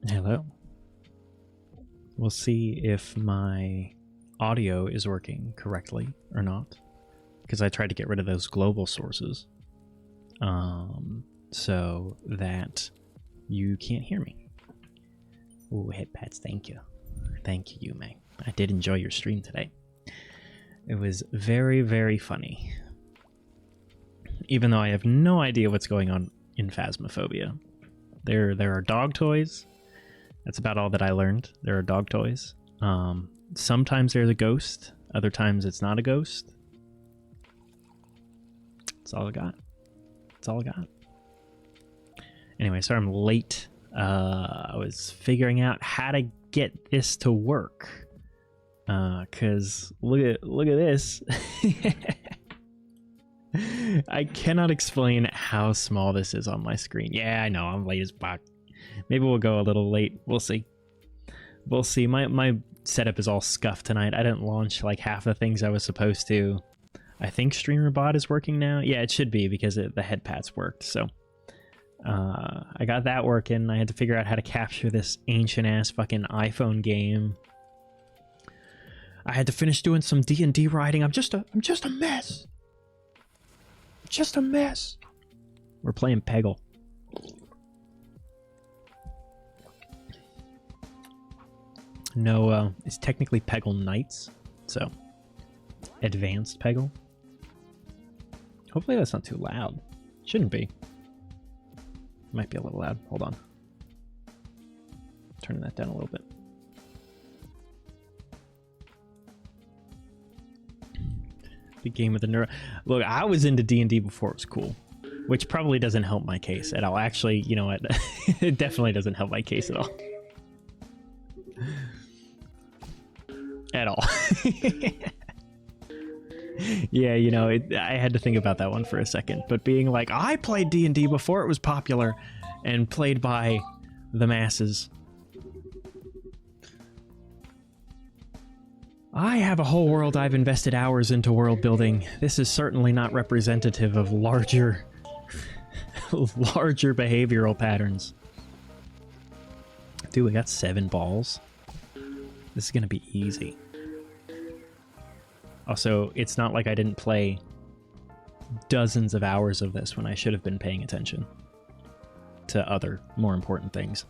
Hello. We'll see if my audio is working correctly or not, because I tried to get rid of those global sources so that you can't hear me. Ooh, headpads, thank you. Thank you, May. I did enjoy your stream today. It was very, very funny. Even though I have no idea what's going on in Phasmophobia. There are dog toys. That's about all that I learned. There are dog toys. Sometimes there's a ghost. Other times it's not a ghost. That's all I got. That's all I got. Anyway, sorry I'm late. I was figuring out how to get this to work. Cause look at this. I cannot explain how small this is on my screen. Yeah, I know, I'm late as fuck. Maybe we'll go a little late. We'll see. We'll see. My setup is all scuffed tonight. I didn't launch like half the things I was supposed to. I think StreamerBot is working now. Yeah, it should be because the headpads worked. So I got that working. I had to figure out how to capture this ancient ass fucking iPhone game. I had to finish doing some D&D writing. I'm just a mess. Just a mess. We're playing Peggle. No, it's technically Peggle Knights, so advanced Peggle. Hopefully that's not too loud. Shouldn't be. Might be a little loud. Hold on. Turning that down a little bit. The game of the neuro. Look, I was into D&D before it was cool, which probably doesn't help my case at all. Actually, you know what? It definitely doesn't help my case at all. At all. Yeah, you know, I had to think about that one for a second. But being like, I played D&D before it was popular and played by the masses. I have a whole world I've invested hours into world building. This is certainly not representative of larger behavioral patterns. Dude, we got 7 balls. This is gonna be easy. Also, it's not like I didn't play dozens of hours of this when I should have been paying attention to other, more important things.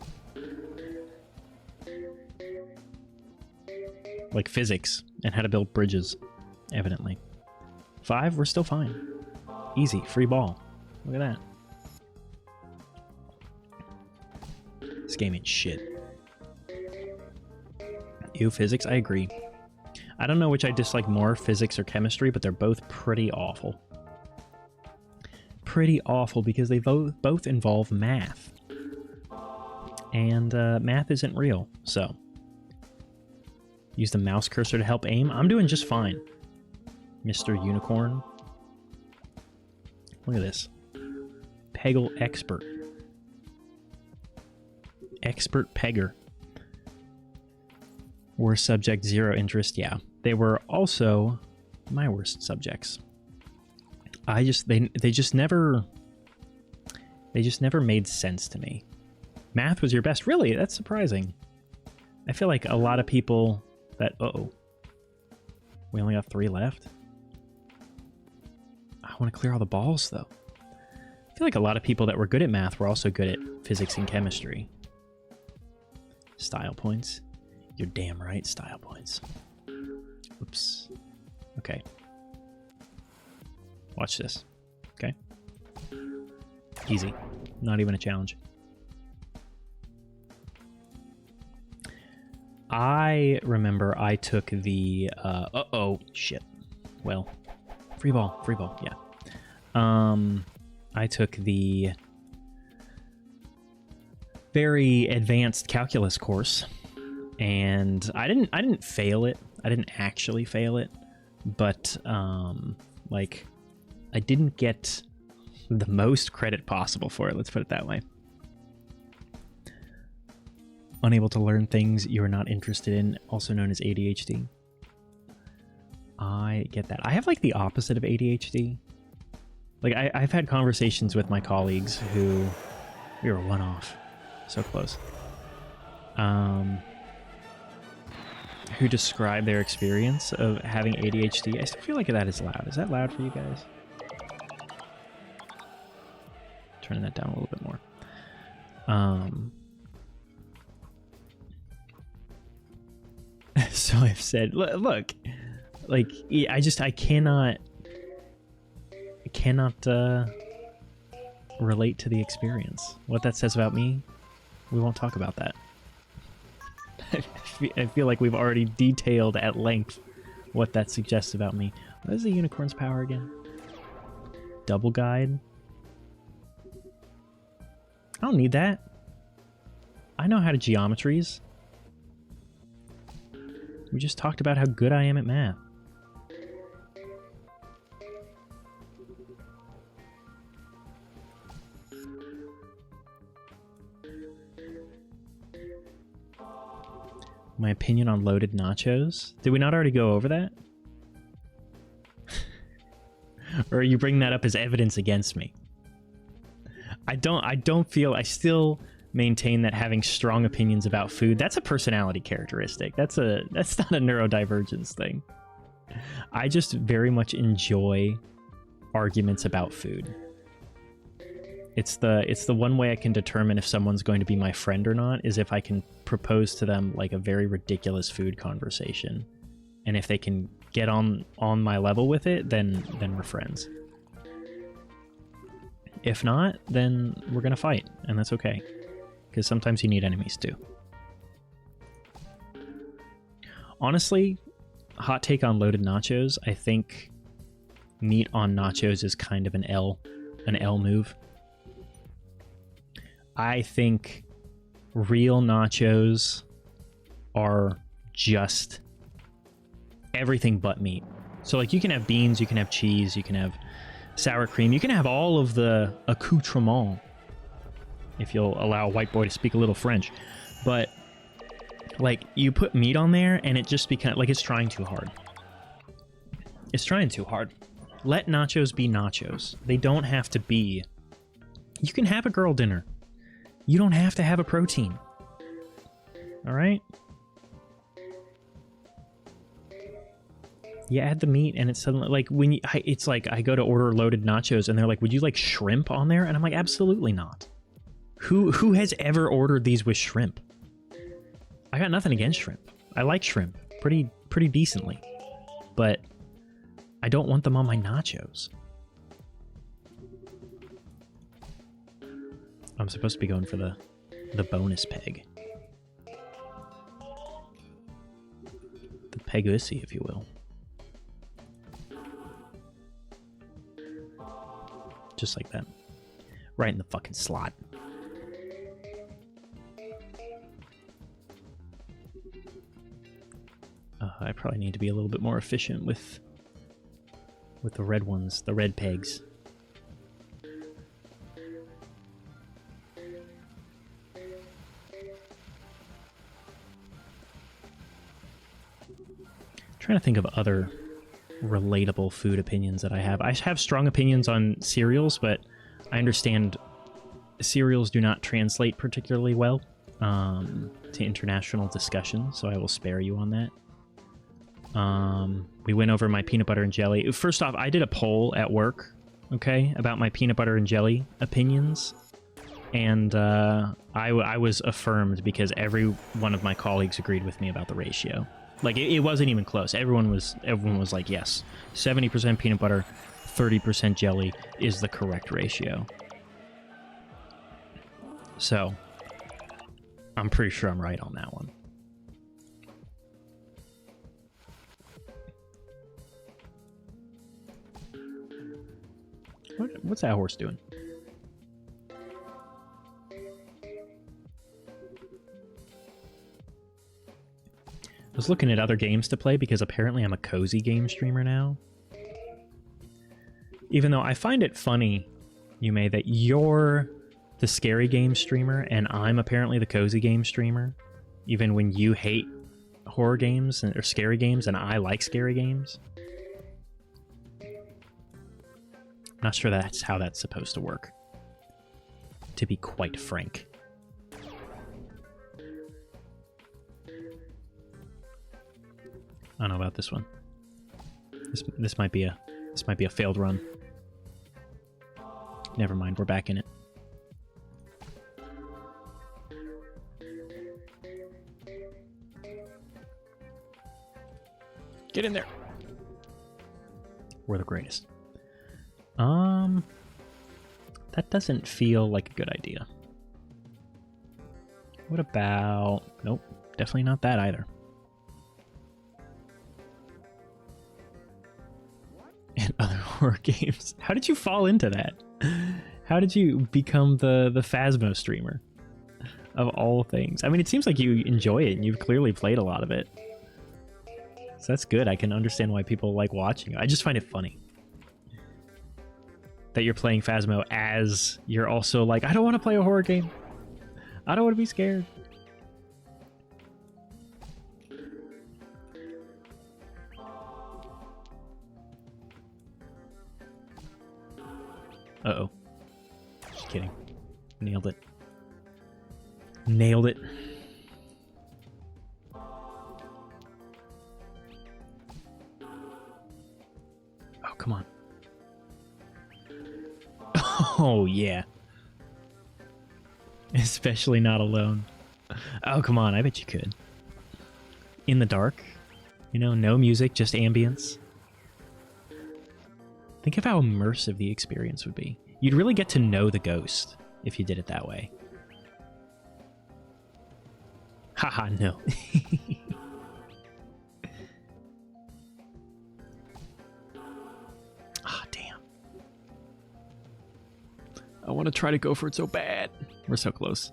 Like physics and how to build bridges, evidently. 5, we're still fine. Easy, free ball. Look at that. This game ain't shit. Ew, physics, I agree. I don't know which I dislike more, physics or chemistry, but they're both pretty awful. Pretty awful because they both involve math. And math isn't real, so... Use the mouse cursor to help aim. I'm doing just fine. Mr. Unicorn. Look at this. Peggle expert. Expert pegger. Worst subject, 0 interest. Yeah. They were also my worst subjects. They just never made sense to me. Math was your best. Really? That's surprising. I feel like a lot of people that... Uh-oh. We only got 3 left? I want to clear all the balls, though. I feel like a lot of people that were good at math were also good at physics and chemistry. Style points. You're damn right, style points. Oops. Okay. Watch this. Okay. Easy. Not even a challenge. I remember I took the... uh-oh. Shit. Well, free ball, yeah. I took the very advanced calculus course, and I didn't fail it. I didn't actually fail it, but like I didn't get the most credit possible for it. Let's put it that way. Unable to learn things you are not interested in, also known as ADHD. I get that. I have like the opposite of ADHD. Like I've had conversations with my colleagues who... We were 1 off. So close. who describe their experience of having ADHD. I still feel like that is loud. Is that loud for you guys? Turning that down a little bit more. So I've said, look, like I cannot relate to the experience. What that says about me, we won't talk about that. I feel like we've already detailed at length what that suggests about me. What is the unicorn's power again? Double guide? I don't need that. I know how to geometries. We just talked about how good I am at math. My opinion on loaded nachos? Did we not already go over that? Or are you bringing that up as evidence against me? I still maintain that having strong opinions about food, that's a personality characteristic. That's not a neurodivergence thing. I just very much enjoy arguments about food. It's the one way I can determine if someone's going to be my friend or not, is if I can propose to them like a very ridiculous food conversation. And if they can get on my level with it, then we're friends. If not, then we're gonna fight, and that's okay. Because sometimes you need enemies too. Honestly, hot take on loaded nachos, I think meat on nachos is kind of an L move. I think real nachos are just everything but meat. So like you can have beans, you can have cheese, you can have sour cream, you can have all of the accoutrement, if you'll allow a white boy to speak a little French. But like you put meat on there and it just becomes like it's trying too hard. It's trying too hard. Let nachos be nachos. They don't have to be... You can have a girl dinner. You don't have to have a protein. All right? You add the meat and it's suddenly like when it's like I go to order loaded nachos and they're like, would you like shrimp on there? And I'm like, absolutely not. Who has ever ordered these with shrimp? I got nothing against shrimp. I like shrimp pretty decently. But I don't want them on my nachos. I'm supposed to be going for the bonus peg. The pegussy, if you will. Just like that. Right in the fucking slot. I probably need to be a little bit more efficient with the red ones, the red pegs. Trying to think of other relatable food opinions that I have. I have strong opinions on cereals, but I understand cereals do not translate particularly well to international discussion, so I will spare you on that. We went over my peanut butter and jelly. First off, I did a poll at work, okay, about my peanut butter and jelly opinions, and I was affirmed because every one of my colleagues agreed with me about the ratio. Like, it wasn't even close. Everyone was like, yes, 70% peanut butter, 30% jelly is the correct ratio. So, I'm pretty sure I'm right on that one. What's that horse doing? I was looking at other games to play because apparently I'm a cozy game streamer now. Even though I find it funny, Yume, that you're the scary game streamer and I'm apparently the cozy game streamer. Even when you hate horror games or scary games and I like scary games. I'm not sure that's how that's supposed to work, to be quite frank. I don't know about this one. This might be a failed run. Never mind, we're back in it. Get in there. We're the greatest. That doesn't feel like a good idea. What about... Nope, definitely not that either. And other horror games. How did you fall into that? How did you become the Phasmo streamer? Of all things. I mean, it seems like you enjoy it, and you've clearly played a lot of it. So that's good. I can understand why people like watching it. I just find it funny that you're playing Phasmo as you're also like, I don't want to play a horror game. I don't want to be scared. Uh-oh. Just kidding. Nailed it. Nailed it. Oh, come on. Oh, yeah. Especially not alone. Oh, come on. I bet you could. In the dark. You know, no music, just ambience. Think of how immersive the experience would be. You'd really get to know the ghost if you did it that way. Haha, no. Ah, damn. I want to try to go for it so bad. We're so close.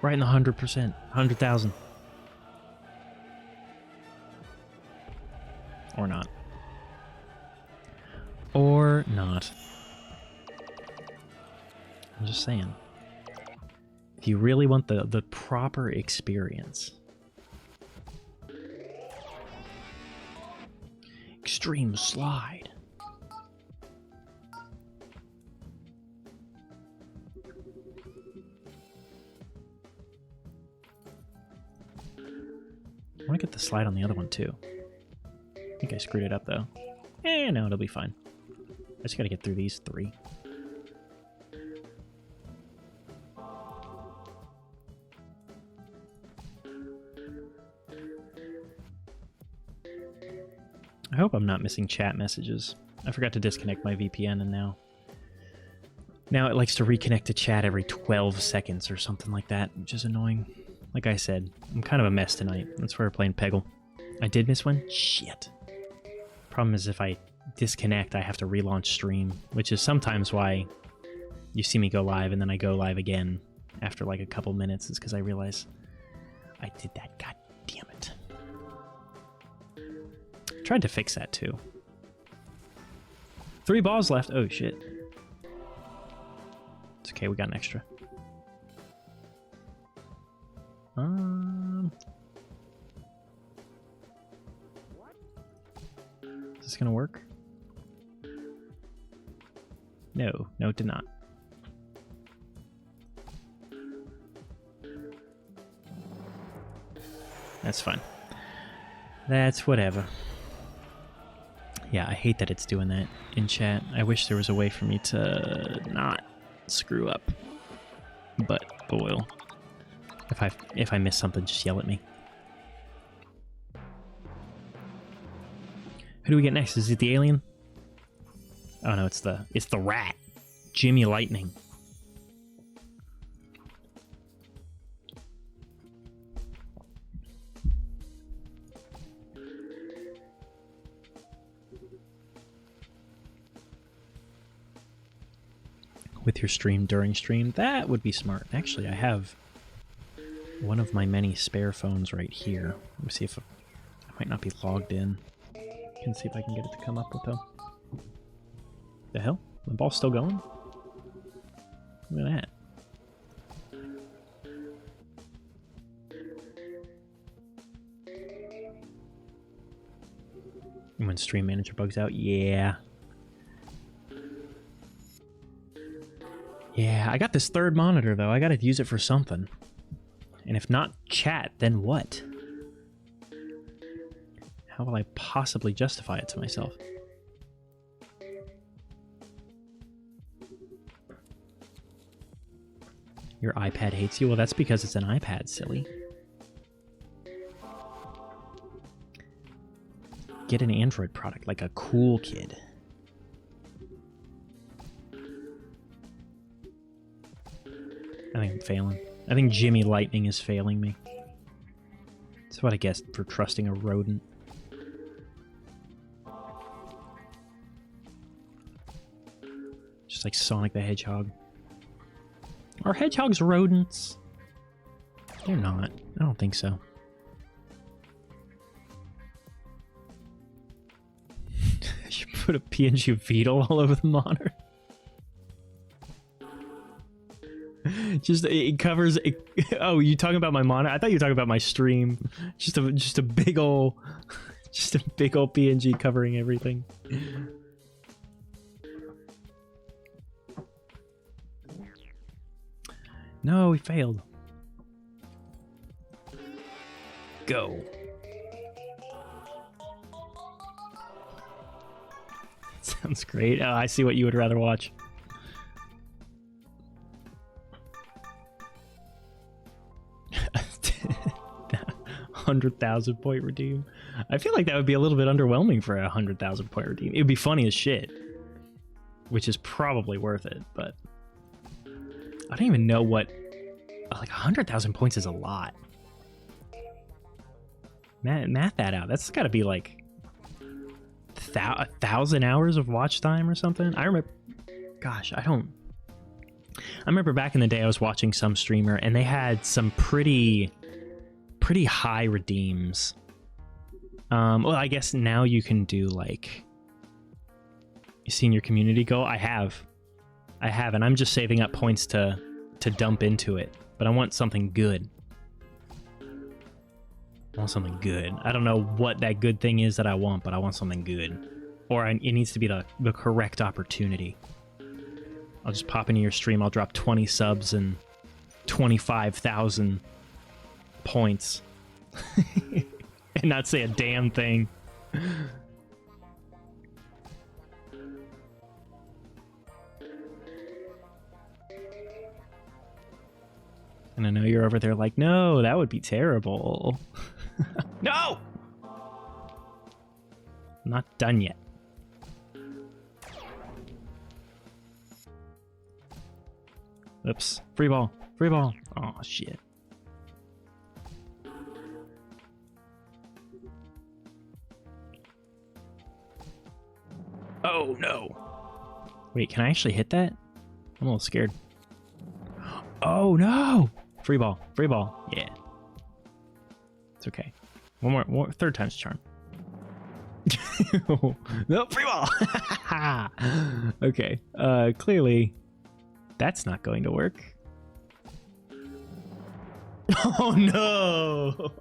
Right in the 100%. 100,000. Or not. Or not. I'm just saying. If you really want the proper experience. Extreme slide. I want to get the slide on the other one too. I think I screwed it up though. No, it'll be fine. I just gotta get through these three. I hope I'm not missing chat messages. I forgot to disconnect my VPN and now it likes to reconnect to chat every 12 seconds or something like that, which is annoying. Like I said, I'm kind of a mess tonight. That's why we're playing Peggle. I did miss one? Shit. Problem is if I disconnect, I have to relaunch stream, which is sometimes why you see me go live and then I go live again after like a couple minutes, is because I realize I did that. God damn it. Tried to fix that too. 3 balls left. Oh shit. It's okay, we got an extra. Is this gonna work? No, no, it did not. That's fine. That's whatever. Yeah, I hate that it's doing that in chat. I wish there was a way for me to not screw up. But well, if I miss something, just yell at me. Who do we get next? Is it the alien? Oh no, it's the rat. Jimmy Lightning. With your stream during stream, that would be smart. Actually, I have one of my many spare phones right here. Let me see if I might not be logged in. Can see if I can get it to come up with them. The hell? The ball's still going? Look at that. And when Stream Manager bugs out, yeah. Yeah, I got this third monitor though. I gotta use it for something. And if not chat, then what? How will I possibly justify it to myself? Your iPad hates you? Well, that's because it's an iPad, silly. Get an Android product, like a cool kid. I think I'm failing. I think Jimmy Lightning is failing me. That's what I guess for trusting a rodent. Just like Sonic the Hedgehog. Are hedgehogs rodents? They're not. I don't think so. I should put a PNG of Beetle all over the monitor. Just it covers. It, oh, you talking about my monitor? I thought you were talking about my stream. Just a big ol' PNG covering everything. No, we failed. Go. Sounds great. Oh, I see what you would rather watch. $100,000 redeem. I feel like that would be a little bit underwhelming for a $100,000 redeem. It would be funny as shit, which is probably worth it. But I don't even know what. Like 100,000 points is a lot. Math that out. That's got to be like 1,000 hours of watch time or something. I remember. Gosh, I remember back in the day I was watching some streamer and they had some pretty high redeems. Well, I guess now you can do like, you seen your community goal? I have, and I'm just saving up points to dump into it. But I want something good. I want something good. I don't know what that good thing is that I want, but I want something good. Or it needs to be the correct opportunity. I'll just pop into your stream. I'll drop 20 subs and 25,000 points. And not say a damn thing. And I know you're over there like, no, that would be terrible. No! I'm not done yet. Oops. Free ball. Free ball. Oh, shit. Oh, no. Wait, can I actually hit that? I'm a little scared. Oh, no! Free ball. Free ball. Yeah. It's okay. One more. Third time's charm. No, free ball! Okay. Clearly, that's not going to work. Oh, no!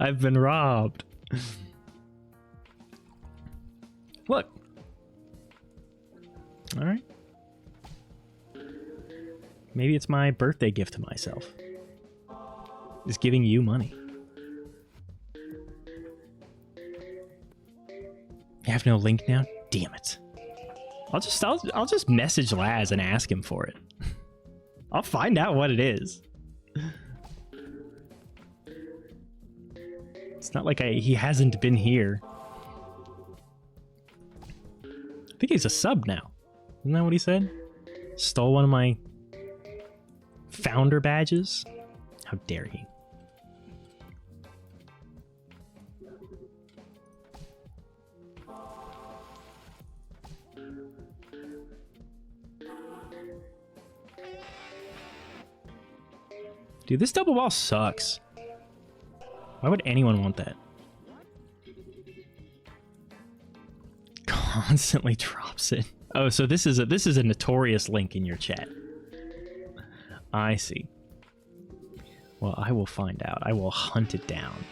I've been robbed. Look. All right. Maybe it's my birthday gift to myself. Is giving you money. You have no link now? Damn it. I'll just message Laz and ask him for it. I'll find out what it is. It's not like he hasn't been here. I think he's a sub now. Isn't that what he said? Stole one of my founder badges? How dare he? Dude, this double ball sucks. Why would anyone want that? Constantly drops it. Oh, so this is a notorious link in your chat. I see. Well, I will find out. I will hunt it down.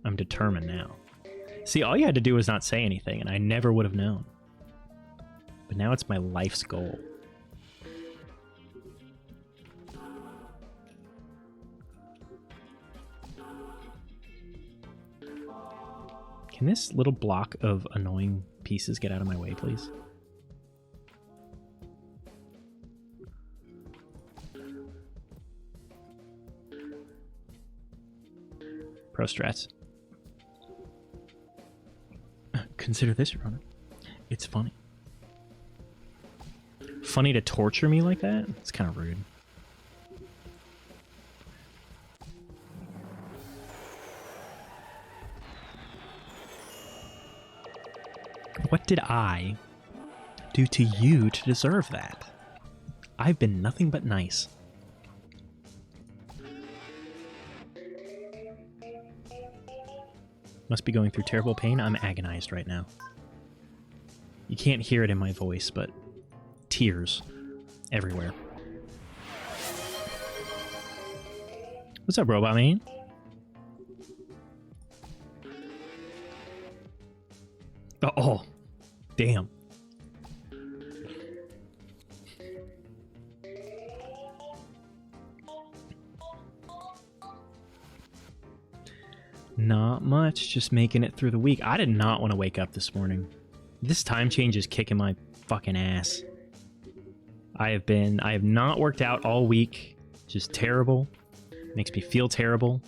I'm determined now. See, all you had to do was not say anything, and I never would have known. But now it's my life's goal. Can this little block of annoying pieces get out of my way, please? Pro strats. Consider this, Your Honor. It's funny. Funny to torture me like that? It's kind of rude. What did I do to you to deserve that? I've been nothing but nice. Must be going through terrible pain. I'm agonized right now. You can't hear it in my voice, but tears everywhere. What's up, Robot Man? Oh, damn. Not much, just making it through the week. I did not want to wake up this morning. This time change is kicking my fucking ass. I have not worked out all week. Just terrible. Makes me feel terrible.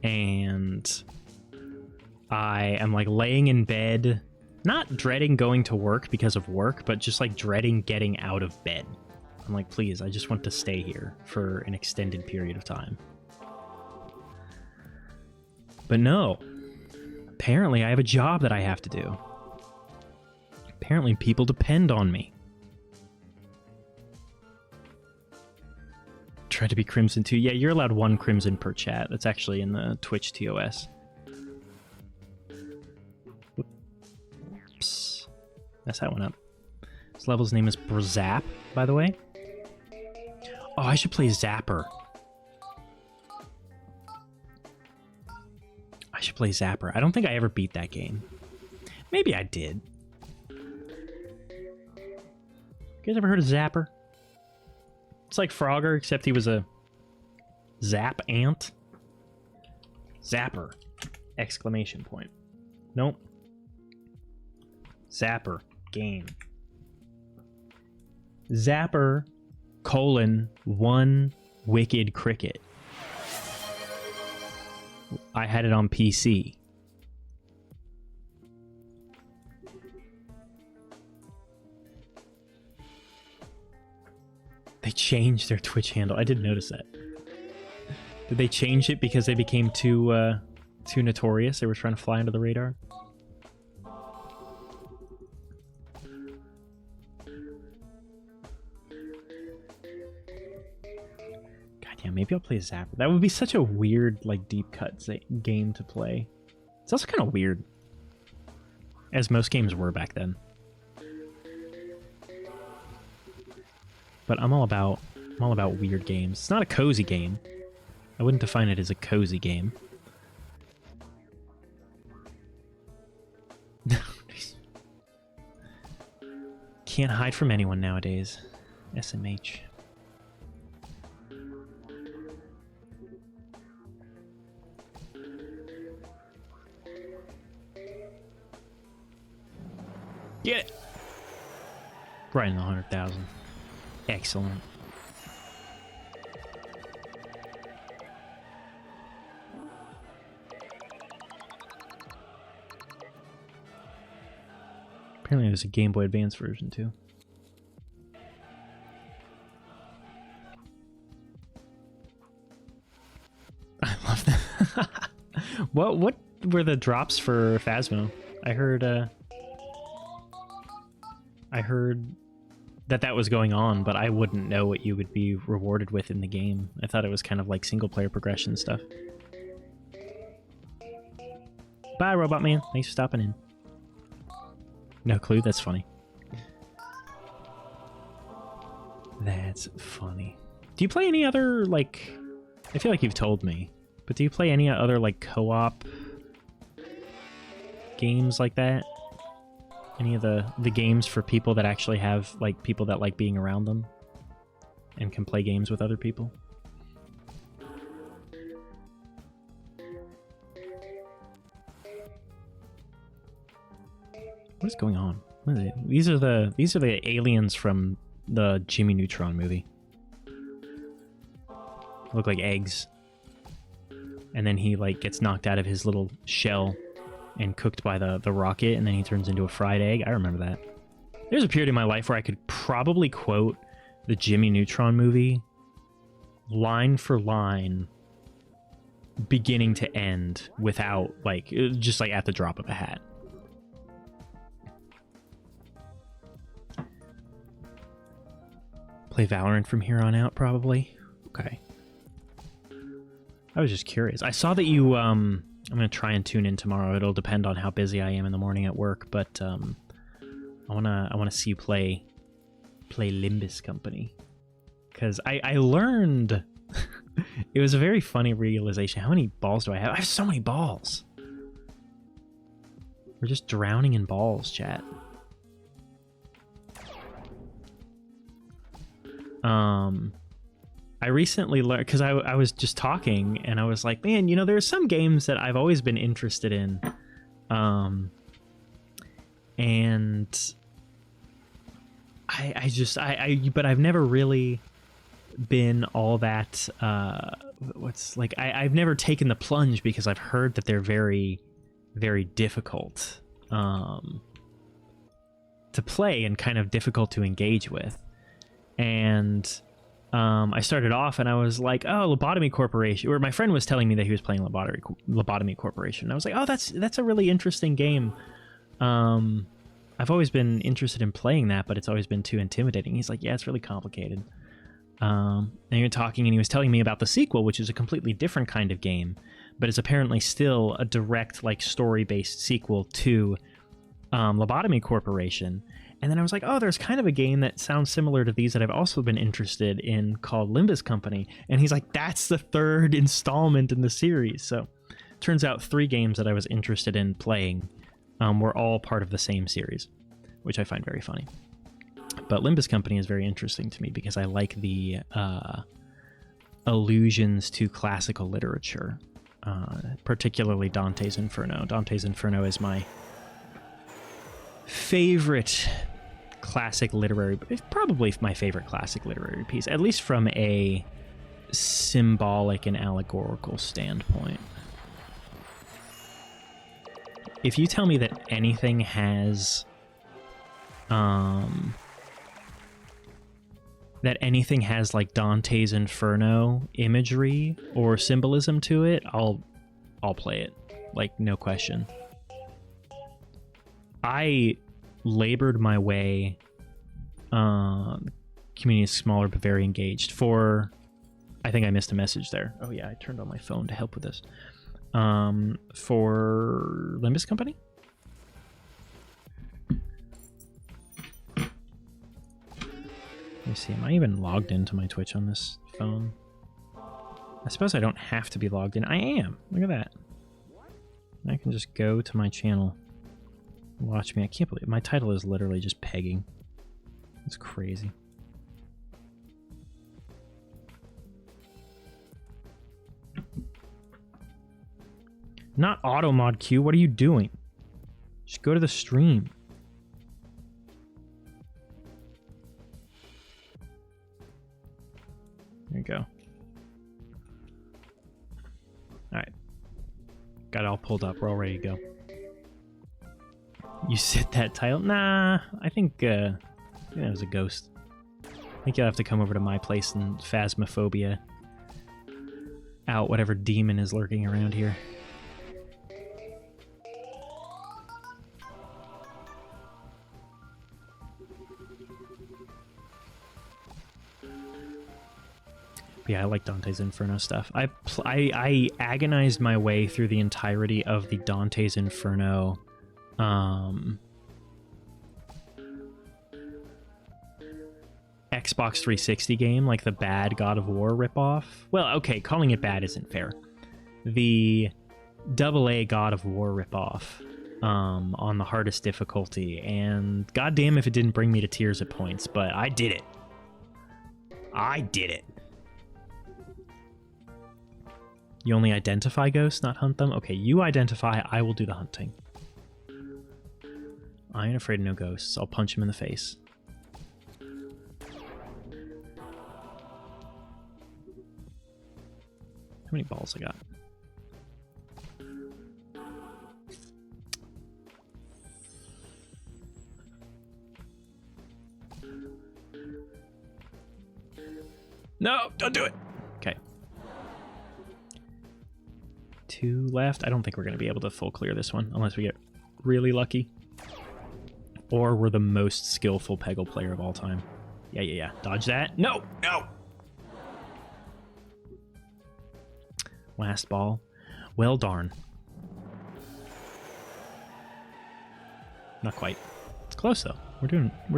And I am like laying in bed, not dreading going to work because of work, but just like dreading getting out of bed. I'm like, please, I just want to stay here for an extended period of time. But no, apparently I have a job that I have to do. Apparently people depend on me. Try to be Crimson too. Yeah, you're allowed 1 Crimson per chat. That's actually in the Twitch TOS. Whoops. That's that one up. This level's name is Brzap, by the way. Oh, I should play Zapper. I should play Zapper. I don't think I ever beat that game. Maybe I did. You guys ever heard of Zapper? It's like Frogger, except he was a zap ant. Zapper! Exclamation point. Nope. Zapper. Game. Zapper, :1 Wicked Cricket. I had it on PC. They changed their Twitch handle. I didn't notice that. Did they change it because they became too notorious? They were trying to fly under the radar? Yeah, maybe I'll play Zapper. That would be such a weird, like, deep cut game to play. It's also kind of weird, as most games were back then. But I'm all about weird games. It's not a cozy game. I wouldn't define it as a cozy game. Can't hide from anyone nowadays. SMH. Get it! Right in the 100,000. Excellent. Apparently there's a Game Boy Advance version too. I love that. What were the drops for Phasmo? I heard that was going on, but I wouldn't know what you would be rewarded with in the game. I thought it was kind of like single-player progression stuff. Bye, Robot Man. Thanks for stopping in. No clue? That's funny. That's funny. Do you play any other, like... I feel like you've told me, but do you play any other, like, co-op games like that? Any of the games for people that actually have, like, people that like being around them and can play games with other people? What is going on? What is it? These are the aliens from the Jimmy Neutron movie. Look like eggs. And then he like gets knocked out of his little shell and cooked by the rocket, and then he turns into a fried egg. I remember that. There's a period in my life where I could probably quote the Jimmy Neutron movie line for line, beginning to end, without like just like at the drop of a hat. Play Valorant from here on out, probably. Okay. I was just curious. I saw that you I'm gonna try and tune in tomorrow. It'll depend on how busy I am in the morning at work, but I wanna see you play Limbus Company, because I learned it was a very funny realization. How many balls do I have? I have so many balls. We're just drowning in balls, chat. I recently learned, because I was just talking and I was like, man, you know, there's some games that I've always been interested in, and but I've never really been all that I've never taken the plunge, because I've heard that they're very, very difficult to play and kind of difficult to engage with. And I started off and I was like, oh, Lobotomy Corporation, or my friend was telling me that he was playing Lobotomy Corporation. And I was like, oh, that's a really interesting game. I've always been interested in playing that, but it's always been too intimidating. He's like, yeah, it's really complicated. And you're talking, and he was telling me about the sequel, which is a completely different kind of game, but it's apparently still a direct, like, story-based sequel to Lobotomy Corporation. And then I was like, oh, there's kind of a game that sounds similar to these that I've also been interested in called Limbus Company. And he's like, that's the third installment in the series. So turns out 3 games that I was interested in playing were all part of the same series, which I find very funny. But Limbus Company is very interesting to me because I like the allusions to classical literature, particularly Dante's Inferno. Dante's Inferno is my favorite classic literary, probably my favorite classic literary piece, at least from a symbolic and allegorical standpoint. If you tell me that anything has like Dante's Inferno imagery or symbolism to it, I'll play it, like, no question. I labored my way, community is smaller but very engaged, for, I think I missed a message there. Oh yeah, I turned on my phone to help with this. For Limbus Company? Let me see, am I even logged into my Twitch on this phone? I suppose I don't have to be logged in. I am. Look at that. I can just go to my channel. Watch me. I can't believe it. My title is literally just pegging. It's crazy. Not AutoMod Q. What are you doing? Just go to the stream. There you go. Alright. Got it all pulled up. We're all ready to go. You set that title? Nah, I think that was a ghost. I think you'll have to come over to my place and Phasmophobia out whatever demon is lurking around here. But yeah, I like Dante's Inferno stuff. I agonized my way through the entirety of the Dante's Inferno Xbox 360 game, like the bad God of War ripoff. Well, okay, calling it bad isn't fair. The AA God of War ripoff on the hardest difficulty, and goddamn if it didn't bring me to tears at points, but I did it. I did it. You only identify ghosts, not hunt them? Okay, you identify, I will do the hunting. I ain't afraid of no ghosts. I'll punch him in the face. How many balls I got? No, don't do it. Okay. 2 left. I don't think we're going to be able to full clear this one unless we get really lucky. Or we're the most skillful Peggle player of all time. Yeah. Dodge that. No. Last ball. Well, darn. Not quite. It's close though. We're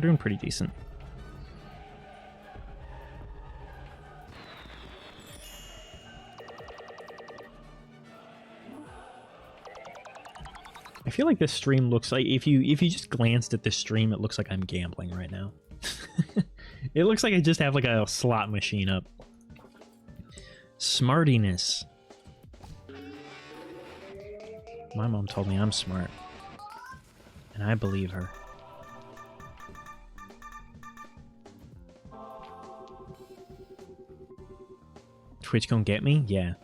doing pretty decent. I feel like this stream looks like, if you just glanced at this stream, it looks like I'm gambling right now. It looks like I just have like a slot machine up. Smartiness. My mom told me I'm smart. And I believe her. Twitch gonna get me? Yeah.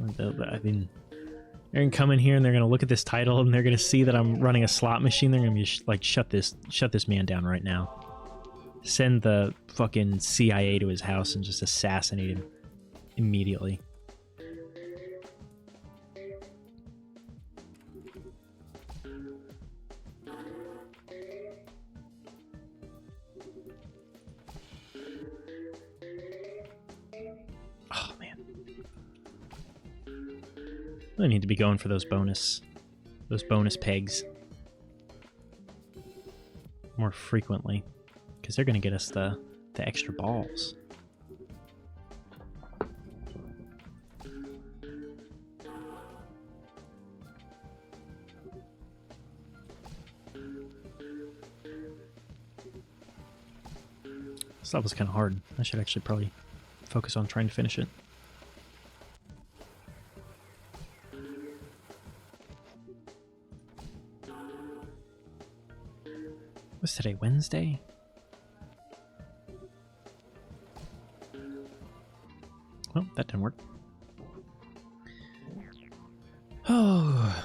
I mean... They're gonna come in here and they're gonna look at this title and they're gonna see that I'm running a slot machine. They're gonna be like, shut this man down right now. Send the fucking CIA to his house and just assassinate him immediately. I need to be going for those bonus pegs more frequently, because they're going to get us the extra balls. This level's kind of hard. I should actually probably focus on trying to finish it. What's today, Wednesday? Well, that didn't work. Oh,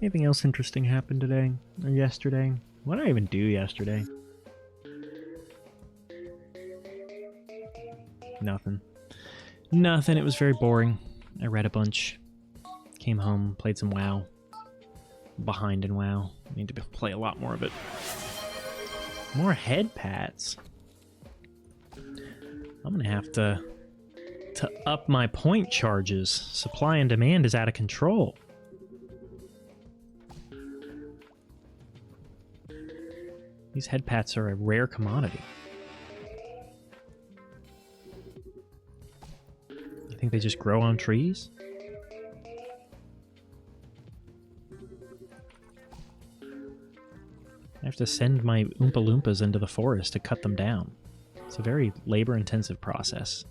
anything else interesting happened today or yesterday? What did I even do yesterday? Nothing. It was very boring. I read a bunch. Came home, played some WoW. Behind in WoW. I need to play a lot more of it. More head pats. I'm gonna have to up my point charges. Supply and demand is out of control. These head pats are a rare commodity. You think they just grow on trees? I have to send my Oompa Loompas into the forest to cut them down. It's a very labor-intensive process.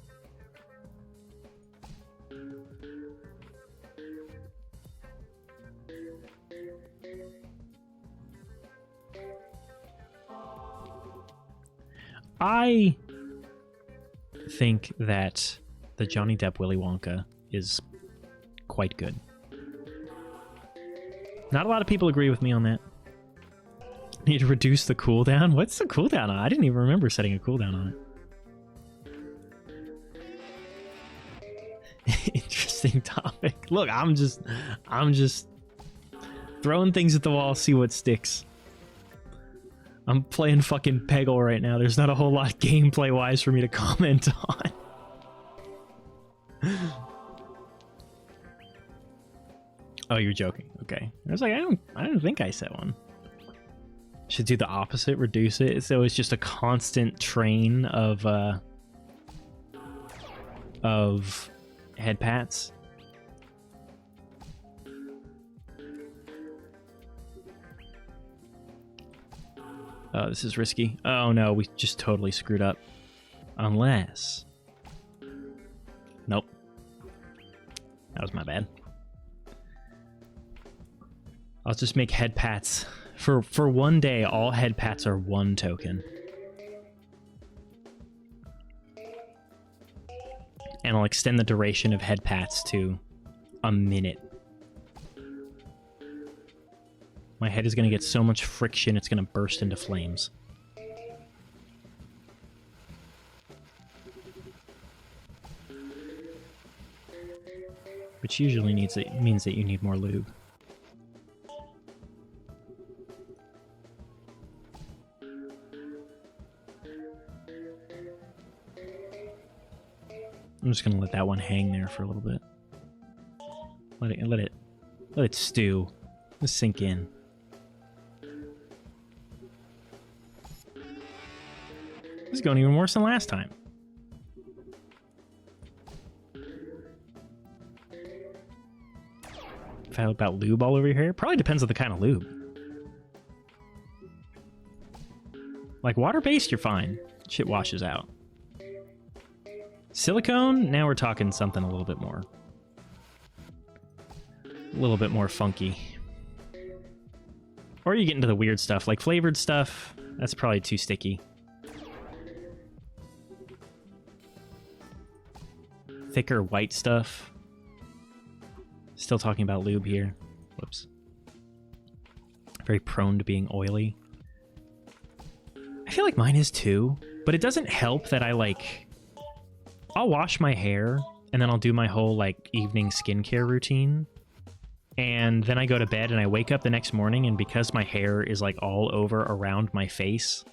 I think that the Johnny Depp Willy Wonka is quite good. Not a lot of people agree with me on that. Need to reduce the cooldown? What's the cooldown on? I didn't even remember setting a cooldown on it. Interesting topic. Look, I'm just throwing things at the wall, see what sticks. I'm playing fucking Peggle right now. There's not a whole lot gameplay wise for me to comment on. Oh, you're joking. Okay. I was like, I don't think I set one. Should do the opposite, reduce it, so it's just a constant train of head pats. Oh, this is risky. Oh no, we just totally screwed up. Unless... Nope. That was my bad. I'll just make head pats For one day, all head pats are 1 token. And I'll extend the duration of head pats to a minute. My head is going to get so much friction, it's going to burst into flames. Which usually means that you need more lube. I'm just gonna let that one hang there for a little bit. Let it stew. Let it sink in. This is going even worse than last time. If I had about lube all over your hair, probably depends on the kind of lube. Like water-based, you're fine. Shit washes out. Silicone, now we're talking something a little bit more funky. Or you get into the weird stuff, like flavored stuff. That's probably too sticky. Thicker white stuff. Still talking about lube here. Whoops. Very prone to being oily. I feel like mine is too, but it doesn't help that I'll wash my hair and then I'll do my whole evening skincare routine. And then I go to bed and I wake up the next morning, and because my hair is all over around my face,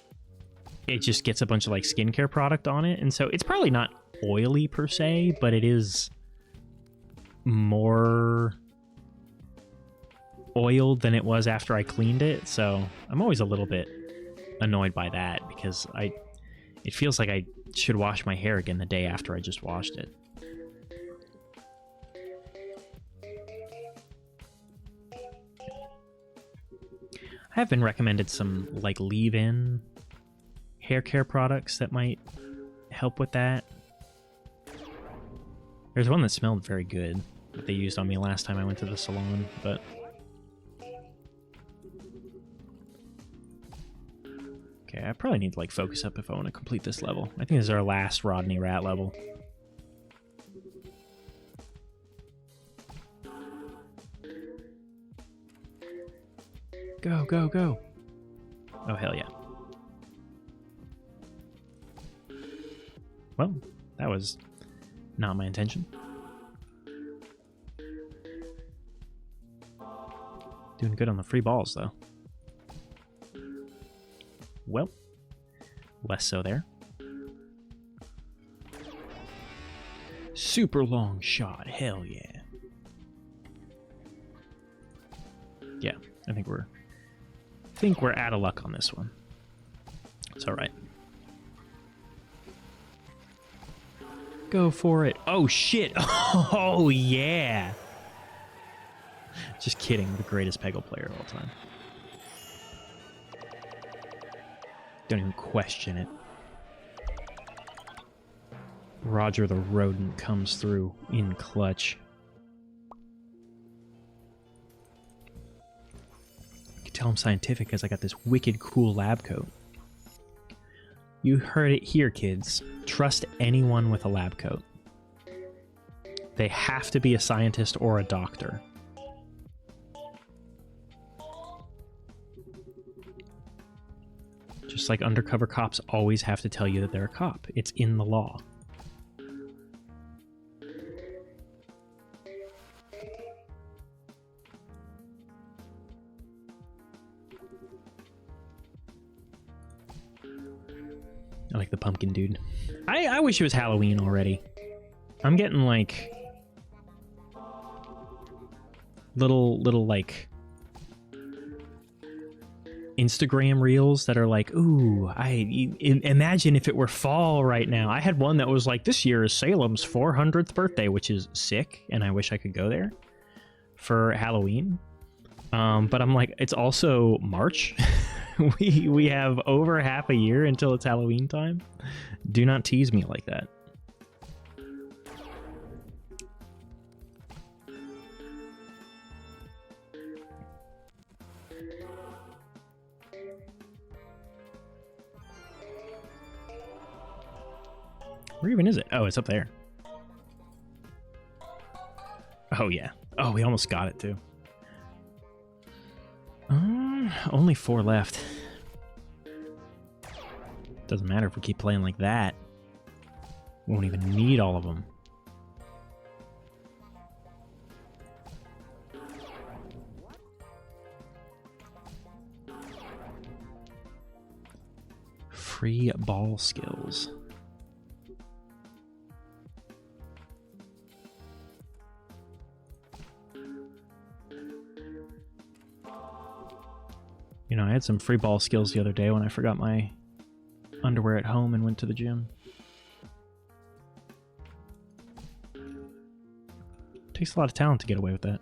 it just gets a bunch of skincare product on it. And so it's probably not oily per se, but it is more oiled than it was after I cleaned it. So I'm always a little bit annoyed by that because it feels like I should wash my hair again the day after I just washed it. I have been recommended some leave-in hair care products that might help with that. There's one that smelled very good that they used on me last time I went to the salon, but okay, I probably need to focus up if I want to complete this level. I think this is our last Rodney Rat level. Go, go, go. Oh, hell yeah. Well, that was not my intention. Doing good on the free balls, though. Well, less so there. Super long shot, hell yeah. Yeah, I think we're out of luck on this one. It's all right. Go for it. Oh shit. Oh yeah. Just kidding. The greatest Peggle player of all time. Don't even question it. Roger the Rodent comes through in clutch. You can tell I'm scientific because I got this wicked cool lab coat. You heard it here, kids. Trust anyone with a lab coat. They have to be a scientist or a doctor. Just like undercover cops always have to tell you that they're a cop. It's in the law. I like the pumpkin dude. I wish it was Halloween already. I'm getting like little like Instagram reels that are like, ooh, imagine if it were fall right now. I had one that was like, this year is Salem's 400th birthday, which is sick, and I wish I could go there for Halloween. But I'm like, it's also March. we have over half a year until it's Halloween time. Do not tease me like that. Where even is it? Oh, it's up there. Oh, yeah. Oh, we almost got it, too. Only 4 left. Doesn't matter if we keep playing like that. Won't even need all of them. Free ball skills. You know, I had some free ball skills the other day when I forgot my underwear at home and went to the gym. Takes a lot of talent to get away with that.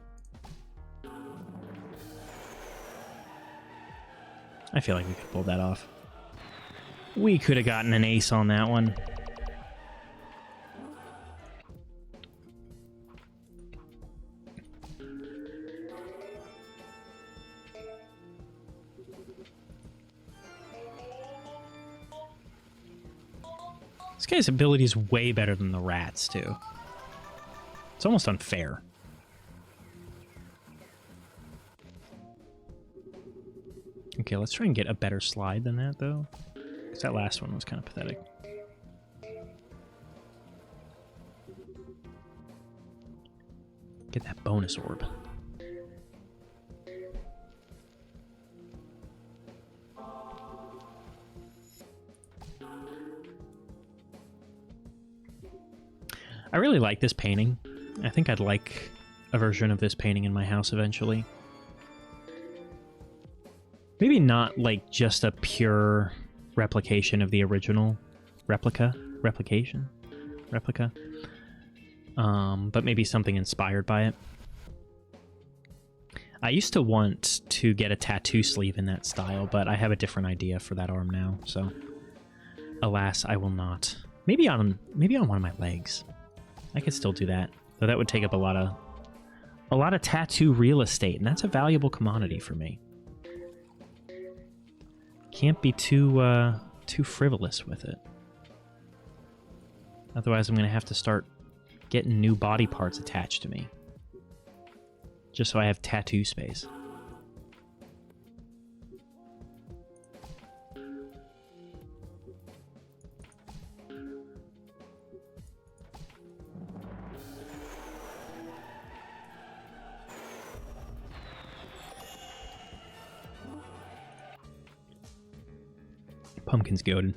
I feel like we could pull that off. We could have gotten an ace on that one. This guy's ability is way better than the rat's, too. It's almost unfair. Okay, let's try and get a better slide than that, though. Because that last one was kind of pathetic. Get that bonus orb. I really like this painting. I think I'd like a version of this painting in my house eventually. Maybe not like just a pure replication of the original. Replica? But maybe something inspired by it. I used to want to get a tattoo sleeve in that style, but I have a different idea for that arm now, so alas, I will not. Maybe on one of my legs. I could still do that, though that would take up a lot of tattoo real estate, and that's a valuable commodity for me. Can't be too frivolous with it. Otherwise, I'm going to have to start getting new body parts attached to me. Just so I have tattoo space. Pumpkin's goated.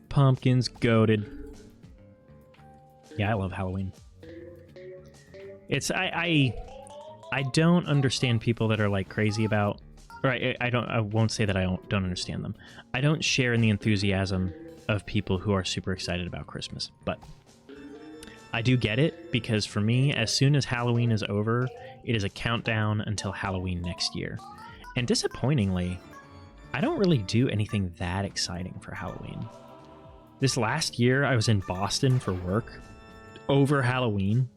Pumpkin's goated. Yeah, I love Halloween. It's I don't understand people that are like crazy about, or I won't say that I don't understand them. I don't share in the enthusiasm of people who are super excited about Christmas, but I do get it, because for me, as soon as Halloween is over, it is a countdown until Halloween next year. And disappointingly, I don't really do anything that exciting for Halloween. This last year, I was in Boston for work over Halloween,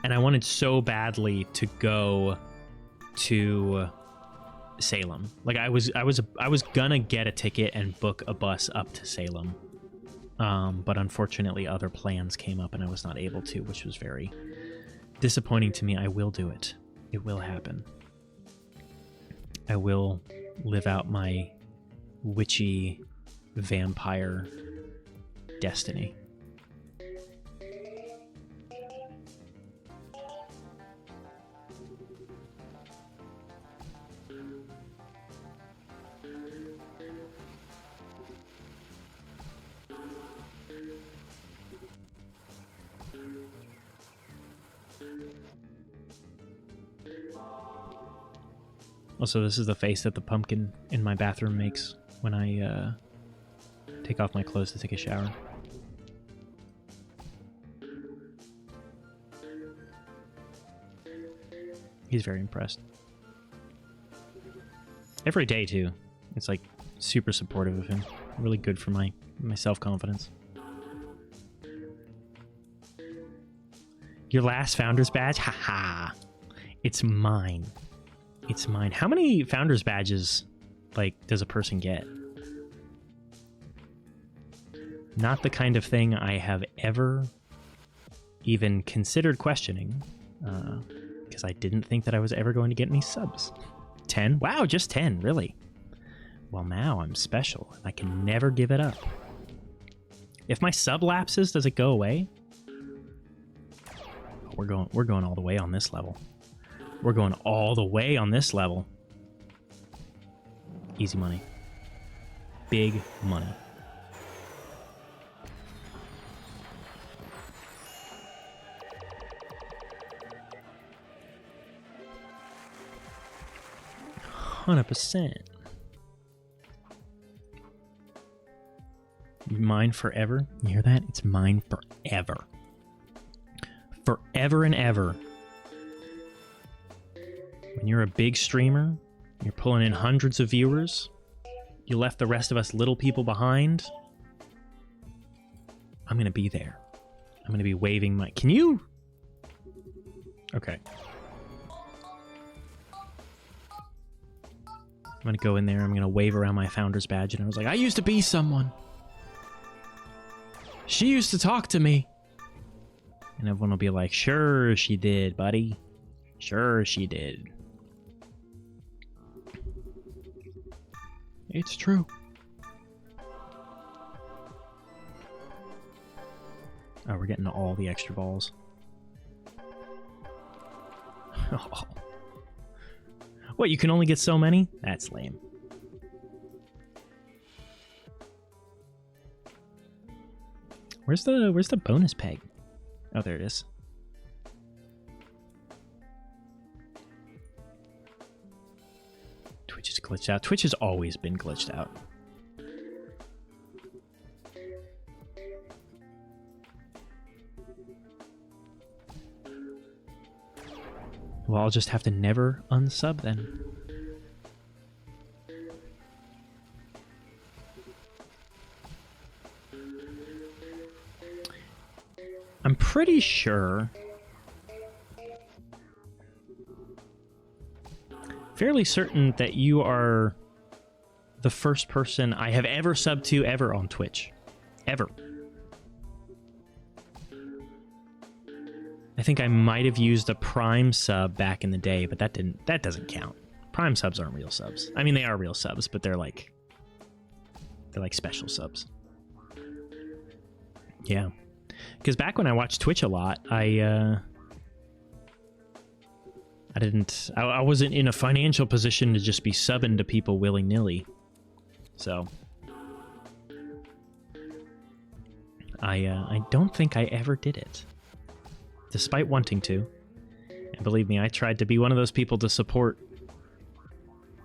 and I wanted so badly to go to Salem. Like I was gonna get a ticket and book a bus up to Salem, but unfortunately, other plans came up, and I was not able to, which was very disappointing to me. I will do it. It will happen. I will live out my witchy vampire destiny. Also, this is the face that the pumpkin in my bathroom makes when I take off my clothes to take a shower. He's very impressed. Every day, too. It's like super supportive of him. Really good for my self-confidence. Your last Founder's Badge? Haha. It's mine. It's mine. How many Founder's Badges, like, does a person get? Not the kind of thing I have ever even considered questioning, because I didn't think that I was ever going to get any subs. 10? Wow, just 10, really? Well, now I'm special, and I can never give it up. If my sub lapses, does it go away? Oh, we're going all the way on this level. We're going all the way on this level. Easy money. Big money. %. Mine forever. You hear that? It's mine forever. Forever and ever. When you're a big streamer, you're pulling in hundreds of viewers, you left the rest of us little people behind, I'm gonna be there. I'm gonna be waving my... Can you? Okay. I'm gonna go in there, I'm gonna wave around my founder's badge, and I was like, I used to be someone. She used to talk to me. And everyone will be like, sure she did, buddy. Sure she did. It's true. Oh, we're getting all the extra balls. Oh. What, you can only get so many? That's lame. Where's the bonus peg? Oh, there it is. Twitch is glitched out. Twitch has always been glitched out. Well, I'll just have to never unsub then. I'm pretty sure, fairly certain that you are the first person I have ever subbed to ever on Twitch. Ever. I think I might have used a Prime sub back in the day, but that doesn't count. Prime subs aren't real subs. I mean, they are real subs, but they're like special subs. Yeah. Because back when I watched Twitch a lot, I wasn't in a financial position to just be subbing to people willy-nilly. So I don't think I ever did it, despite wanting to. And believe me, I tried to be one of those people to support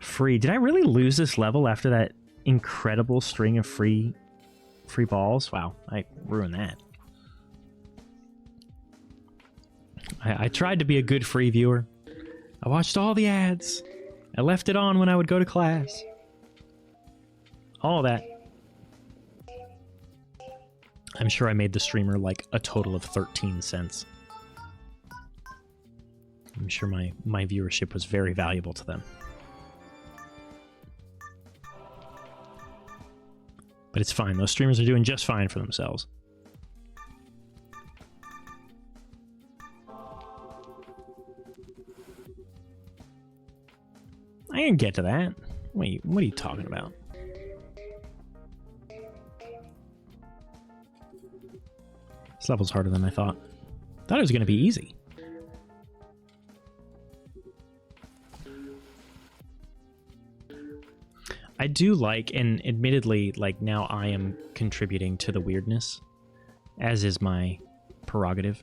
free. Did I really lose this level after that incredible string of free balls? Wow, I ruined that. I tried to be a good free viewer. I watched all the ads. I left it on when I would go to class. All that. I'm sure I made the streamer like a total of 13 cents. I'm sure my viewership was very valuable to them. But it's fine. Those streamers are doing just fine for themselves. I didn't get to that. Wait, what are you talking about? This level's harder than I thought. Thought it was going to be easy. I do like, and admittedly, like now I am contributing to the weirdness, as is my prerogative.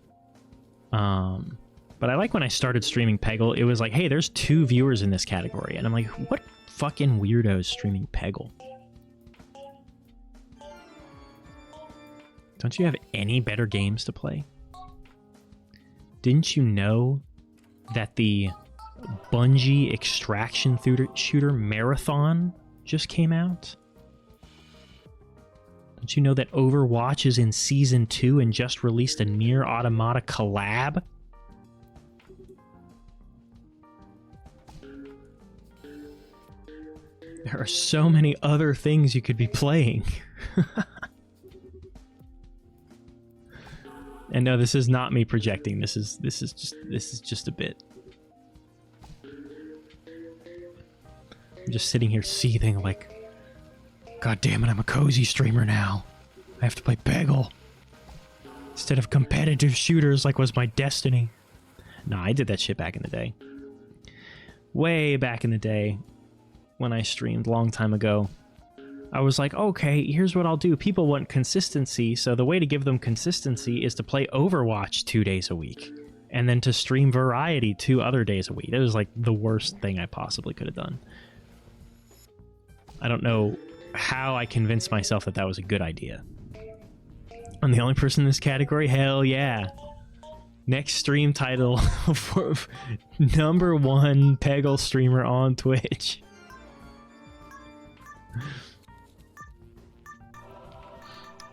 But I like when I started streaming Peggle, it was like, hey, there's 2 viewers in this category. And I'm like, what fucking weirdo is streaming Peggle? Don't you have any better games to play? Didn't you know that the Bungie Extraction Shooter Marathon just came out? Don't you know that Overwatch is in Season 2 and just released a Nier Automata collab? There are so many other things you could be playing. And no, this is not me projecting. This is just a bit. I'm just sitting here seething like, God damn it, I'm a cozy streamer now. I have to play Peggle instead of competitive shooters like was my destiny. Nah, I did that shit back in the day. Way back in the day when I streamed, long time ago. I was like, okay, here's what I'll do. People want consistency, so the way to give them consistency is to play Overwatch 2 days a week, and then to stream Variety 2 other days a week. It was like the worst thing I possibly could have done. I don't know how I convinced myself that that was a good idea. I'm the only person in this category? Hell yeah. Next stream title for #1 Peggle streamer on Twitch.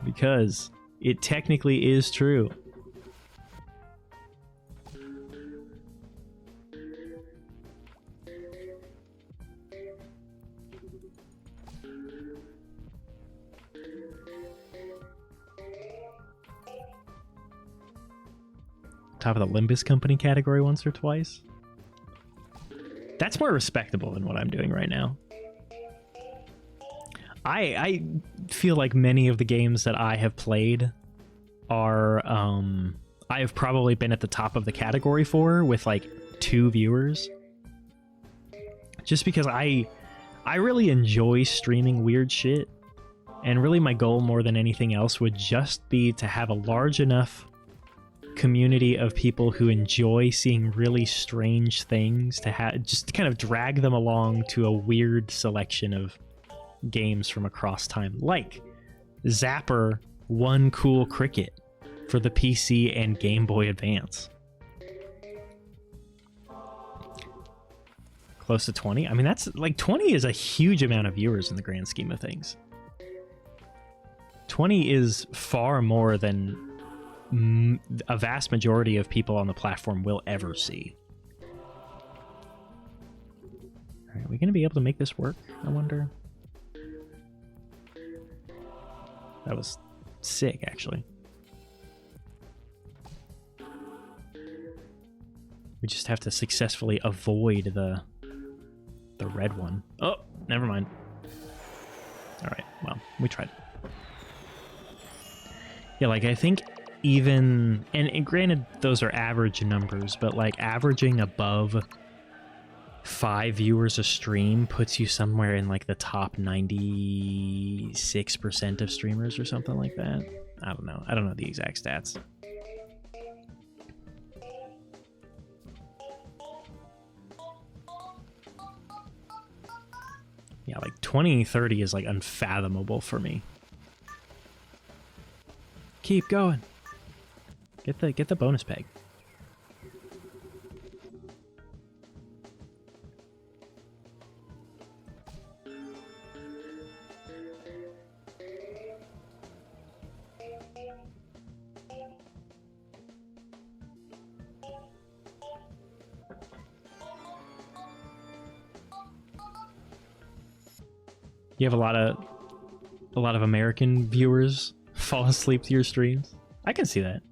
Because it technically is true. Top of the Limbus Company category once or twice. That's more respectable than what I'm doing right now. I feel like many of the games that I have played are I have probably been at the top of the category for with like 2 viewers. Just because I really enjoy streaming weird shit, and really my goal more than anything else would just be to have a large enough community of people who enjoy seeing really strange things to have just to kind of drag them along to a weird selection of games from across time, like Zapper One Cool Cricket for the PC and Game Boy Advance. Close to 20? I mean, that's like 20 is a huge amount of viewers in the grand scheme of things. 20 is far more than a vast majority of people on the platform will ever see. All right, are we going to be able to make this work, I wonder? That was sick, actually. We just have to successfully avoid the red one. Oh, never mind. All right, well, we tried. Yeah, like, I think even... And granted, those are average numbers, but, like, averaging above 5 viewers a stream puts you somewhere in like the top 96% of streamers or something like that. I don't know. I don't know the exact stats. Yeah, like 20, 30 is like unfathomable for me. Keep going. Get the bonus peg. You have a lot of American viewers fall asleep to your streams. I can see that.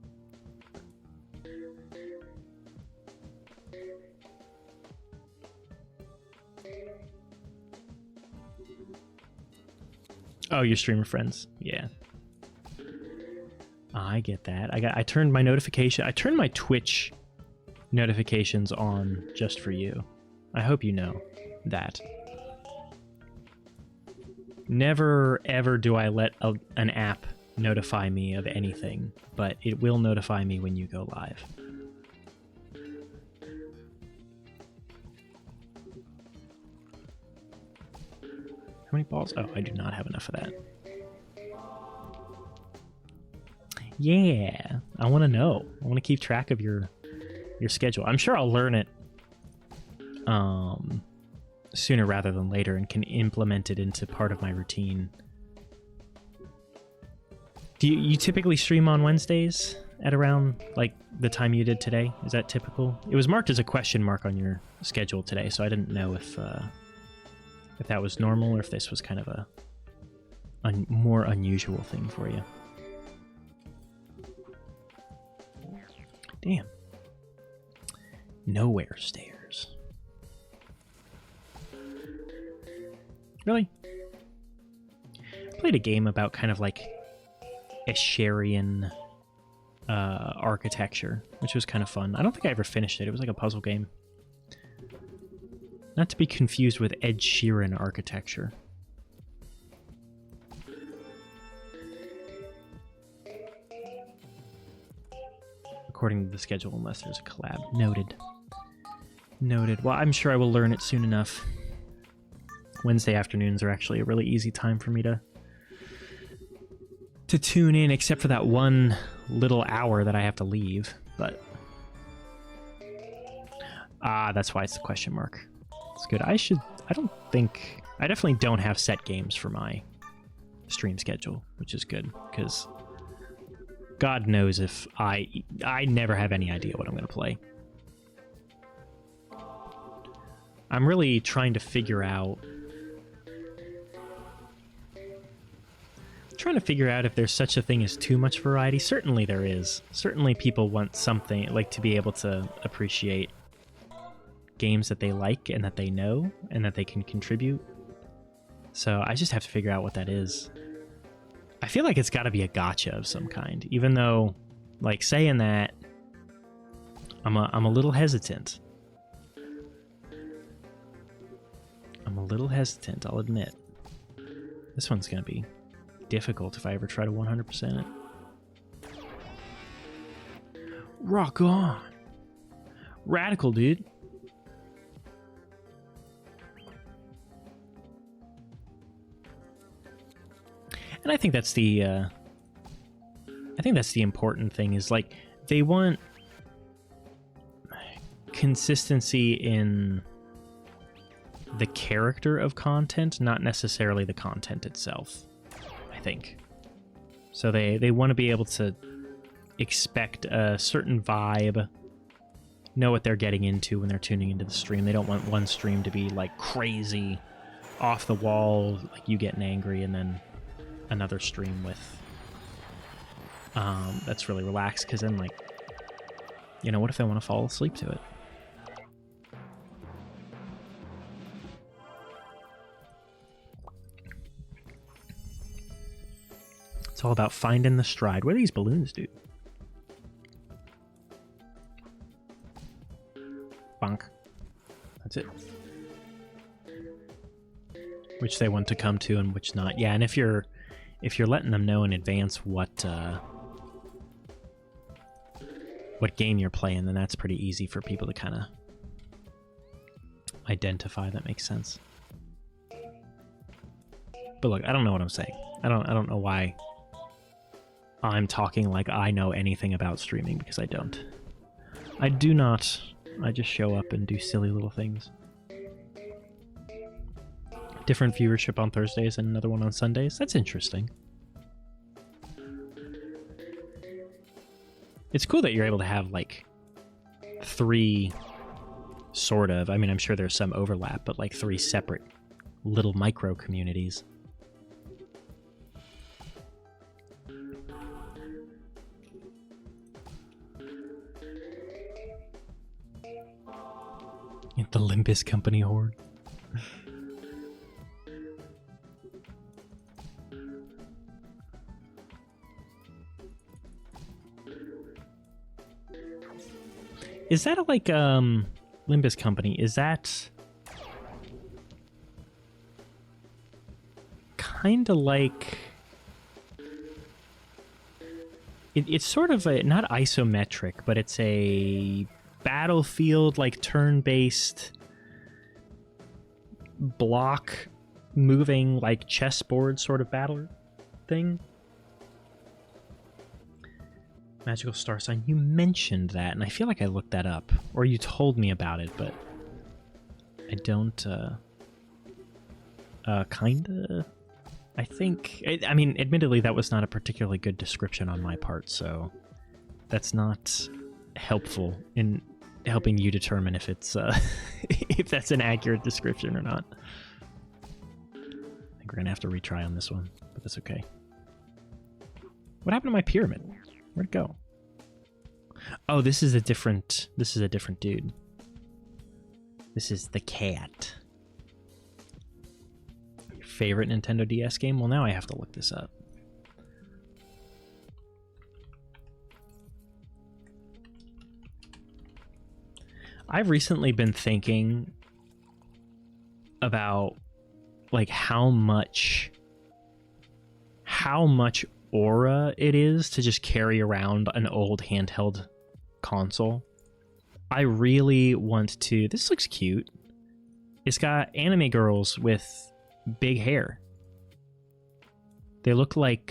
Oh, your streamer friends. Yeah. I get that. I turned my notification. I turned my Twitch notifications on just for you. I hope you know that. Never ever do I let an app notify me of anything, but it will notify me when you go live. How many balls? Oh, I do not have enough of that. Yeah, I want to know. I want to keep track of your schedule. I'm sure I'll learn it sooner rather than later and can implement it into part of my routine. Do you typically stream on Wednesdays at around like the time you did today? Is that typical? It was marked as a question mark on your schedule today, so I didn't know if that was normal or if this was kind of a more unusual thing for you. Damn. Nowhere stairs. Really? Played a game about kind of like Escherian architecture, which was kind of fun. I don't think I ever finished it. It was like a puzzle game. Not to be confused with Ed Sheeran architecture. According to the schedule, unless there's a collab. Noted. Noted. Well, I'm sure I will learn it soon enough. Wednesday afternoons are actually a really easy time for me to tune in, except for that one little hour that I have to leave. But that's why it's the question mark. It's good. I definitely don't have set games for my stream schedule, which is good because God knows if I never have any idea what I'm going to play. I'm really trying to figure out if there's such a thing as too much variety. Certainly there is. Certainly people want something like to be able to appreciate games that they like and that they know and that they can contribute. So I just have to figure out what that is. I feel like it's got to be a gacha of some kind, even though, like, saying that, I'm a little hesitant. I'm a little hesitant, I'll admit. This one's gonna be difficult if I ever try to 100% it. Rock on! Radical, dude. And I think that's the important thing is, like, they want consistency in the character of content, not necessarily the content itself, I think. So they want to be able to expect a certain vibe, know what they're getting into when they're tuning into the stream. They don't want one stream to be, like, crazy, off the wall, like you getting angry, and then another stream with that's really relaxed, because then, like, you know, what if I want to fall asleep to it? It's all about finding the stride. What are these balloons, dude? Bonk. That's it. Which they want to come to and which not. Yeah, and if you're letting them know in advance what game you're playing, then that's pretty easy for people to kind of identify. That makes sense. But look, I don't know what I'm saying. I don't know why I'm talking like I know anything about streaming, because I don't. I do not. I just show up and do silly little things. Different viewership on Thursdays and another one on Sundays. That's interesting. It's cool that you're able to have, like, three sort of, I mean, I'm sure there's some overlap, but like three separate little micro communities. The Limbus Company horde. Is that like Limbus Company? Is that kind of like it's sort of a not isometric, but it's a Battlefield like turn-based block moving like chessboard sort of battle thing? Magical Star Sign. You mentioned that, and I feel like I looked that up, or you told me about it, but I don't. Kinda. I think. I mean, admittedly, that was not a particularly good description on my part, so that's not helpful in helping you determine if it's if that's an accurate description or not. I think we're gonna have to retry on this one, but that's okay. What happened to my pyramid? Where'd it go? Oh, this is a different dude. This is the cat. Your favorite Nintendo DS game? Well, now I have to look this up. I've recently been thinking about like how much aura it is to just carry around an old handheld console. I really want to. This looks cute. It's got anime girls with big hair. They look like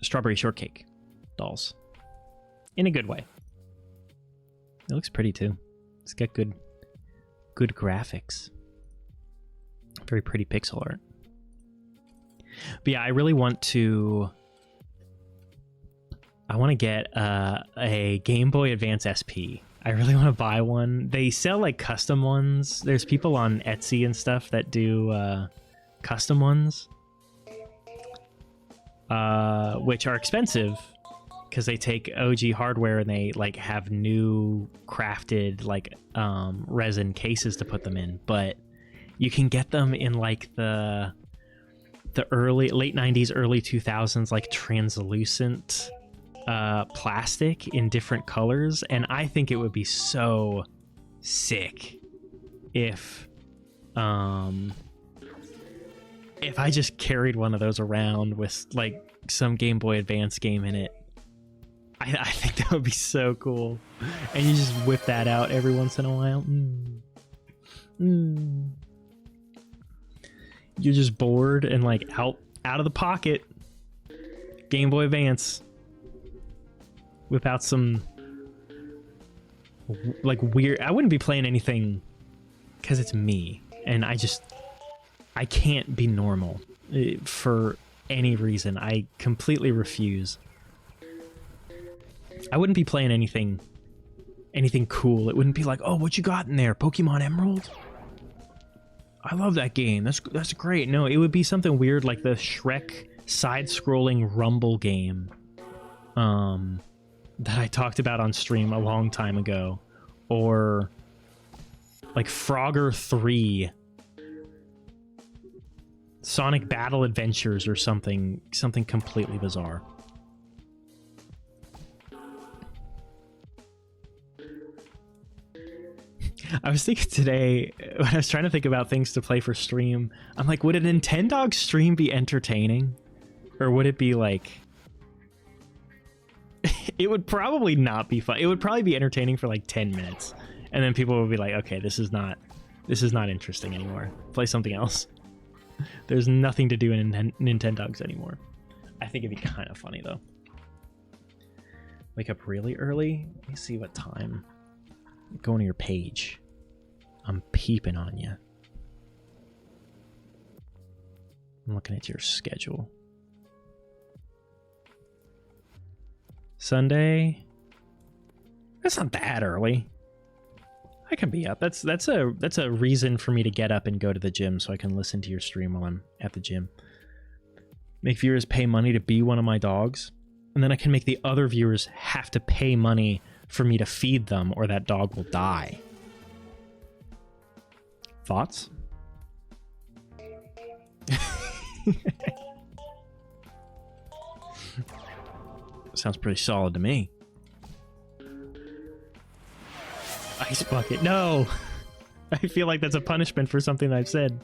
strawberry shortcake dolls in a good way. It looks pretty too. It's got good graphics. Very pretty pixel art. But yeah, I really want to get a Game Boy Advance SP. I really want to buy one. They sell like custom ones. There's people on Etsy and stuff that do custom ones, which are expensive because they take OG hardware and they like have new crafted like resin cases to put them in. But you can get them in like the late 90s, early 2000s, like translucent plastic in different colors, and I think it would be so sick if I just carried one of those around with like some Game Boy Advance game in it. I think that would be so cool, and you just whip that out every once in a while. You're just bored and like out of the pocket, Game Boy Advance. Whip out some like weird. I wouldn't be playing anything because it's me, and I can't be normal for any reason. I completely refuse. I wouldn't be playing anything cool. It wouldn't be like, oh, what you got in there? Pokemon Emerald? I love that game. That's great. No, it would be something weird like the Shrek side-scrolling Rumble game. That I talked about on stream a long time ago, or like Frogger 3, Sonic Battle Adventures, or something completely bizarre. I was thinking today, when I was trying to think about things to play for stream, I'm like, would a Nintendo stream be entertaining? Or would it be like... It would probably not be fun. It would probably be entertaining for like 10 minutes. And then people would be like, okay, this is not interesting anymore. Play something else. There's nothing to do in Nintendogs anymore. I think it'd be kind of funny though. Wake up really early? Let me see what time. Go to your page. I'm peeping on you. I'm looking at your schedule. Sunday. That's not that early. I can be up. That's a reason for me to get up and go to the gym so I can listen to your stream while I'm at the gym. Make viewers pay money to be one of my dogs, and then I can make the other viewers have to pay money for me to feed them, or that dog will die. Thoughts? Sounds pretty solid to me. Ice bucket. No! I feel like that's a punishment for something I've said.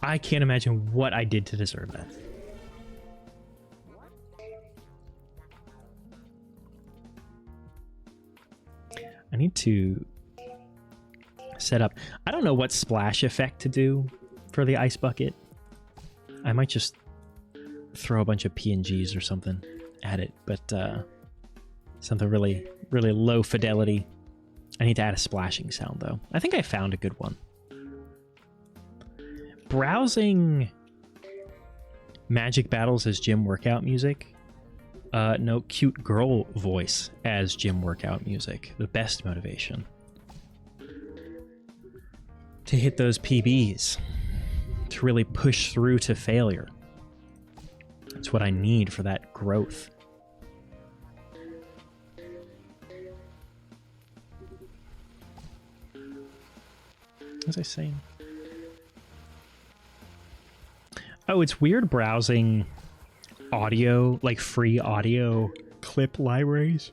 I can't imagine what I did to deserve that. I need to set up... I don't know what splash effect to do for the ice bucket. I might just throw a bunch of PNGs or something at it, but something really, really low fidelity. I need to add a splashing sound, though. I think I found a good one. Browsing Magic Battles as gym workout music. No, cute girl voice as gym workout music. The best motivation to hit those PBs. to really push through to failure. It's what I need for that growth. What was I saying? Oh, it's weird browsing audio, like free audio clip libraries.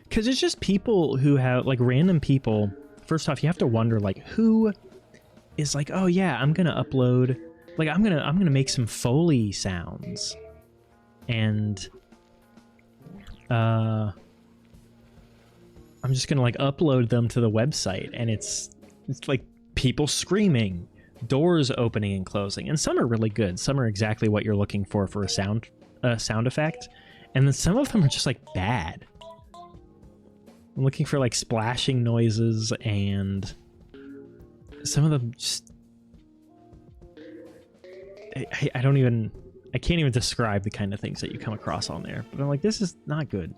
Because it's just people who have, like, random people. First off, you have to wonder, like, who is like, oh yeah, I'm gonna upload, like, I'm gonna make some Foley sounds, and I'm just gonna like upload them to the website, and it's like people screaming, doors opening and closing, and some are really good. Some are exactly what you're looking for a sound effect, and then some of them are just like bad. I'm looking for like splashing noises, and some of them just I can't even describe the kind of things that you come across on there. But I'm like, this is not good.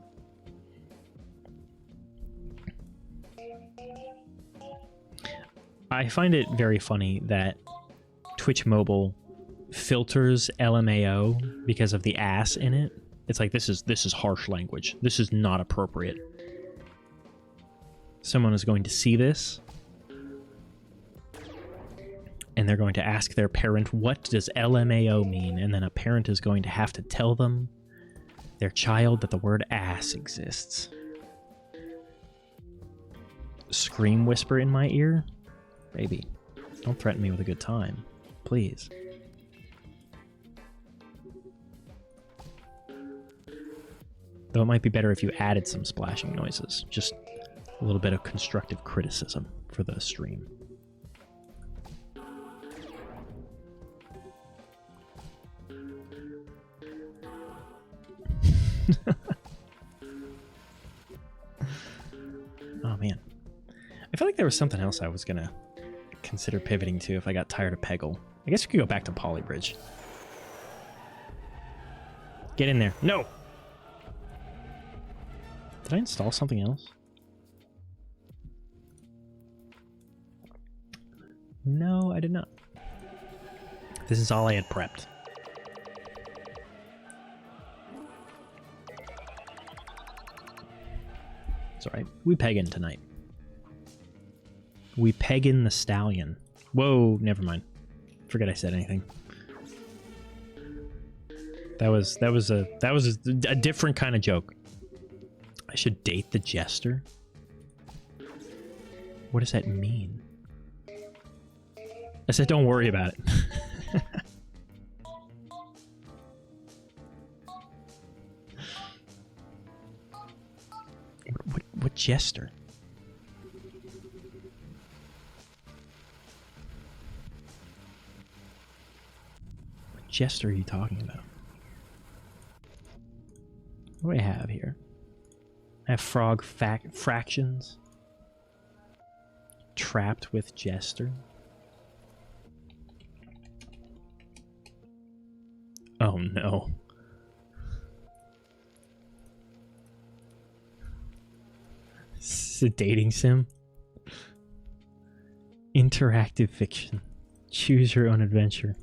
I find it very funny that Twitch Mobile filters LMAO because of the ass in it. It's like, this is harsh language. This is not appropriate. Someone is going to see this, and they're going to ask their parent, what does LMAO mean? And then a parent is going to have to tell them, their child, that the word ass exists. Scream whisper in my ear? Baby, don't threaten me with a good time. Please. Though it might be better if you added some splashing noises. Just a little bit of constructive criticism for the stream. Oh man, I feel like there was something else I was gonna consider pivoting to if I got tired of Peggle. I guess we could go back to Polybridge. Get in there. No! Did I install something else? No, I did not. This is all I had prepped. It's alright. We peggin' tonight. We peggin' the stallion. Whoa, never mind. Forget I said anything. That was a different kind of joke. I should date the jester? What does that mean? I said don't worry about it. What jester? What jester are you talking about? What do I have here? I have frog fractions. Trapped with jester. Oh no. This is a dating sim. Interactive fiction. Choose your own adventure.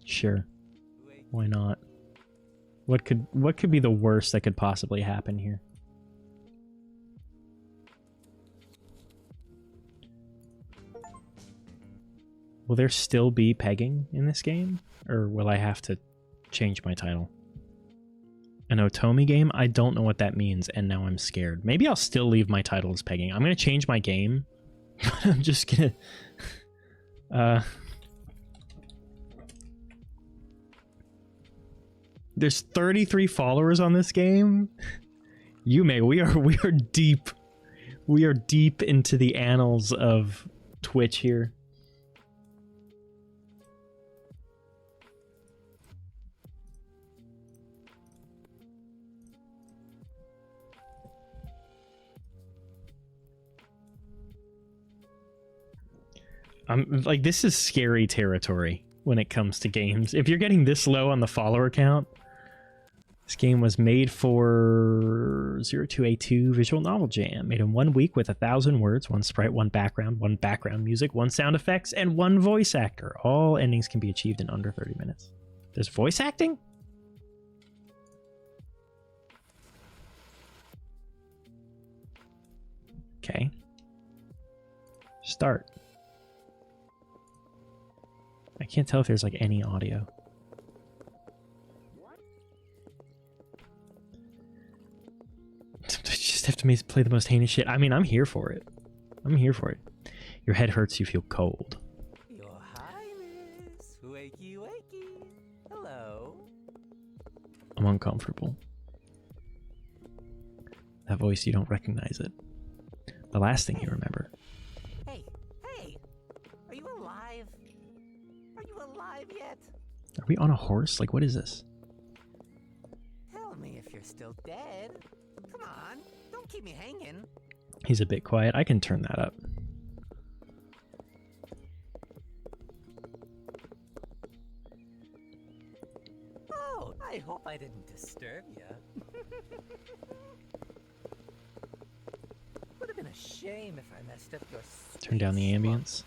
Sure. Why not? What could be the worst that could possibly happen here? Will there still be pegging in this game? Or will I have to change my title? An Otomi game? I don't know what that means, and now I'm scared. Maybe I'll still leave my title as pegging. I'm gonna change my game. I'm just gonna... There's 33 followers on this game. Yume, we are deep. We are deep into the annals of Twitch here. Like, this is scary territory when it comes to games. If you're getting this low on the follower count, This game was made for 02A2 Visual Novel Jam. Made in 1 week with 1,000 words, 1 sprite, 1 background music, 1 sound effects, and 1 voice actor. All endings can be achieved in under 30 minutes. There's voice acting? Okay. Start. I can't tell if there's like any audio. Just have to play the most heinous shit. I mean, I'm here for it. I'm here for it. Your head hurts, you feel cold. Your Highness, wakey wakey. Hello. I'm uncomfortable. That voice, you don't recognize it. The last thing you remember. Hey, are you alive? Are you alive yet? Are we on a horse? Like, what is this? Tell me if you're still dead. Come on, don't keep me hanging. He's a bit quiet. I can turn that up. Oh, I hope I didn't disturb you. Would have been a shame if I messed up your. Turn down the ambience.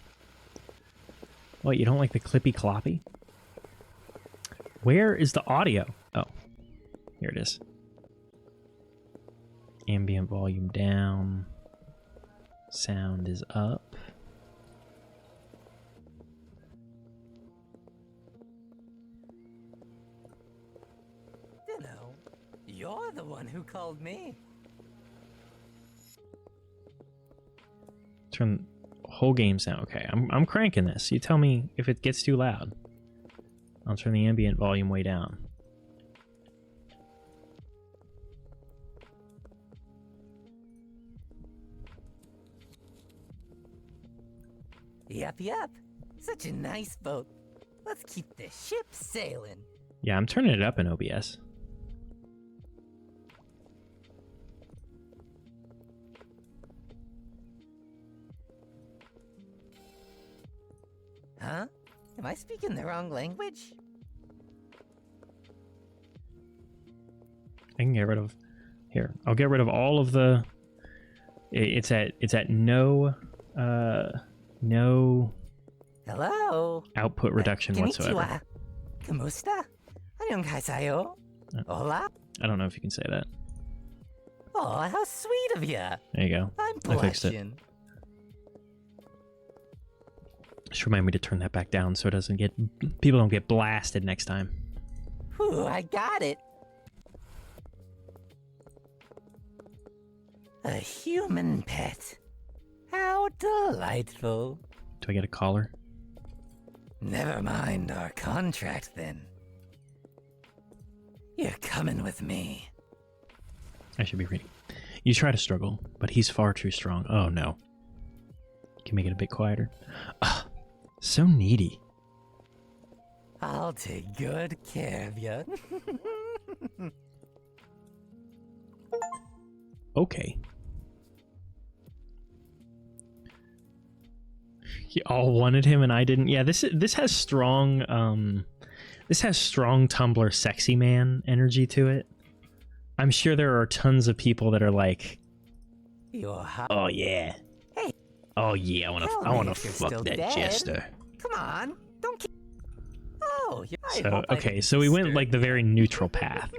What, you don't like the clippy cloppy? Where is the audio? Oh, here it is. Ambient volume down. Sound is up. Dunno. You're the one who called me. Turn whole game sound. Okay, I'm cranking this. You tell me if it gets too loud. I'll turn the ambient volume way down. Yup. Such a nice boat. Let's keep the ship sailing. Yeah, I'm turning it up in OBS. Huh? Am I speaking the wrong language? I can get rid of here. I'll get rid of all of the. It's at no Hello? output reduction whatsoever. Konnichiwa. Kamusta? Annyeonghaseyo. Hola? I don't know if you can say that. Oh, how sweet of you. There you go. I'm I fixed it. blushing. Just remind me to turn that back down so it doesn't get people don't get blasted next time. Whew, I got it. A human pet. How delightful. Do I get a collar? Never mind our contract then. You're coming with me. I should be reading. You try to struggle, but he's far too strong. Oh no. Can make it a bit quieter. Ah, so needy. I'll take good care of you. Okay. You all wanted him and I didn't. Yeah, this has strong Tumblr sexy man energy to it. I'm sure there are tons of people that are like, oh yeah. Hey. Oh yeah, I wanna fuck that dead. jester. Come on, don't keep. Oh, I So hope I okay, didn't so we went disturb like the you. very neutral path.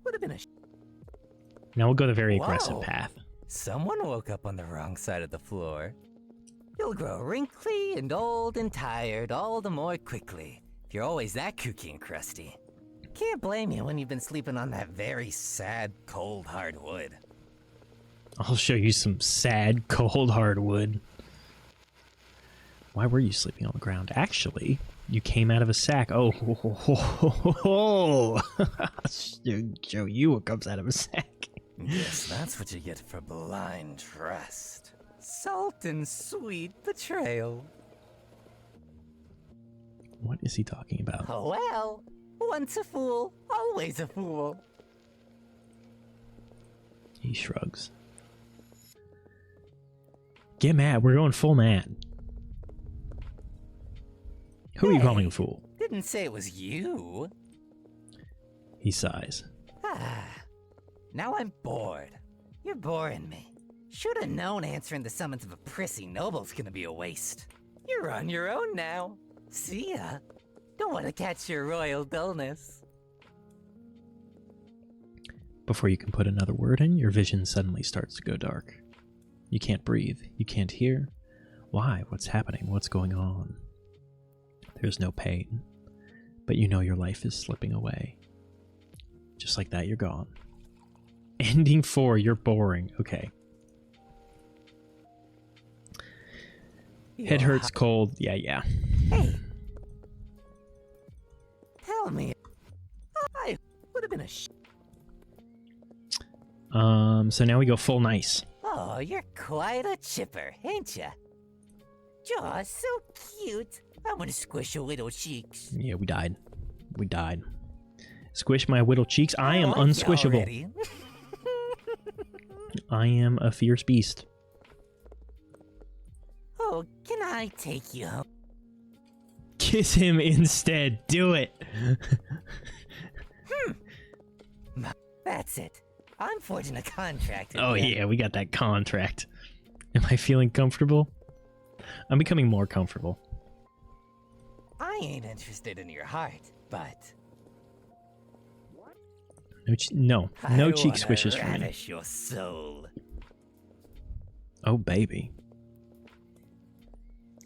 Would have been a. Now we'll go the very aggressive Whoa. path. Someone woke up on the wrong side of the floor. You'll grow wrinkly and old and tired all the more quickly if you're always that kooky and crusty. Can't blame you when you've been sleeping on that very sad, cold, hard wood. I'll show you some sad, cold hardwood. Why were you sleeping on the ground? Actually, you came out of a sack. Oh, show you what comes out of a sack. Yes, that's what you get for blind trust. Salt and sweet betrayal. What is he talking about? Oh well, once a fool, always a fool. He shrugs. Get mad. We're going full mad. Who are you calling a fool? Didn't say it was you. He sighs. Now I'm bored. You're boring me. Should've known answering the summons of a prissy noble's gonna be a waste. You're on your own now. See ya. Don't want to catch your royal dullness. Before you can put another word in, your vision suddenly starts to go dark. You can't breathe. You can't hear. Why? What's happening? What's going on? There's no pain, but you know your life is slipping away. Just like that, you're gone. Ending 4, you're boring. Okay. Head hurts, cold. Yeah. Hey. Tell me. I would have been a So now we go full nice. Oh, you're quite a chipper, ain't ya? Jaw, so cute. I want to squish your little cheeks. Yeah, we died. We died. Squish my whittle cheeks. I am like you unsquishable. already. I am a fierce beast. Oh, can I take you home? Kiss him instead. Do it. That's it. I'm forging a contract. with Oh you. yeah, we got that contract. Am I feeling comfortable? I'm becoming more comfortable. I ain't interested in your heart, but No I cheek wanna swishes for me. ravish your soul. Oh baby.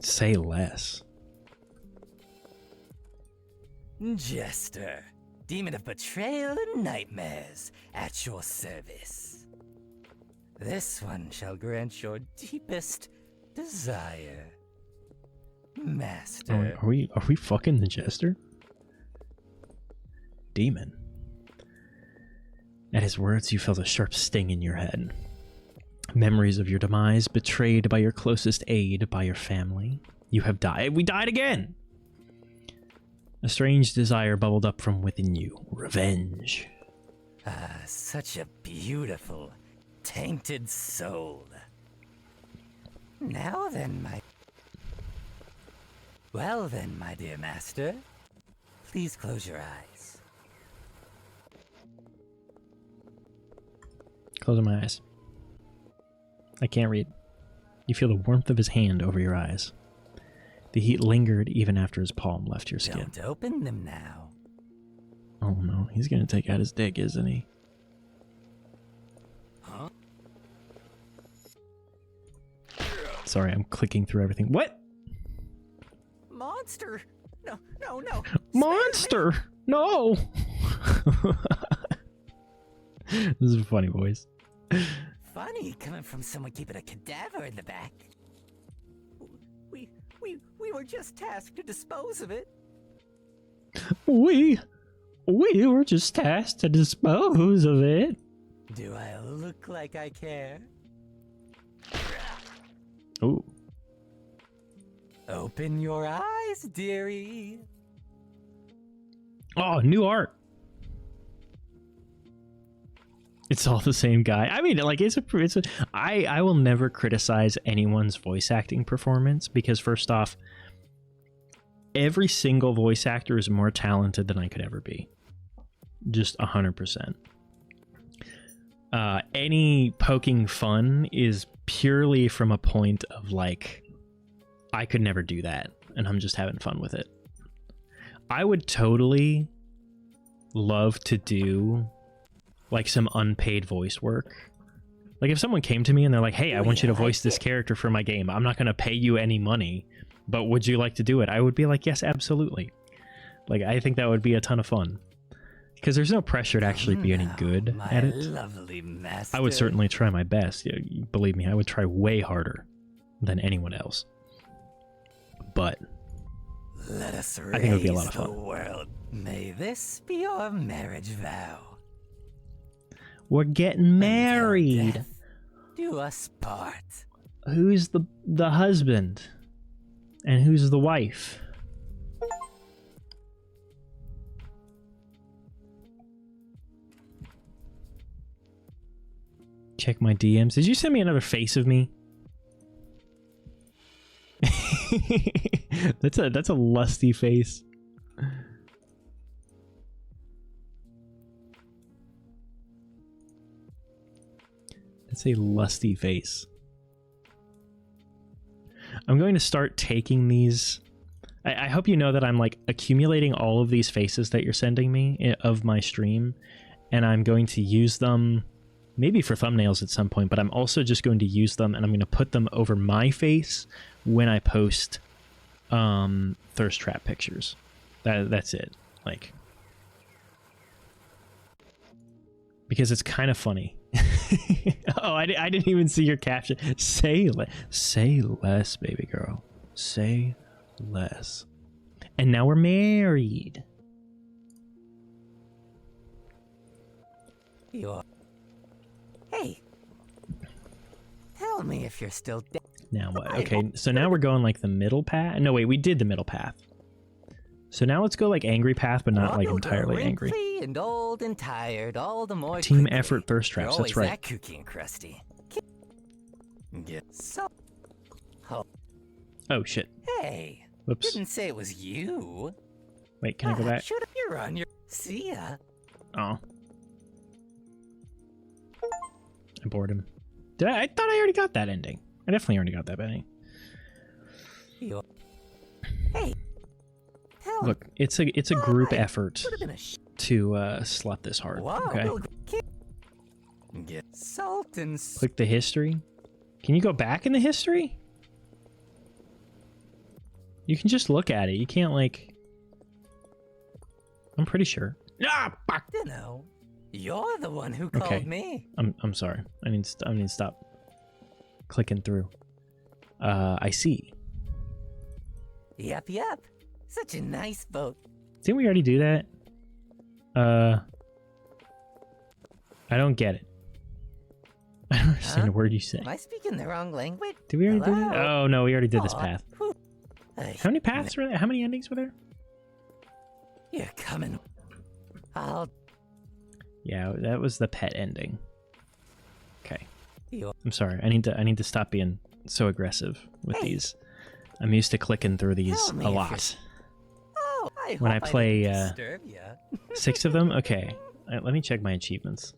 Say less. Jester, demon of betrayal and nightmares, at your service. This one shall grant your deepest desire. Master. Are we fucking the jester? Demon. At his words, you felt a sharp sting in your head. Memories of your demise, betrayed by your closest aid, by your family. You have died. We died again! A strange desire bubbled up from within you. Revenge. Such a beautiful, tainted soul. Now then, Well then, my dear master, please close your eyes. Closing my eyes. I can't read. You feel the warmth of his hand over your eyes. The heat lingered even after his palm left your skin. Don't open them now. Oh no, he's gonna take out his dick, isn't he? Huh? Sorry, I'm clicking through everything. What? Monster! No. Monster! No! This is a funny voice. Funny coming from someone keeping a cadaver in the back. We were just tasked to dispose of it. We were just tasked to dispose of it. Do I look like I care? Oh. Open your eyes, dearie. Oh, new art. It's all the same guy. I mean, like, I will never criticize anyone's voice acting performance because, first off, every single voice actor is more talented than I could ever be. Just 100%. Any poking fun is purely from a point of, like, I could never do that, and I'm just having fun with it. I would totally love to do like some unpaid voice work. Like if someone came to me and they're like, hey, I want you to voice this character for my game. I'm not going to pay you any money, but would you like to do it? I would be like, yes, absolutely. Like, I think that would be a ton of fun. Because there's no pressure to actually be any good at it. Lovely master. I would certainly try my best. Yeah, believe me, I would try way harder than anyone else. But Let us I think it would be a lot of raise the fun. world. May this be your marriage vow. We're getting Until married. death do us part. Who's the husband? And who's the wife? Check my DMs. Did you send me another face of me? That's a lusty face. It's a lusty face. I'm going to start taking these. I hope you know that I'm like accumulating all of these faces that you're sending me of my stream, and I'm going to use them maybe for thumbnails at some point, but I'm also just going to use them and I'm going to put them over my face when I post thirst trap pictures. That's it. Like, because it's kind of funny. Oh, I didn't even see your caption. Say less, baby girl. Say less. And now we're married. Hey, tell me if you're still dead. Now what? Okay, so now we're going like the middle path. No, wait, we did the middle path. So now let's go like angry path, but not like entirely angry. And old and tired, all the more Team quickly. effort thirst traps. That's right. That kooky and crusty. Get so. Oh shit. Hey. Whoops. Didn't say it was you. Wait, can I go back? You're on your. See ya. Oh. I bored him. Did I thought I already got that ending. I definitely already got that ending. Hey. Look, it's a group effort to slut this hard. Whoa, okay. Get salt and click the history. Can you go back in the history? You can just look at it. You can't like. I'm pretty sure. Ah, fuck. You know, you're the one who called me. I'm sorry. I need to stop clicking through. I see. Yep. Such a nice boat. Didn't we already do that? I don't get it. I don't understand a word you say. Am I speaking the wrong language? Did we already do that? Oh no, we already did this path. How many paths were there? How many endings were there? You're coming. Yeah, that was the pet ending. Okay. I'm sorry. I need to stop being so aggressive with these. I'm used to clicking through these a lot. When I play 6 of them, okay. Let me check my achievements.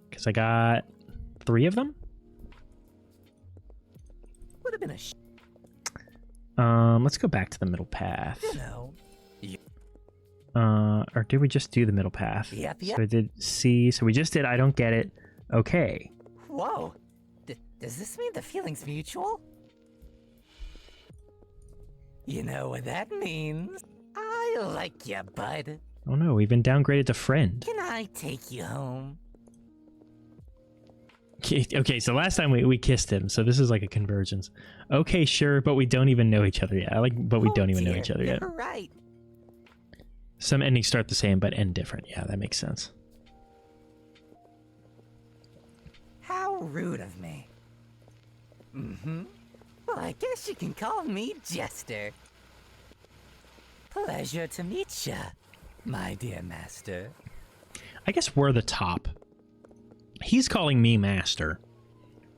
Because I got 3 of them. Would have been let's go back to the middle path. You know. Or did we just do the middle path? Yep. So I did C. So we just did I don't get it. Okay. Whoa. Does this mean the feeling's mutual? You know what that means. I like ya, bud. Oh no, we've been downgraded to friend. Can I take you home? Okay, so last time we kissed him, so this is like a convergence. Okay, sure, but we don't even know each other yet. But we don't even know each other yet. You're right. Some endings start the same, but end different. Yeah, that makes sense. How rude of me. Well, I guess you can call me Jester. Pleasure to meet ya, my dear master. I guess we're the top. He's calling me master.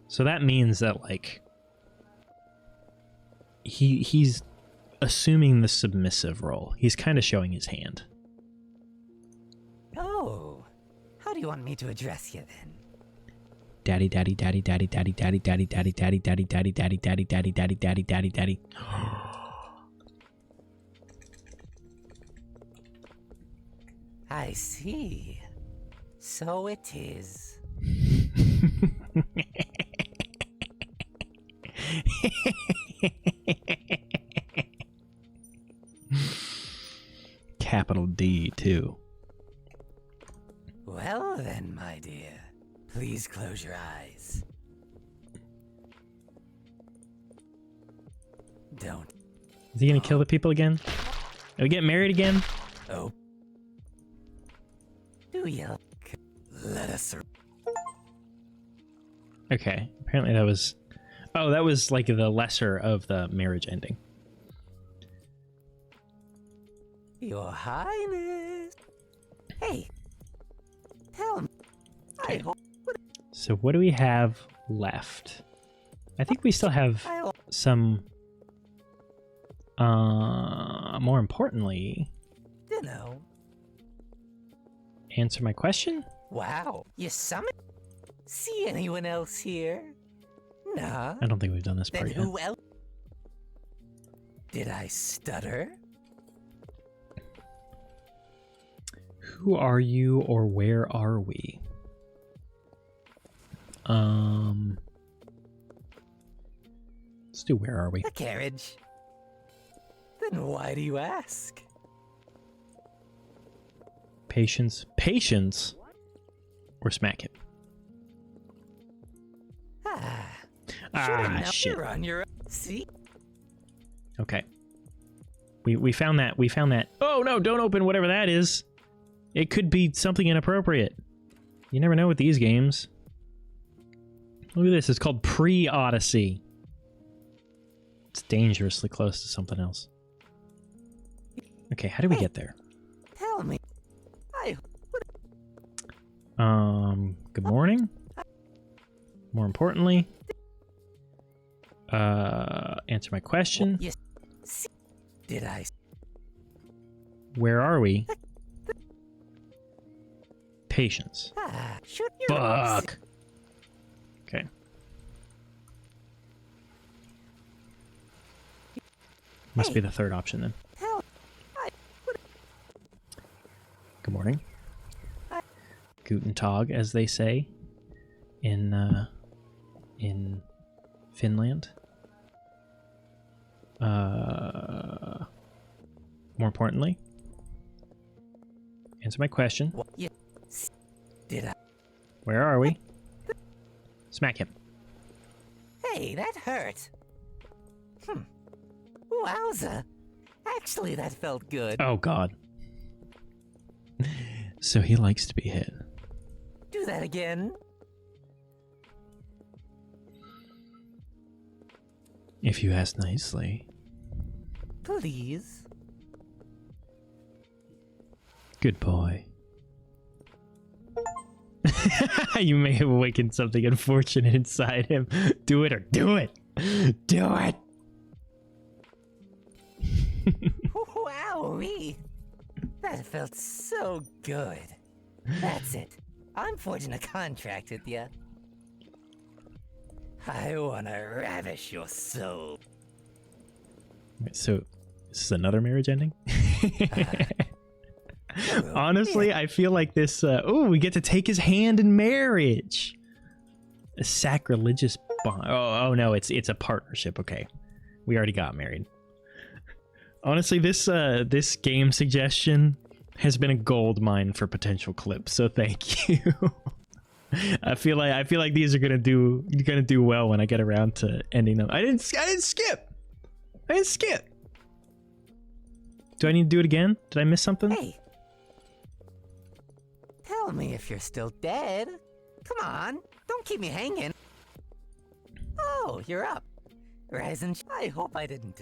So that means that, like, he's assuming the submissive role. He's kind of showing his hand. Oh, how do you want me to address you then? Daddy, daddy, daddy, daddy, daddy, daddy, daddy, daddy, daddy, daddy, daddy, daddy, daddy, daddy, daddy, daddy, daddy, daddy. I see. So it is. Capital D, too. Well then, my dear. Please close your eyes. Don't. Is he gonna kill the people again? Are we getting married again? Oh. Do you let us? Okay. Apparently that was... Oh, that was like the lesser of the marriage ending. Your Highness. Hey. Tell me. Okay. So what do we have left? I think we still have some... more importantly... You know. Answer my question? Wow. You summoned? see anyone else here? Nah. I don't think we've done this Then part yet. who else? Did I stutter? Who are you, or where are we? Let's do where are we? The carriage. Then why do you ask? Patience. Patience? Or smack him? Shit. You're on your own. See? Okay. We found that. We found that. Oh, no, don't open whatever that is. It could be something inappropriate. You never know with these games. Look at this. It's called Pre-Odyssey. It's dangerously close to something else. Okay, how do we get there? Tell me. Good morning? More importantly, answer my question. Yes. See, did I? Where are we? Patience. Shoot your Fuck. Okay. Must be the third option then. Hell, Good morning. Guten Tag, as they say in Finland. More importantly, answer my question. yeah. Did I? Where are we? Smack him. Hey, that hurt. Wowza. Actually, that felt good. Oh, God. So he likes to be hit. Do that again. If you ask nicely. Please. Good boy. You may have awakened something unfortunate inside him. Do it or do it. Do it. Wowee. That felt so good. That's it. I'm forging a contract with you. I wanna ravish your soul. Wait, so, this is another marriage ending? Honestly, I feel like this... oh, we get to take his hand in marriage! A sacrilegious bond. Oh no, it's a partnership. Okay. We already got married. Honestly, this game suggestion has been a gold mine for potential clips, so thank you. I feel like these are gonna do well when I get around to ending them. I didn't skip. Do I need to do it again? Did I miss something? Hey. Tell me if you're still dead. Come on, don't keep me hanging. Oh, you're up. Rise and I hope I didn't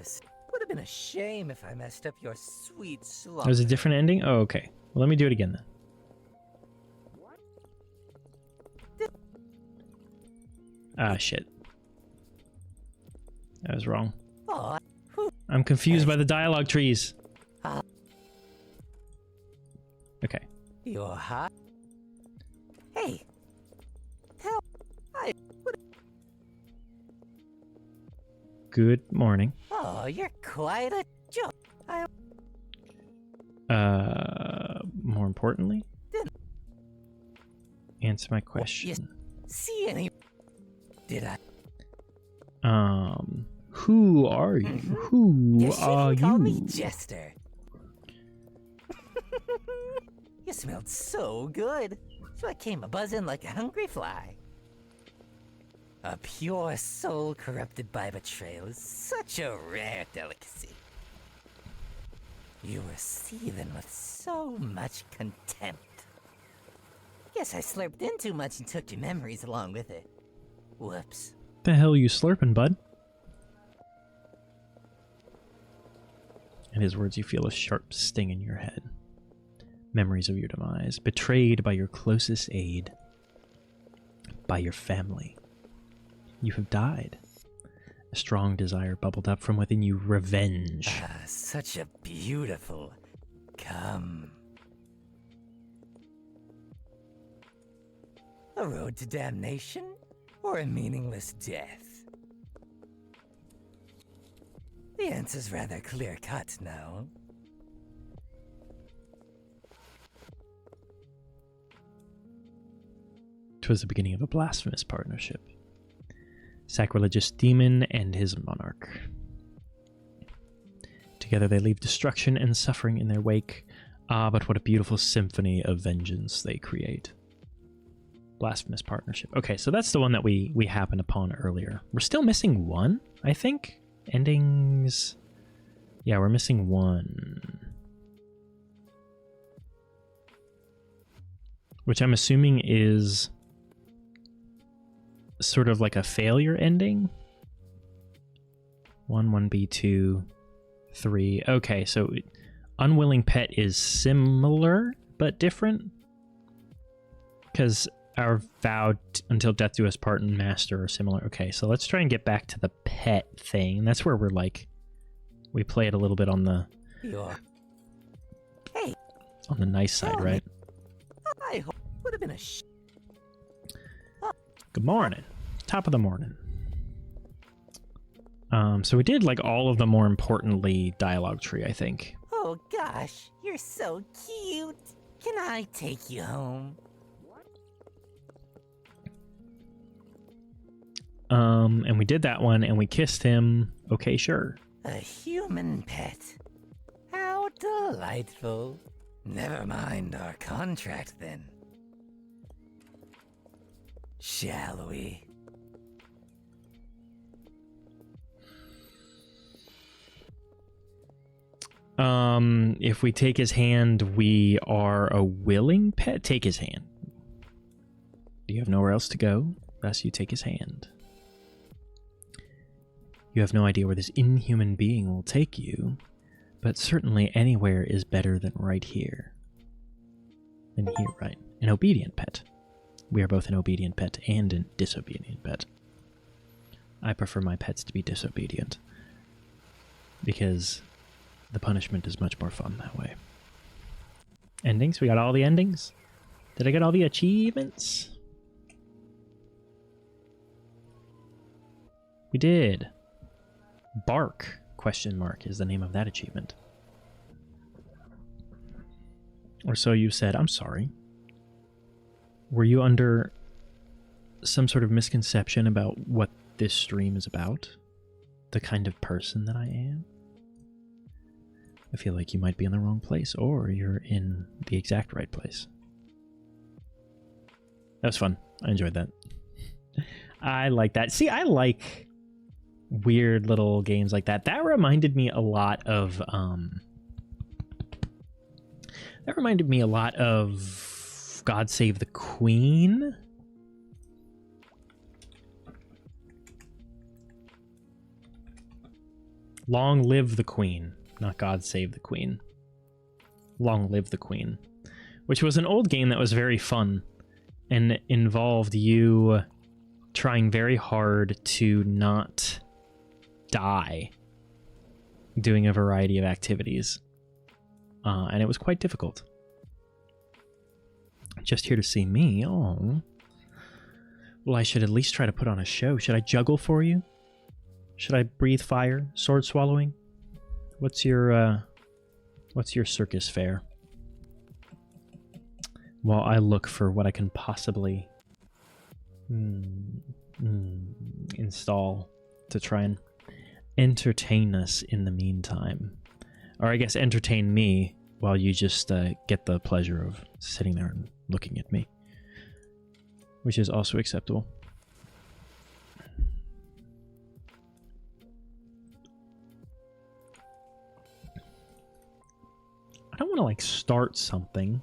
would have been a shame if I messed up your sweet slumber. There's a different ending? Oh, okay. Well, let me do it again then. Ah, shit. That was wrong. Oh, I'm confused by the dialogue trees. Okay. you're hot. Hey. Tell I would. Good morning. Oh, you're quite a joke. More importantly, answer my question. Yes. See any? Did I? Who are you? Who You are shouldn't call you? me Jester. You smelled so good, so I came a buzzing like a hungry fly. A pure soul corrupted by betrayal is such a rare delicacy. You were seething with so much contempt. Guess I slurped in too much and took your memories along with it. Whoops. The hell you slurping, bud? At his words, you feel a sharp sting in your head. Memories of your demise, betrayed by your closest aid, by your family. You have died. A strong desire bubbled up from within you, revenge. Ah, such a beautiful... Come. A A road to damnation? Or a meaningless death? The answer's rather clear-cut now. 'Twas the beginning of a blasphemous partnership. Sacrilegious demon and his monarch. Together they leave destruction and suffering in their wake. Ah, but what a beautiful symphony of vengeance they create. Blasphemous partnership. Okay, so that's the one that we happened upon earlier. We're still missing one, I think. Endings. Yeah, we're missing one. Which I'm assuming is sort of like a failure ending. 1B, 2, 3. Okay, so Unwilling Pet is similar but different. Because our vow until death do us part and master are similar. Okay, so let's try and get back to the pet thing. That's where we're like, we play it a little bit on the on the nice side, right? I hope would have been a Good morning. Top of the morning. So we did like all of the more importantly dialogue tree, I think. Oh gosh, you're so cute. Can I take you home? And we did that one and we kissed him. Okay, sure. A human pet. How delightful. Never mind our contract then. Shall we? If we take his hand, we are a willing pet. Take his hand. You have nowhere else to go, thus you take his hand. You have no idea where this inhuman being will take you, but certainly anywhere is better than right here. Than here, right? An obedient pet. We are both an obedient pet and a disobedient pet. I prefer my pets to be disobedient, because the punishment is much more fun that way. Endings? We got all the endings? Did I get all the achievements? We did. Bark, ? Is the name of that achievement. Or so you said. I'm sorry. Were you under some sort of misconception about what this stream is about? The kind of person that I am? I feel like you might be in the wrong place, or you're in the exact right place. That was fun. I enjoyed that. I like that. See, I like weird little games like that. That reminded me a lot of God Save the Queen. Long Live the Queen, not God Save the Queen. Long Live the Queen, which was an old game that was very fun and involved you trying very hard to not die doing a variety of activities. And it was quite difficult. Just here to see me. Oh. Well, I should at least try to put on a show. Should I juggle for you? Should I breathe fire? Sword swallowing? What's your circus fare? While I look for what I can possibly install to try and entertain us in the meantime. Or I guess entertain me while you just get the pleasure of sitting there and looking at me. Which is also acceptable. I don't want to like start something.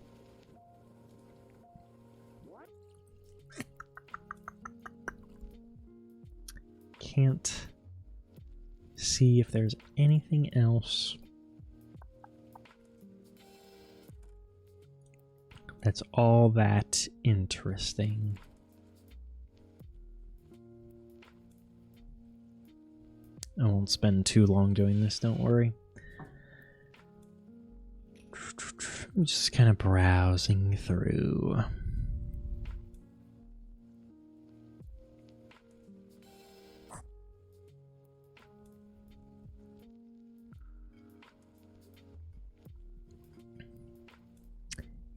Can't see if there's anything else that's all that interesting. I won't spend too long doing this, don't worry. I'm just kind of browsing through.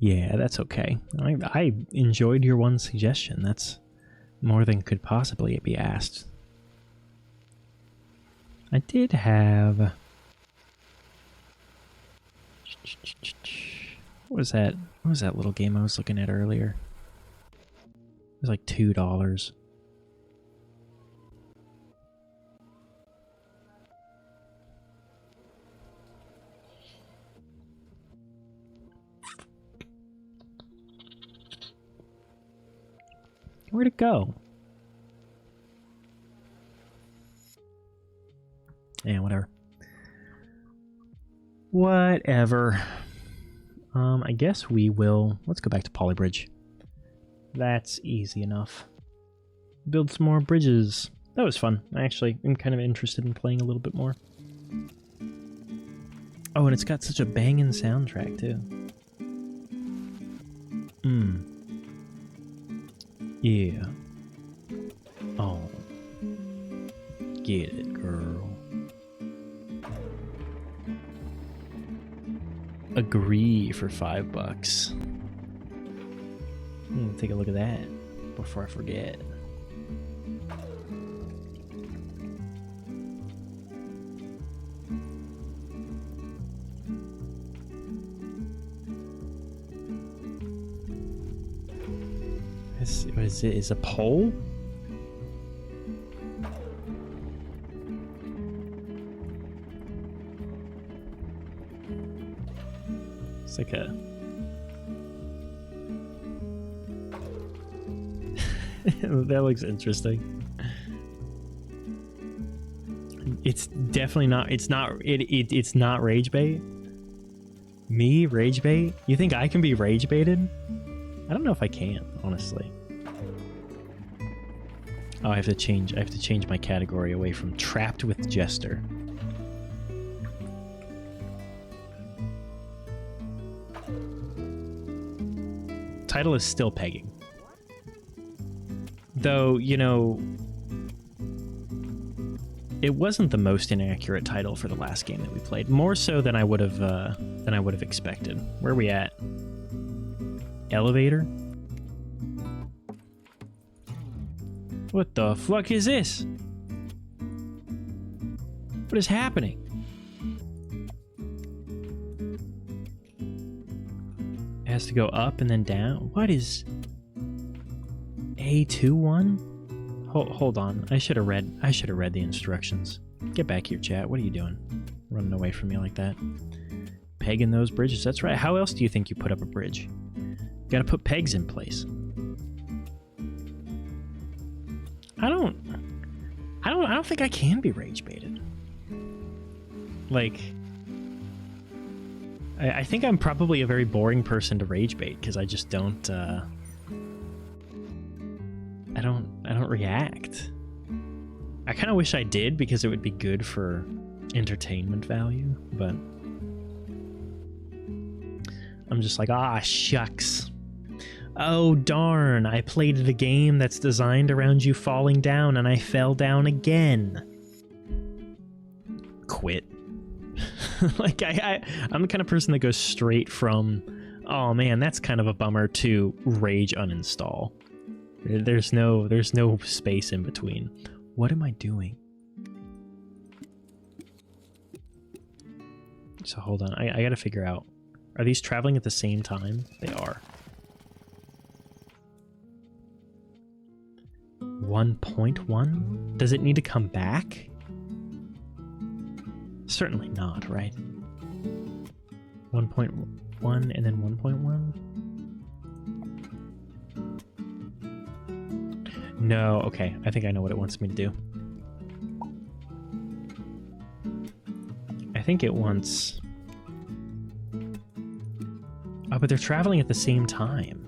Yeah, that's okay. I enjoyed your one suggestion. That's more than could possibly be asked. I did have... What was that? What was that little game I was looking at earlier? It was like $2. Where'd it go? Yeah, whatever. Whatever. I guess we will... Let's go back to Polybridge. That's easy enough. Build some more bridges. That was fun. I actually am kind of interested in playing a little bit more. Oh, and it's got such a banging soundtrack, too. Yeah. Oh. Get it, girl. Agree for $5. Take a look at that before I forget. What is it? Is a pole? It's like a... That looks interesting. It's definitely not... It's not rage bait. Me? Rage bait? You think I can be rage baited? I don't know if I can, honestly. Oh, I have to change my category away from trapped with jester. Title is still pegging. Though, you know, it wasn't the most inaccurate title for the last game that we played. More so than I would have expected. Where are we at? Elevator? What the fuck is this? What is happening? It has to go up and then down? What is... A21? Hold on. I should have read the instructions. Get back here, chat. What are you doing? Running away from me like that. Pegging those bridges. That's right. How else do you think you put up a bridge? You gotta put pegs in place. I don't think I can be rage baited. Like, I think I'm probably a very boring person to rage bait because I just don't. I don't react. I kind of wish I did because it would be good for entertainment value, but I'm just like, ah, shucks. Oh, darn, I played the game that's designed around you falling down and I fell down again. Quit. Like, I'm the kind of person that goes straight from, oh man, that's kind of a bummer, to rage uninstall. There's no space in between. What am I doing? So hold on, I gotta figure out. Are these traveling at the same time? They are. 1.1? Does it need to come back? Certainly not, right? 1.1 and then 1.1? No, okay. I think I know what it wants me to do. I think it wants... Oh, but they're traveling at the same time.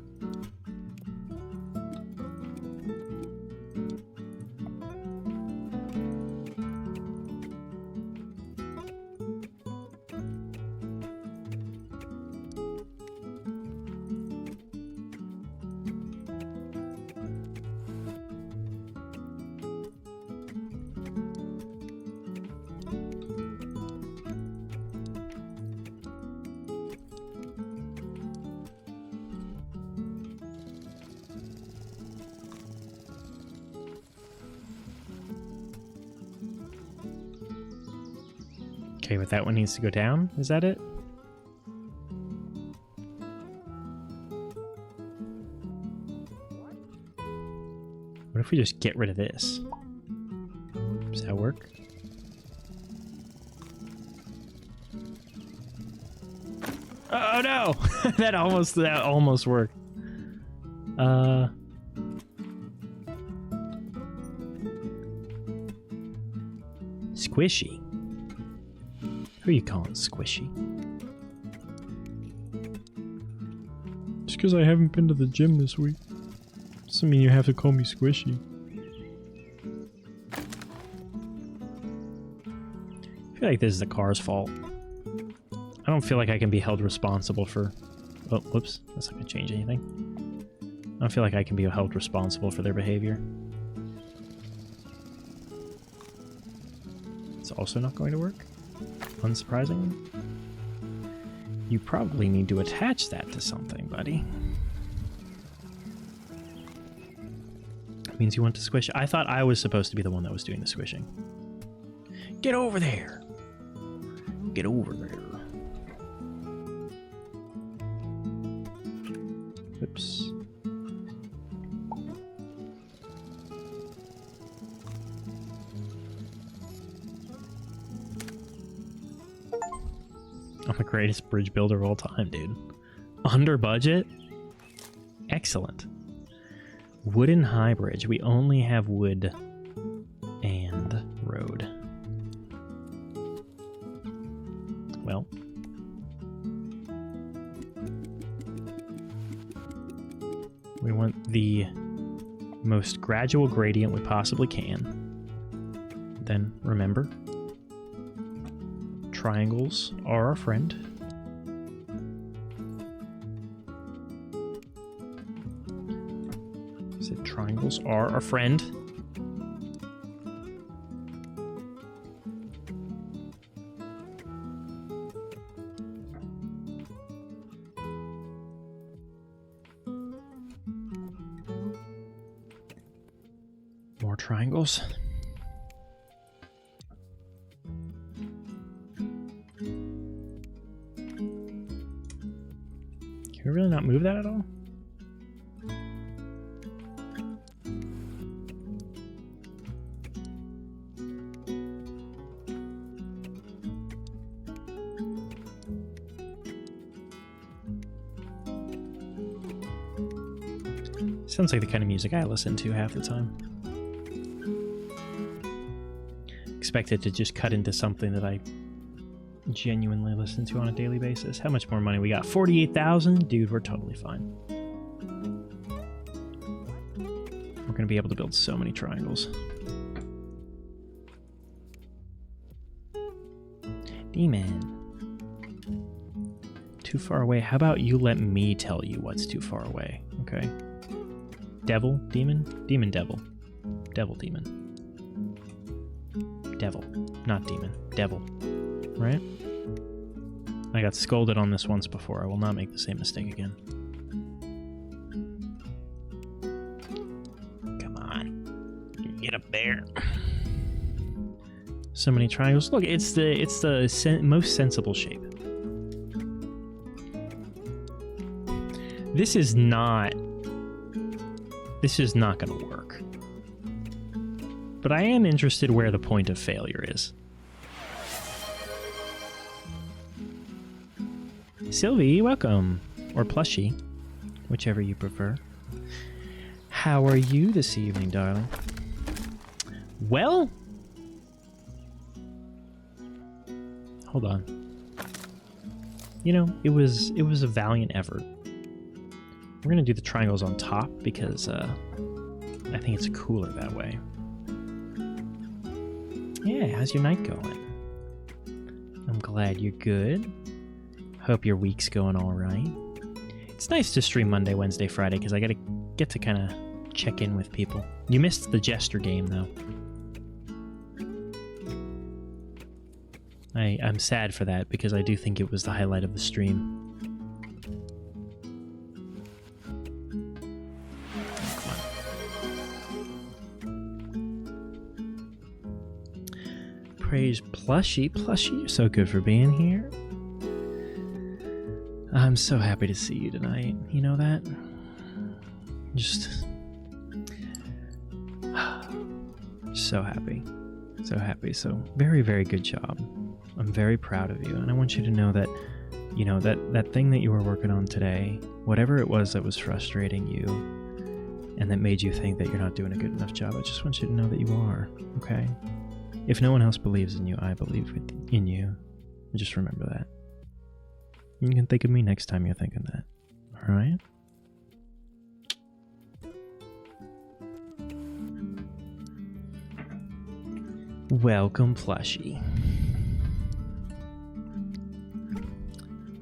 Okay, but that one needs to go down. Is that it? What if we just get rid of this? Does that work? Oh no! that almost worked. Squishy. Who are you calling Squishy? Just because I haven't been to the gym this week doesn't mean you have to call me Squishy. I feel like this is the car's fault. I don't feel like I can be held responsible for... Oh, whoops. That's not going to change anything. I don't feel like I can be held responsible for their behavior. It's also not going to work. Unsurprisingly. You probably need to attach that to something, buddy. That means you want to squish. I thought I was supposed to be the one that was doing the squishing. Get over there! Get over there. Oops. I'm the greatest bridge builder of all time, dude. Under budget? Excellent. Wooden high bridge. We only have wood and road. Well. We want the most gradual gradient we possibly can. Then remember, triangles are our friend. Said triangles are our friend. More triangles. Can we really not move that at all? Sounds like the kind of music I listen to half the time. Expect it to just cut into something that I genuinely listen to on a daily basis. How much more money we got? 48,000? Dude, we're totally fine. We're going to be able to build so many triangles. Demon. Too far away. How about you let me tell you what's too far away, okay? Devil? Demon? Demon, devil. Devil, demon. Devil. Not demon. Devil. Right? I got scolded on this once before. I will not make the same mistake again. Come on. Get up there. So many triangles. Look, it's the most sensible shape. This is not going to work. But I am interested where the point of failure is. Sylvie, welcome. Or Plushie, whichever you prefer. How are you this evening, darling? Well... Hold on. You know, it was a valiant effort. We're going to do the triangles on top because I think it's cooler that way. Yeah, how's your night going? I'm glad you're good. Hope your week's going all right. It's nice to stream Monday, Wednesday, Friday because I get to kind of check in with people. You missed the Jester game, though. I'm sad for that because I do think it was the highlight of the stream. praise Plushie. Plushie, you're so good for being here. I'm so happy to see you tonight. You know that? Just so happy. So happy. So very, very good job. I'm very proud of you. And I want you to know that, you know, that thing that you were working on today, whatever it was that was frustrating you and that made you think that you're not doing a good enough job, I just want you to know that you are, okay? If no one else believes in you, I believe in you. Just remember that. You can think of me next time you're thinking that. All right? Welcome, Plushie.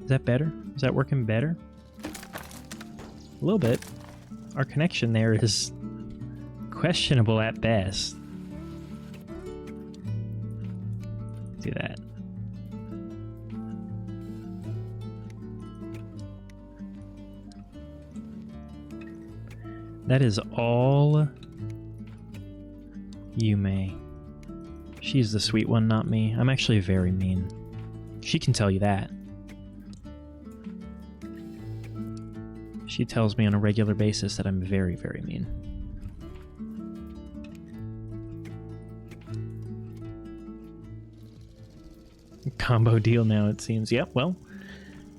Is that better? Is that working better? A little bit. Our connection there is questionable at best. Do that. That is all Yume. She's the sweet one, not me. I'm actually very mean. She can tell you that. She tells me on a regular basis that I'm very, very mean. Combo deal now, it seems. Yep, well,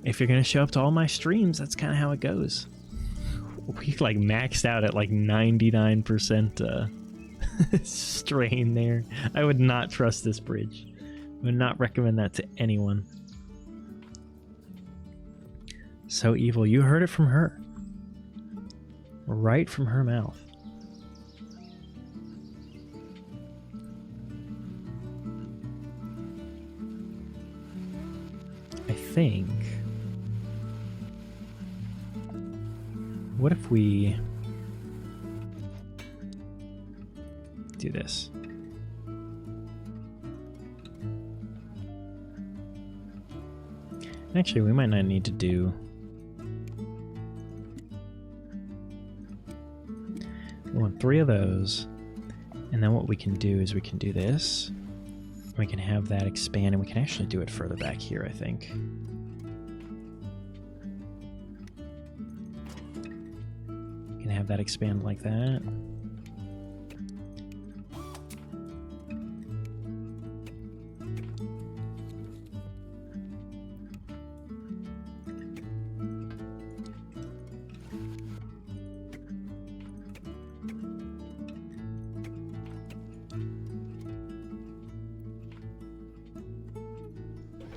if you're going to show up to all my streams, that's kind of how it goes. We like maxed out at like 99% strain there. I would not trust this bridge. I would not recommend that to anyone. So evil. You heard it from her. Right from her mouth. I think... What if we do this? Actually, we might not need to do... We want 3 of those, and then what we can do is we can do this. We can have that expand, and we can actually do it further back here, I think. Have that expand like that.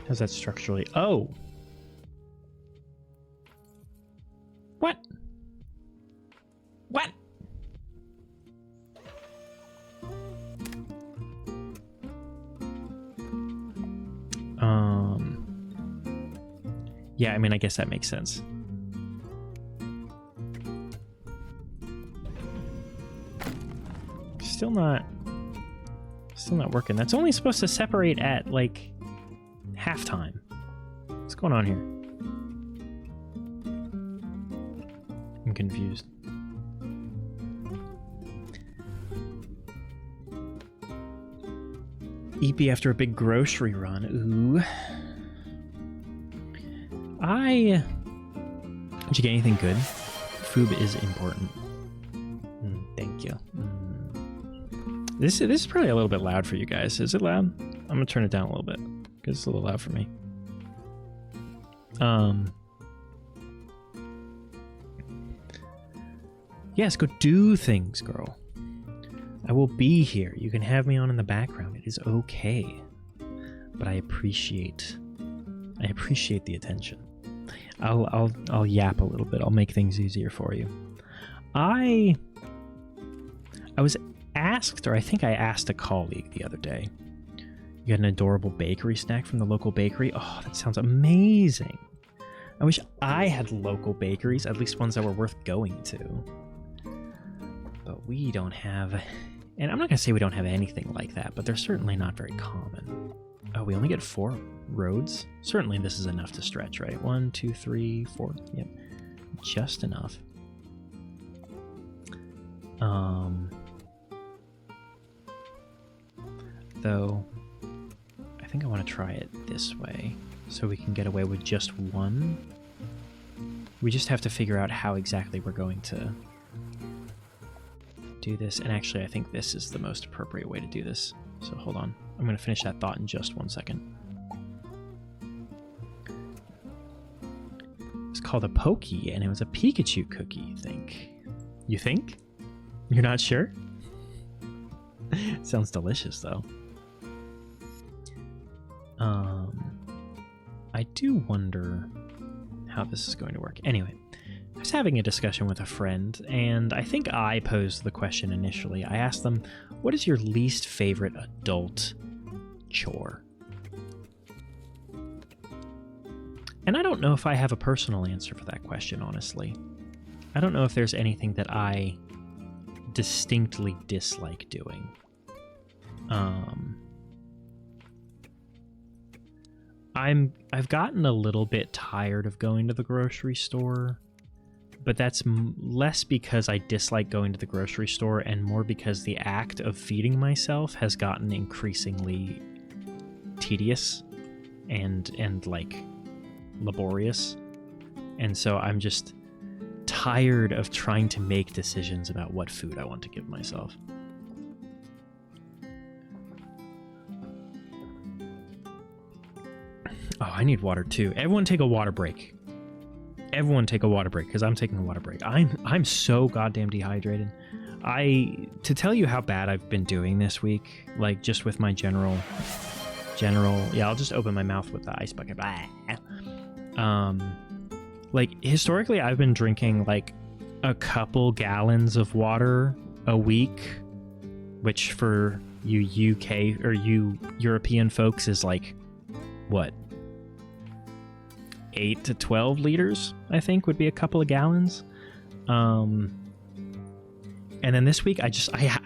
How's that structurally? Oh! What? What? Yeah, I mean, I guess that makes sense. Still not working. That's only supposed to separate at like halftime. What's going on here? I'm confused. EP after a big grocery run. Ooh. Did you get anything good? Food is important. Thank you. This is probably a little bit loud for you guys. Is it loud? I'm gonna turn it down a little bit because it's a little loud for me. Yes, go do things, girl. I will be here. You can have me on in the background. It is okay. But I appreciate the attention. I'll yap a little bit. I'll make things easier for you. I was asked, or I think I asked a colleague the other day. You got an adorable bakery snack from the local bakery? Oh, that sounds amazing. I wish I had local bakeries, at least ones that were worth going to. But we don't have, and I'm not gonna say we don't have anything like that, but they're certainly not very common. Oh, we only get 4 roads? Certainly this is enough to stretch, right? 1, 2, 3, 4. Yep. Just enough. Though, think I want to try it this way so we can get away with just one. We just have to figure out how exactly we're going to do this. And actually, I think this is the most appropriate way to do this. So hold on. I'm going to finish that thought in just 1 second. It's called a Pokey, and it was a Pikachu cookie, you think? You think? You're not sure? Sounds delicious, though. I do wonder how this is going to work. Anyway, I was having a discussion with a friend, and I think I posed the question initially. I asked them, what is your least favorite adult chore? And I don't know if I have a personal answer for that question, honestly. I don't know if there's anything that I distinctly dislike doing. I've gotten a little bit tired of going to the grocery store, but that's less because I dislike going to the grocery store and more because the act of feeding myself has gotten increasingly tedious and like laborious. And so I'm just tired of trying to make decisions about what food I want to give myself. Oh, I need water too. Everyone take a water break. Everyone take a water break, because I'm taking a water break. I'm so goddamn dehydrated. To tell you how bad I've been doing this week, like just with my general, yeah, I'll just open my mouth with the ice bucket. Like historically I've been drinking like a couple gallons of water a week, which for you UK or you European folks is like what, 8 to 12 liters, I think would be a couple of gallons. And then this week I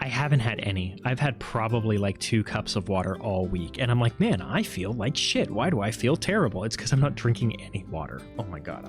haven't had any. I've had probably like 2 cups of water all week, and I'm like, man, I feel like shit. Why do I feel terrible? It's because I'm not drinking any water. Oh my god,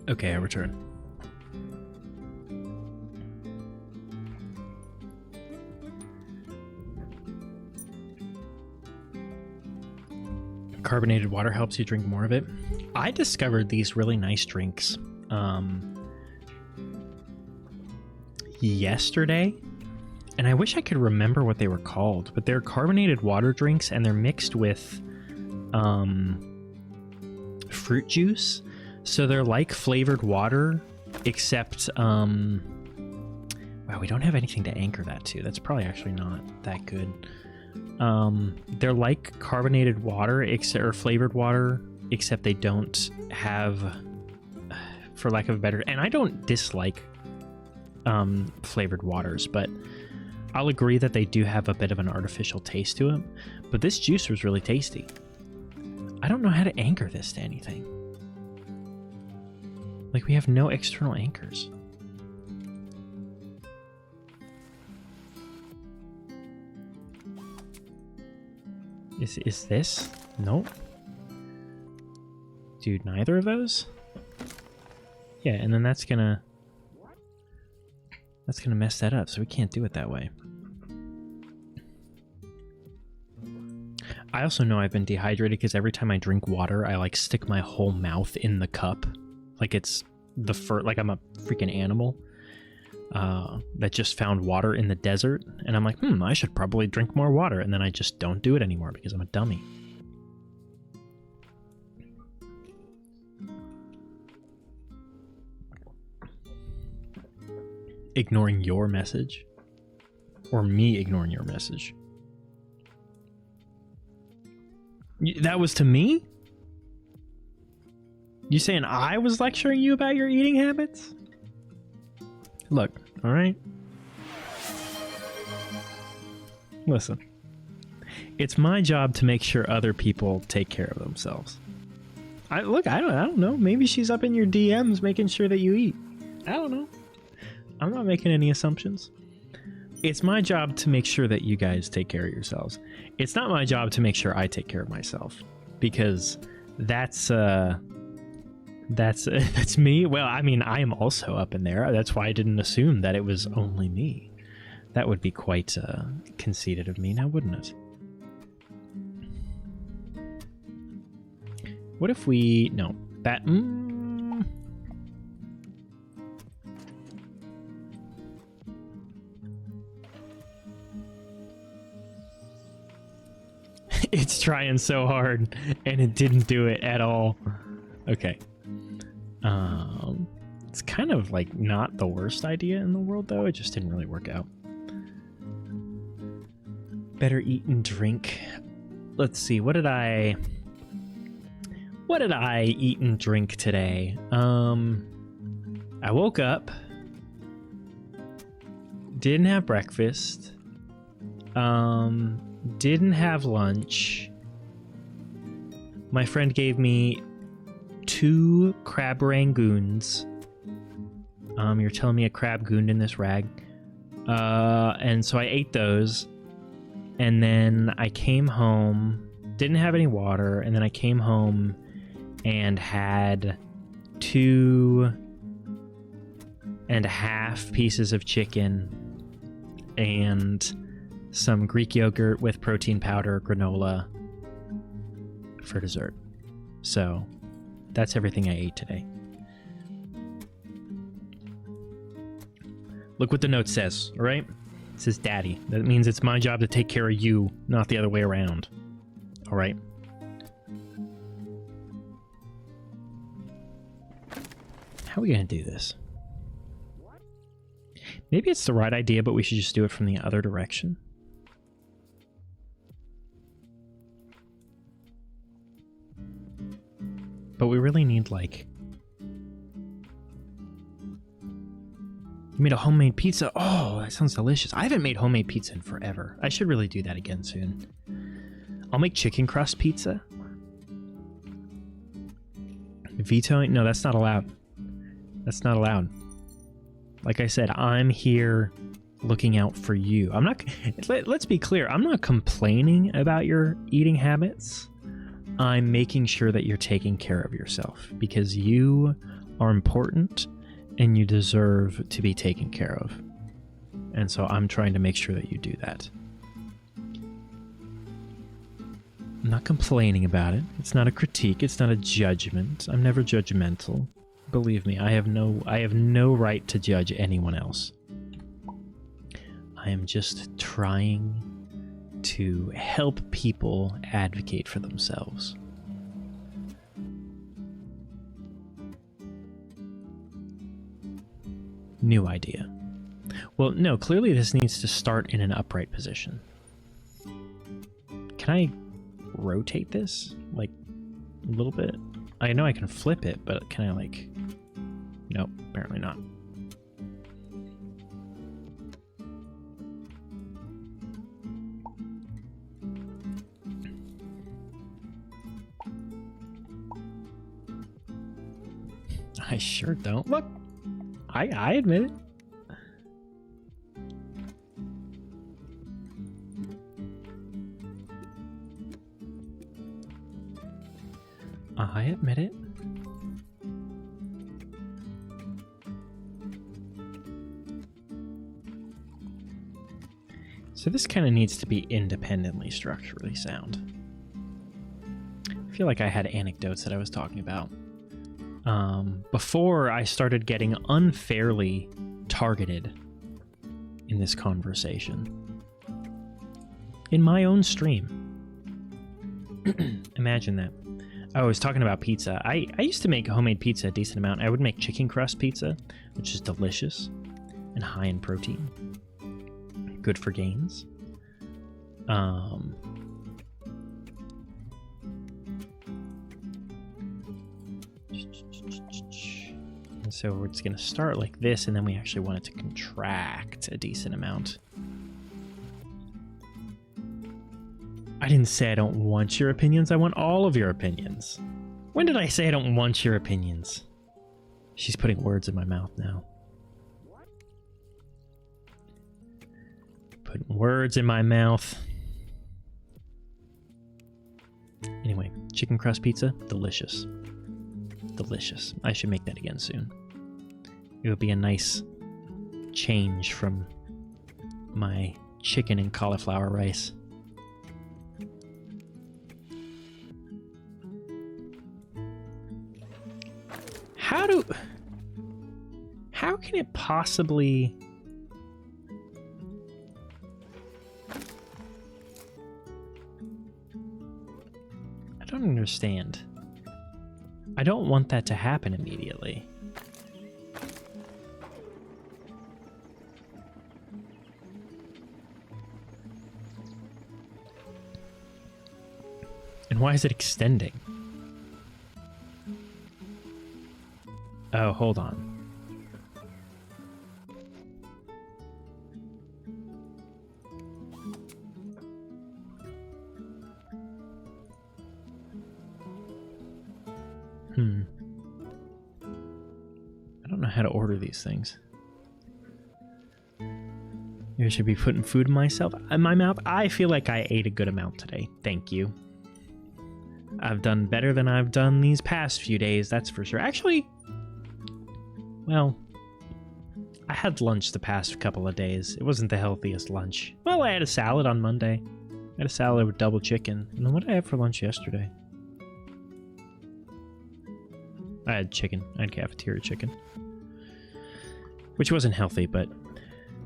okay, I return. Carbonated water helps you drink more of it. I discovered these really nice drinks yesterday, and I wish I could remember what they were called, but they're carbonated water drinks, and they're mixed with fruit juice. So they're like flavored water, except, wow, we don't have anything to anchor that to. That's probably actually not that good. They're like carbonated water, or flavored water, except they don't have, for lack of a better, and I don't dislike flavored waters, but I'll agree that they do have a bit of an artificial taste to it. But this juice was really tasty. I don't know how to anchor this to anything. Like, we have no external anchors. Is this? Nope. Dude, neither of those? Yeah, and then that's gonna mess that up, so we can't do it that way. I also know I've been dehydrated because every time I drink water, I like stick my whole mouth in the cup. Like it's like I'm a freaking animal that just found water in the desert. And I'm like, I should probably drink more water. And then I just don't do it anymore because I'm a dummy. Ignoring your message? Or me ignoring your message? That was to me? You saying I was lecturing you about your eating habits? Look, alright? Listen. It's my job to make sure other people take care of themselves. I don't know. Maybe she's up in your DMs making sure that you eat. I don't know. I'm not making any assumptions. It's my job to make sure that you guys take care of yourselves. It's not my job to make sure I take care of myself, because that's me. Well, I mean, I am also up in there. That's why I didn't assume that it was only me. That would be quite conceited of me, now wouldn't it? What if we... No. That... It's trying so hard, and it didn't do it at all. Okay. It's kind of like not the worst idea in the world, though. It just didn't really work out. Better eat and drink. Let's see. What did I eat and drink today? I woke up. Didn't have breakfast. Didn't have lunch. My friend gave me 2 crab rangoons. You're telling me a crab gooned in this rag. And so I ate those. And then I came home. Didn't have any water. And then I came home and had 2.5 pieces of chicken and some Greek yogurt with protein powder, granola for dessert. So that's everything I ate today. Look what the note says, all right? It says daddy. That means it's my job to take care of you, not the other way around. All right? How are we going to do this? Maybe it's the right idea, but we should just do it from the other direction. But we really need, like... You made a homemade pizza? Oh, that sounds delicious. I haven't made homemade pizza in forever. I should really do that again soon. I'll make chicken crust pizza. Vetoing? No, that's not allowed. That's not allowed. Like I said, I'm here looking out for you. I'm not... Let's be clear. I'm not complaining about your eating habits. I'm making sure that you're taking care of yourself because you are important and you deserve to be taken care of. And so I'm trying to make sure that you do that. I'm not complaining about it. It's not a critique. It's not a judgment. I'm never judgmental. Believe me, I have no right to judge anyone else. I am just trying to help people advocate for themselves. New idea. Well, no, clearly this needs to start in an upright position. Can I rotate this? Like, a little bit? I know I can flip it, but can I, like... Nope, apparently not. I sure don't. Look, I admit it. I admit it. So this kind of needs to be independently structurally sound. I feel like I had anecdotes that I was talking about. Before I started getting unfairly targeted in this conversation. In my own stream. Imagine that. Oh, I was talking about pizza. I used to make homemade pizza a decent amount. I would make chicken crust pizza, which is delicious and high in protein. Good for gains. And so we're just going to start like this, and then we actually want it to contract a decent amount. I didn't say I don't want your opinions. I want all of your opinions. When did I say I don't want your opinions? She's putting words in my mouth now. Putting words in my mouth. Anyway, chicken crust pizza, delicious. Delicious. I should make that again soon. It would be a nice change from my chicken and cauliflower rice. How can it possibly... I don't understand. I don't want that to happen immediately. And why is it extending? Oh, hold on. I don't know how to order these things. Maybe I should be putting food in my mouth. I feel like I ate a good amount today. Thank you. I've done better than I've done these past few days, that's for sure. Actually, well, I had lunch the past couple of days. It wasn't the healthiest lunch. Well, I had a salad on Monday. I had a salad with double chicken. And then what did I have for lunch yesterday? I had chicken. I had cafeteria chicken. Which wasn't healthy, but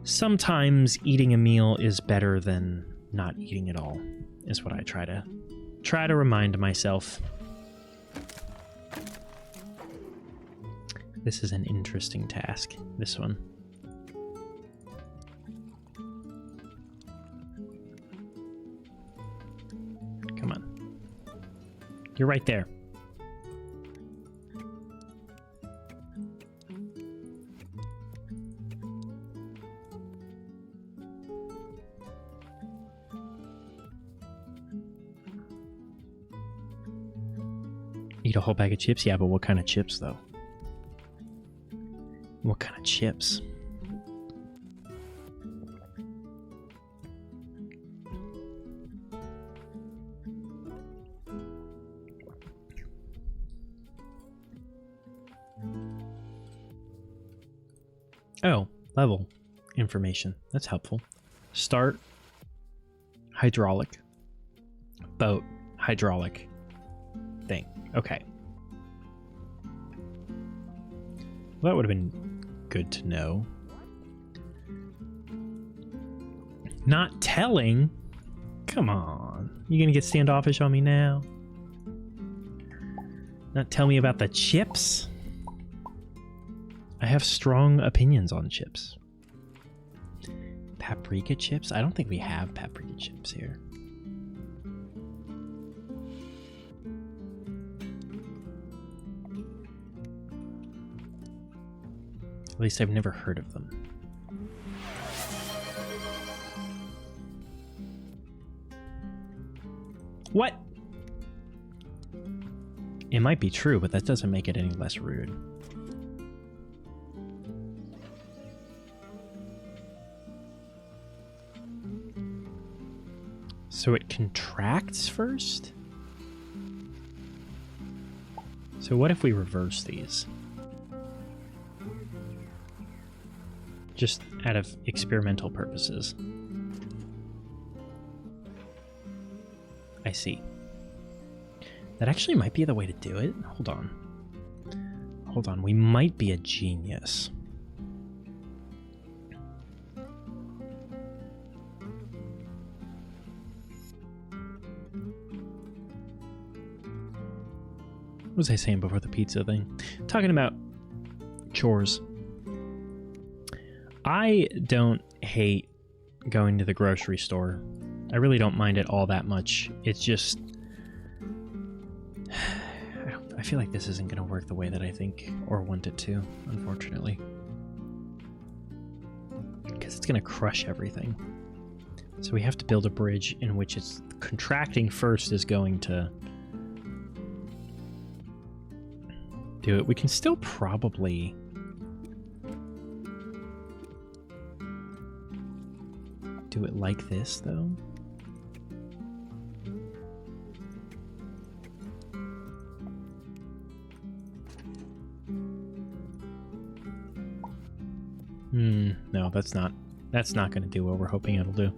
sometimes eating a meal is better than not eating at all, is what I try to remind myself. This is an interesting task, this one. Come on. You're right there. Eat a whole bag of chips? Yeah, but what kind of chips, though? What kind of chips? Oh, level information. That's helpful. Start. Hydraulic. Boat. Hydraulic. Thing. Okay. Well, that would have been good to know. Not telling? Come on. You gonna get standoffish on me now? Not tell me about the chips? I have strong opinions on chips. Paprika chips? I don't think we have paprika chips here. At least I've never heard of them. What? It might be true, but that doesn't make it any less rude. So it contracts first? So what if we reverse these? Just out of experimental purposes. I see. That actually might be the way to do it. Hold on. Hold on. We might be a genius. What was I saying before the pizza thing? Talking about chores. I don't hate going to the grocery store. I really don't mind it all that much. It's just... I feel like this isn't going to work the way that I think or want it to, unfortunately. Because it's going to crush everything. So we have to build a bridge in which it's contracting first is going to do it. We can still probably... do it like this, though. No, that's not going to do what we're hoping it'll do.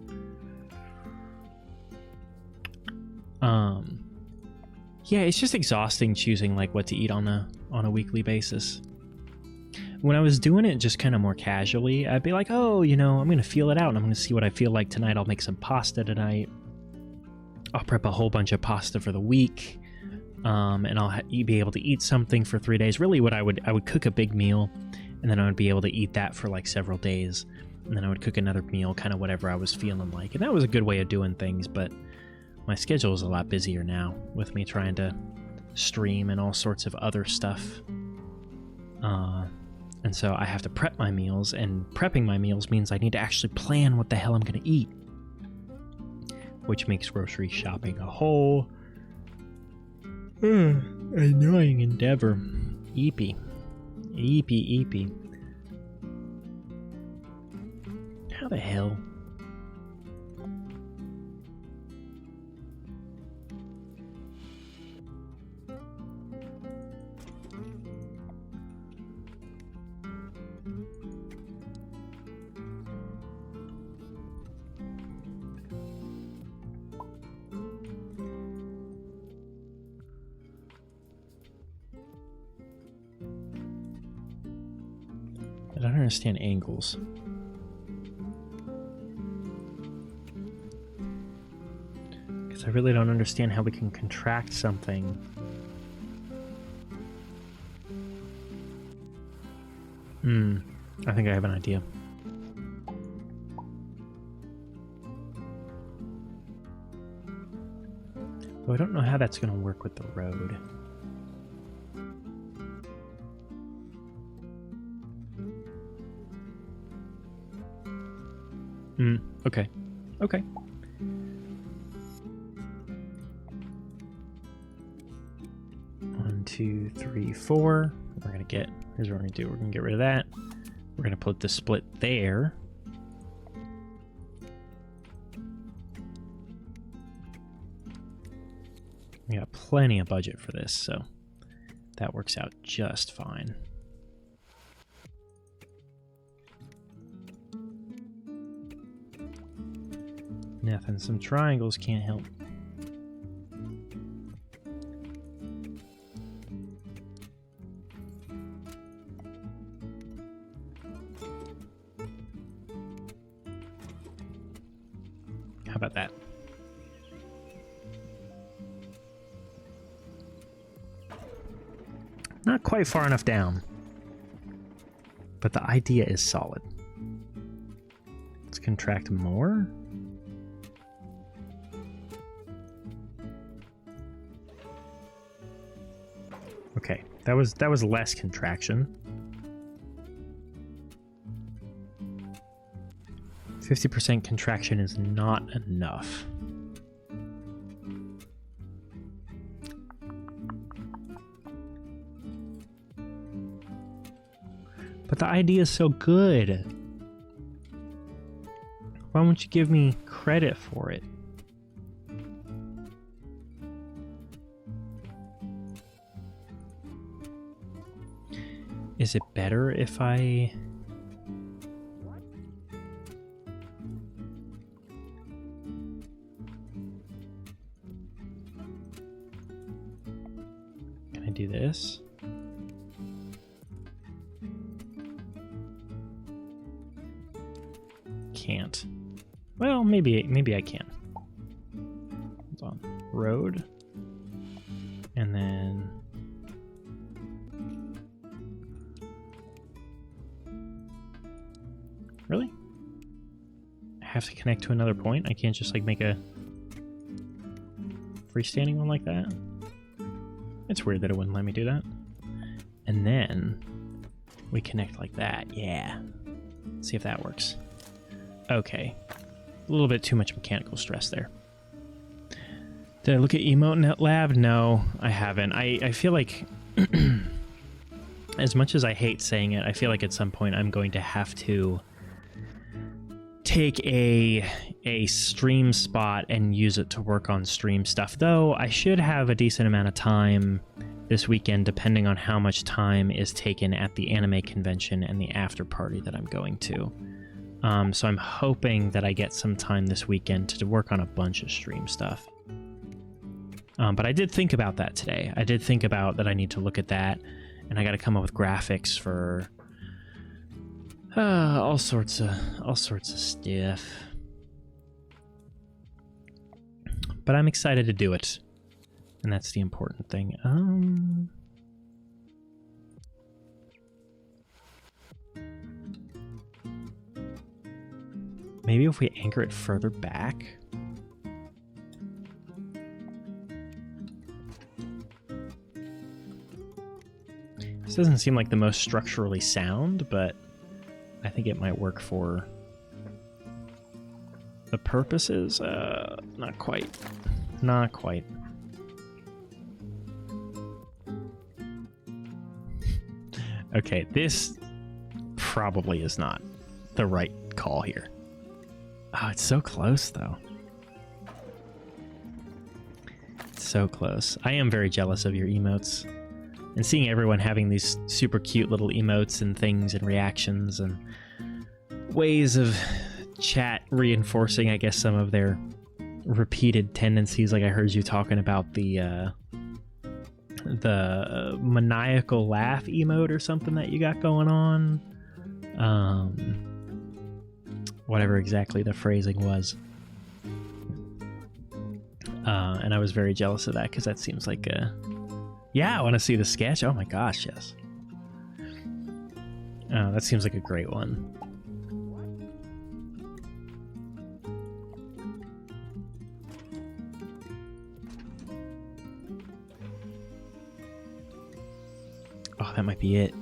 Yeah, it's just exhausting choosing like what to eat on a weekly basis. When I was doing it just kind of more casually, I'd be like, oh, you know, I'm going to feel it out and I'm going to see what I feel like tonight. I'll make some pasta tonight. I'll prep a whole bunch of pasta for the week. And I'll be able to eat something for 3 days. Really what I would cook a big meal and then I would be able to eat that for like several days. And then I would cook another meal, kind of whatever I was feeling like. And that was a good way of doing things, but my schedule is a lot busier now with me trying to stream and all sorts of other stuff. And so I have to prep my meals, and prepping my meals means I need to actually plan what the hell I'm going to eat. Which makes grocery shopping a whole annoying endeavor. Eepy. Eepy. How the hell? I don't understand angles. Because I really don't understand how we can contract something. I think I have an idea. Though I don't know how that's going to work with the road. Okay. 1, 2, 3, 4. We're gonna get. Here's what we're gonna do. We're gonna get rid of that. We're gonna put the split there. We got plenty of budget for this, so that works out just fine. Nothing. Some triangles can't help. How about that? Not quite far enough down, but the idea is solid. Let's contract more. Okay, that was less contraction. 50% contraction is not enough. But the idea is so good. Why won't you give me credit for it? Is it better if I... Can I do this? Can't. Well, maybe I can. Hold on. Road. And then... Really? I have to connect to another point? I can't just like make a freestanding one like that? It's weird that it wouldn't let me do that. And then we connect like that. Yeah. Let's see if that works. Okay. A little bit too much mechanical stress there. Did I look at Emote Lab? No, I haven't. I feel like, as much as I hate saying it, I feel like at some point I'm going to have to take a stream spot and use it to work on stream stuff. Though I should have a decent amount of time this weekend, depending on how much time is taken at the anime convention and the after party that I'm going to. So I'm hoping that I get some time this weekend to work on a bunch of stream stuff. But I did think about that today. I did think about that I need to look at that, and I got to come up with graphics for all sorts of stuff. But I'm excited to do it, and that's the important thing. Maybe if we anchor it further back. This doesn't seem like the most structurally sound, but I think it might work for the purposes. Not quite. Not quite. Okay, this probably is not the right call here. Oh, it's so close, though. It's so close. I am very jealous of your emotes. And seeing everyone having these super cute little emotes and things and reactions and ways of chat reinforcing, I guess, some of their repeated tendencies. Like I heard you talking about the maniacal laugh emote or something that you got going on. Whatever exactly the phrasing was. And I was very jealous of that because that seems like a... Yeah, I want to see the sketch. Oh my gosh, yes. Oh, that seems like a great one. Oh, that might be it.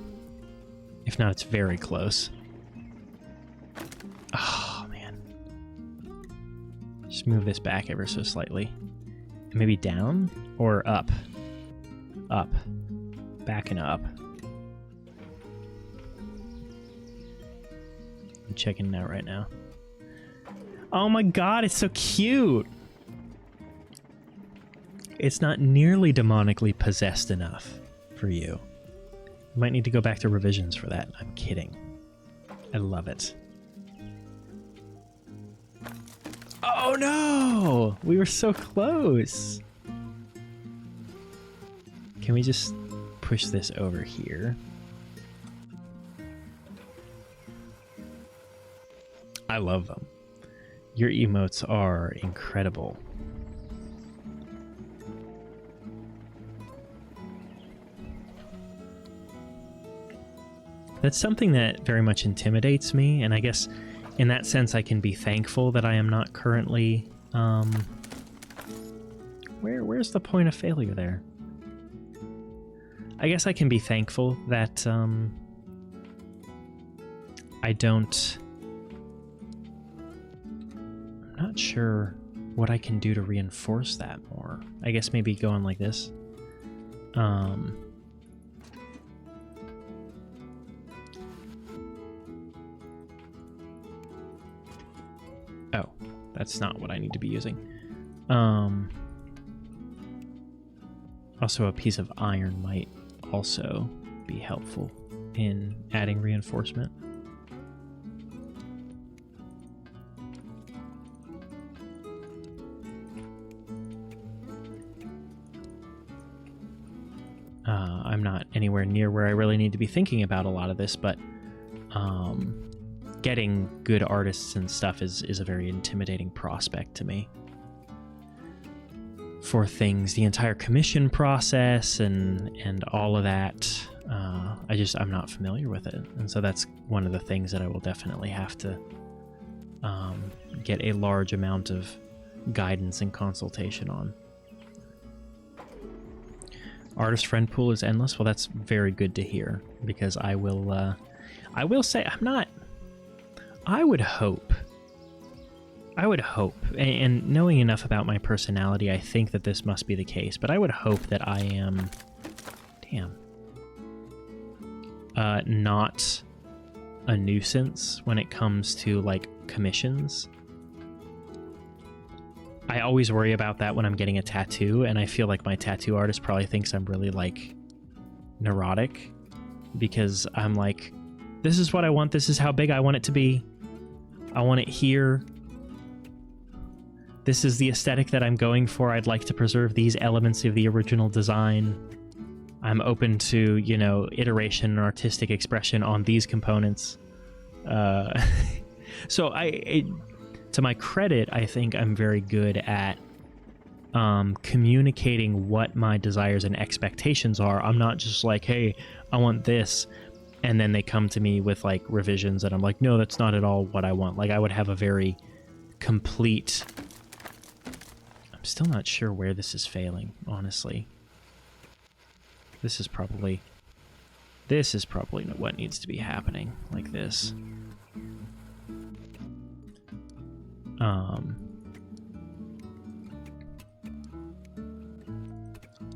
If not, it's very close. Oh, man. Just move this back ever so slightly. Maybe down or up? Up. Back and up. I'm checking it out right now. Oh my god, it's so cute! It's not nearly demonically possessed enough for you. You might need to go back to revisions for that. I'm kidding. I love it. Oh no! We were so close! Can we just push this over here? I love them. Your emotes are incredible. That's something that very much intimidates me, and I guess in that sense I can be thankful that I am not currently... Where's the point of failure there? I guess I can be thankful that I don't... I'm not sure what I can do to reinforce that more. I guess maybe going like this. Oh, that's not what I need to be using. Also, a piece of iron might also be helpful. in adding reinforcement. I'm not anywhere near where I really need to be thinking about a lot of this, but getting good artists and stuff is a very intimidating prospect to me. For things, the entire commission process and all of that, I'm not familiar with it. And so that's one of the things that I will definitely have to get a large amount of guidance and consultation on. Artist friend pool is endless. Well, that's very good to hear, because I will say I would hope, and knowing enough about my personality, I think that this must be the case, but I would hope that I am, not a nuisance when it comes to, like, commissions. I always worry about that when I'm getting a tattoo, and I feel like my tattoo artist probably thinks I'm really, like, neurotic, because I'm like, this is what I want, this is how big I want it to be, I want it here, this is the aesthetic that I'm going for, I'd like to preserve these elements of the original design, I'm open to, iteration and artistic expression on these components. So to my credit, I think I'm very good at communicating what my desires and expectations are. I'm not just like, hey, I want this, and then they come to me with, like, revisions, and I'm like, no, that's not at all what I want. Like, I would have a very complete... I'm still not sure where this is failing, honestly. This is probably what needs to be happening, like this.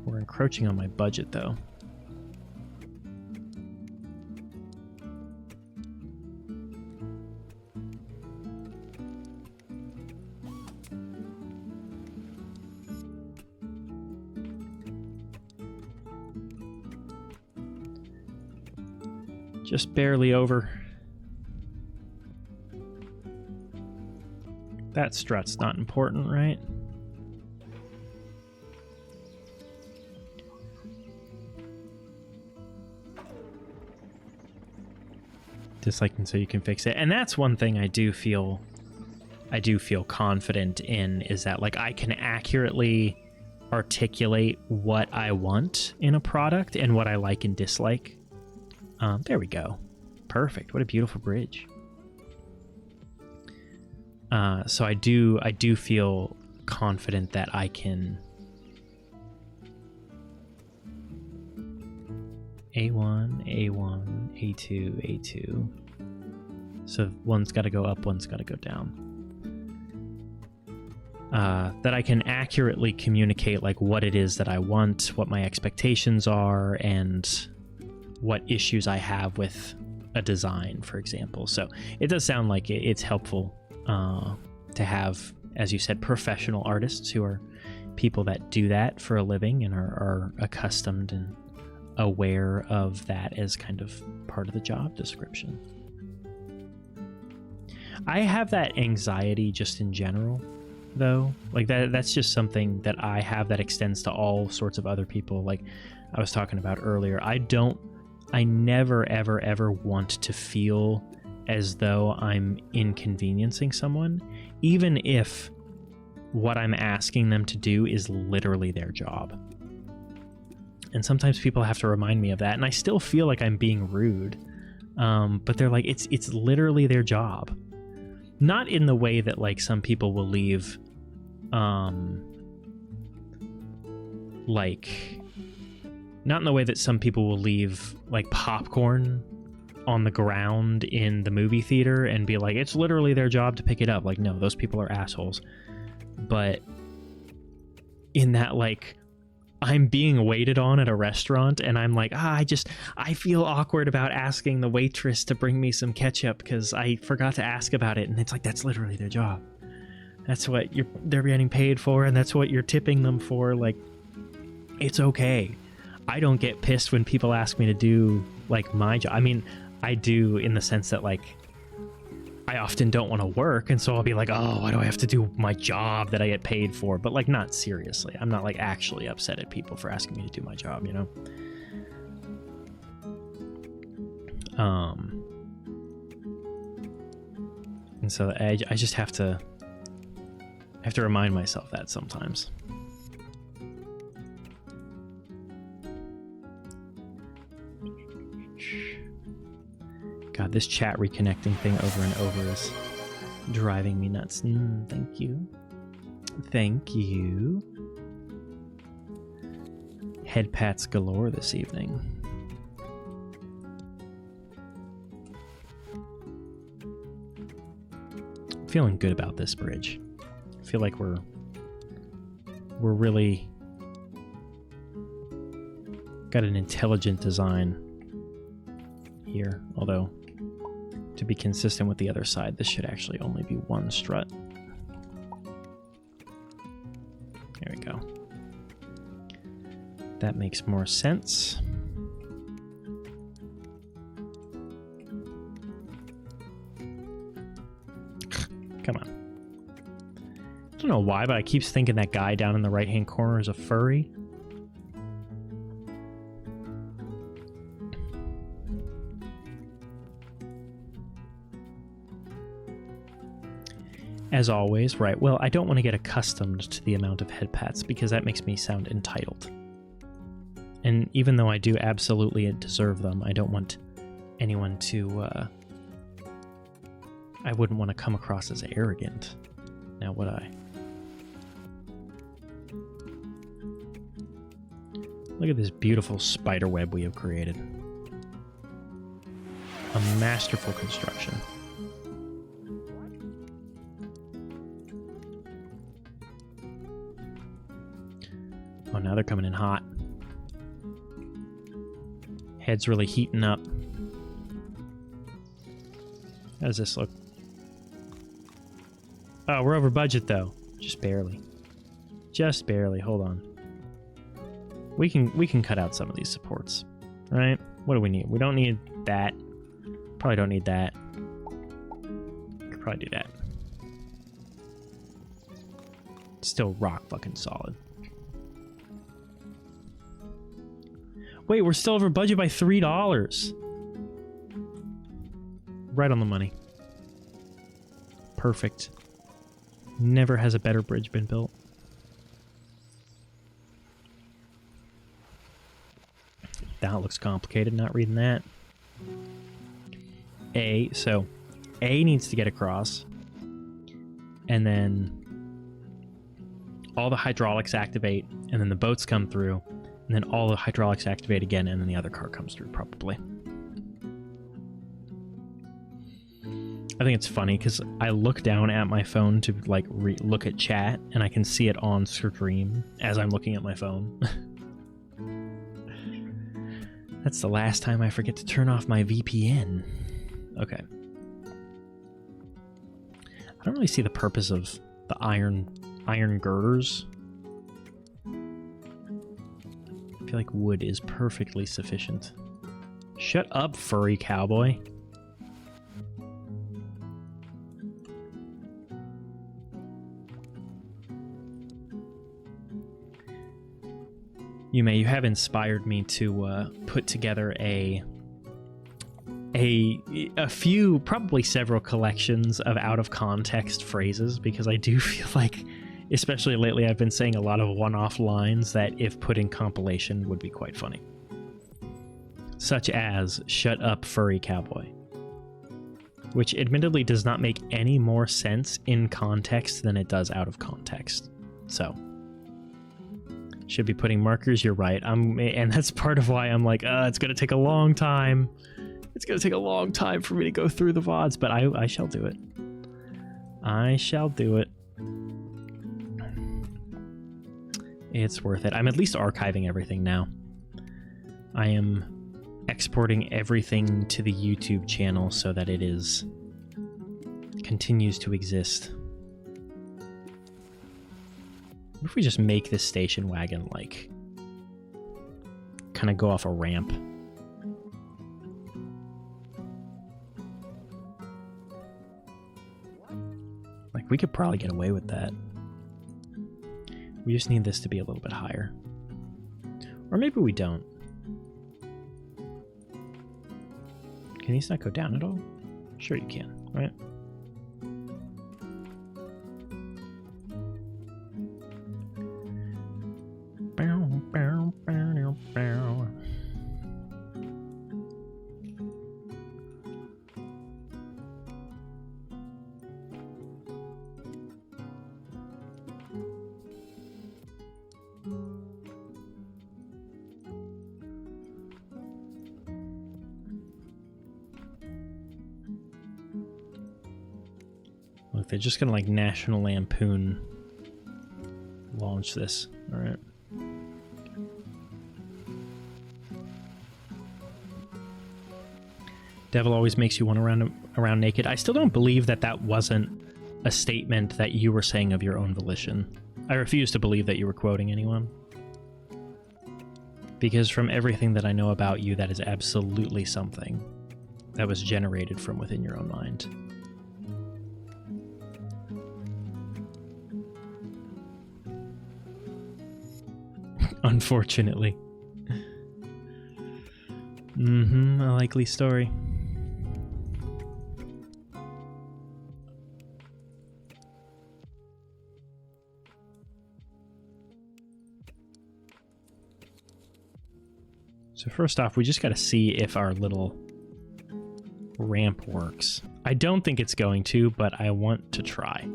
We're encroaching on my budget, though. Just barely over. That strut's not important, right? Disliking so you can fix it. And that's one thing I do feel confident in, is that, like, I can accurately articulate what I want in a product and what I like and dislike. There we go. Perfect. What a beautiful bridge. So I do feel confident that I can A1, A2, A2. So one's got to go up, one's got to go down. That I can accurately communicate, like, what it is that I want, what my expectations are, and what issues I have with a design, for example. So it does sound like it's helpful to have, as you said, professional artists who are people that do that for a living and are accustomed and aware of that as kind of part of the job description. I have that anxiety just in general, though. Like, that's just something that I have that extends to all sorts of other people. Like I was talking about earlier, I never, ever, ever want to feel as though I'm inconveniencing someone, even if what I'm asking them to do is literally their job. And sometimes people have to remind me of that, and I still feel like I'm being rude. But they're like, it's literally their job. Not in the way that, like, some people will leave, not in the way that some people will leave, like, popcorn on the ground in the movie theater and be like, it's literally their job to pick it up. Like, no, those people are assholes. But in that, like, I'm being waited on at a restaurant and I'm like, I feel awkward about asking the waitress to bring me some ketchup because I forgot to ask about it. And it's like, that's literally their job. That's what they're getting paid for, and that's what you're tipping them for. Like, it's okay. I don't get pissed when people ask me to do like my job. I mean, I do in the sense that like I often don't want to work, and so I'll be like, oh, why do I have to do my job that I get paid for? But like, not seriously. I'm not like actually upset at people for asking me to do my job, you know? And so I just have to remind myself that sometimes. God, this chat reconnecting thing over and over is driving me nuts. Thank you. Thank you. Head pats galore this evening. I'm feeling good about this bridge. I feel like we're really got an intelligent design here, although to be consistent with the other side, this should actually only be one strut. There we go. That makes more sense. Come on. I don't know why, but I keep thinking that guy down in the right-hand corner is a furry. As always, right, well, I don't want to get accustomed to the amount of head pats because that makes me sound entitled. And even though I do absolutely deserve them, I don't want anyone to, I wouldn't want to come across as arrogant. Now would I? Look at this beautiful spider web we have created. A masterful construction. Oh, now they're coming in hot. Head's really heating up. How does this look? Oh, we're over budget though. Just barely. Just barely. Hold on. We can cut out some of these supports. Right? What do we need? We don't need that. Probably don't need that. Could probably do that. Still rock fucking solid. Wait, we're still over budget by $3. Right on the money. Perfect. Never has a better bridge been built. That looks complicated, not reading that. So A needs to get across. And then all the hydraulics activate, and then the boats come through. And then all the hydraulics activate again, and then the other car comes through, probably. I think it's funny, because I look down at my phone to, like, look at chat, and I can see it on screen as I'm looking at my phone. That's the last time I forget to turn off my VPN. Okay. I don't really see the purpose of the iron girders. I feel like wood is perfectly sufficient. Shut up, furry cowboy. You have inspired me to put together a few, probably several collections of out of context phrases, because I do feel like, especially lately, I've been saying a lot of one-off lines that, if put in compilation, would be quite funny. Such as, shut up, furry cowboy. Which admittedly does not make any more sense in context than it does out of context. So, should be putting markers, you're right. And that's part of why I'm like, it's going to take a long time. It's going to take a long time for me to go through the VODs, but I shall do it. I shall do it. It's worth it. I'm at least archiving everything now. I am exporting everything to the YouTube channel so that it continues to exist. What if we just make this station wagon like kind of go off a ramp. Like, we could probably get away with that. We just need this to be a little bit higher. Or maybe we don't. Can these not go down at all? Sure you can, right? Look, they're just gonna like National Lampoon launch this. All right. Devil always makes you want to run around naked. I still don't believe that that wasn't a statement that you were saying of your own volition. I refuse to believe that you were quoting anyone. Because from everything that I know about you, that is absolutely something that was generated from within your own mind. Unfortunately. A likely story. So first off, we just got to see if our little ramp works. I don't think it's going to, but I want to try.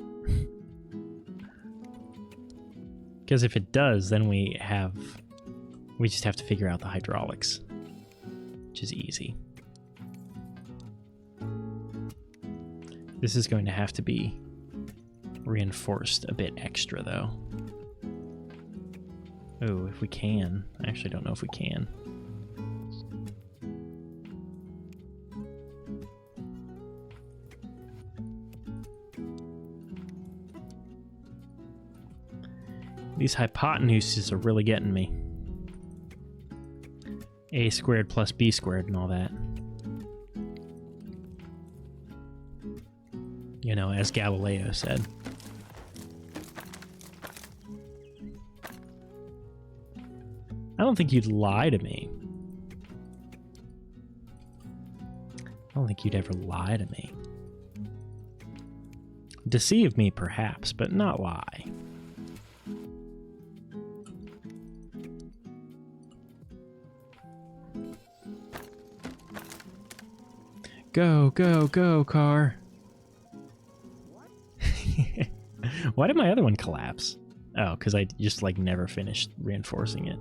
Because if it does, then we just have to figure out the hydraulics, which is easy. This is going to have to be reinforced a bit extra, though. Oh, if we can. I actually don't know if we can. These hypotenuses are really getting me. A squared plus B squared and all that. You know, as Galileo said. I don't think you'd lie to me. I don't think you'd ever lie to me. Deceive me, perhaps, but not lie. Go, go, go, car. Why did my other one collapse? Oh, because I just, like, never finished reinforcing it.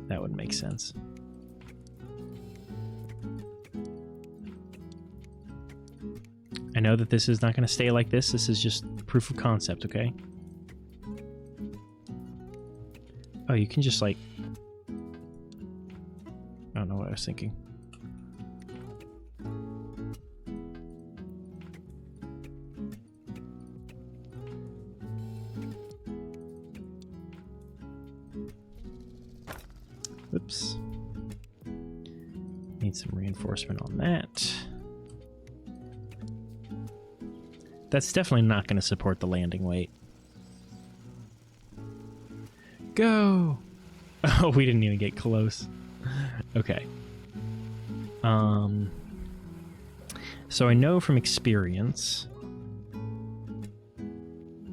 That would make sense. I know that this is not going to stay like this. This is just proof of concept, okay? Oh, you can just, like... I don't know what I was thinking. Oops. Need some reinforcement on that. That's definitely not going to support the landing weight. Go! Oh, we didn't even get close. Okay. So I know from experience...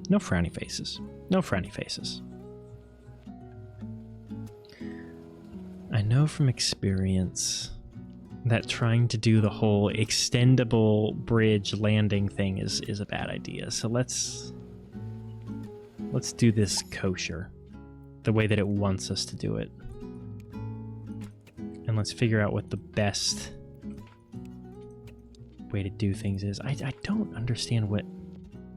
No frowny faces. No frowny faces. I know from experience that trying to do the whole extendable bridge landing thing is a bad idea. So let's do this kosher, the way that it wants us to do it. And let's figure out what the best way to do things is. I don't understand what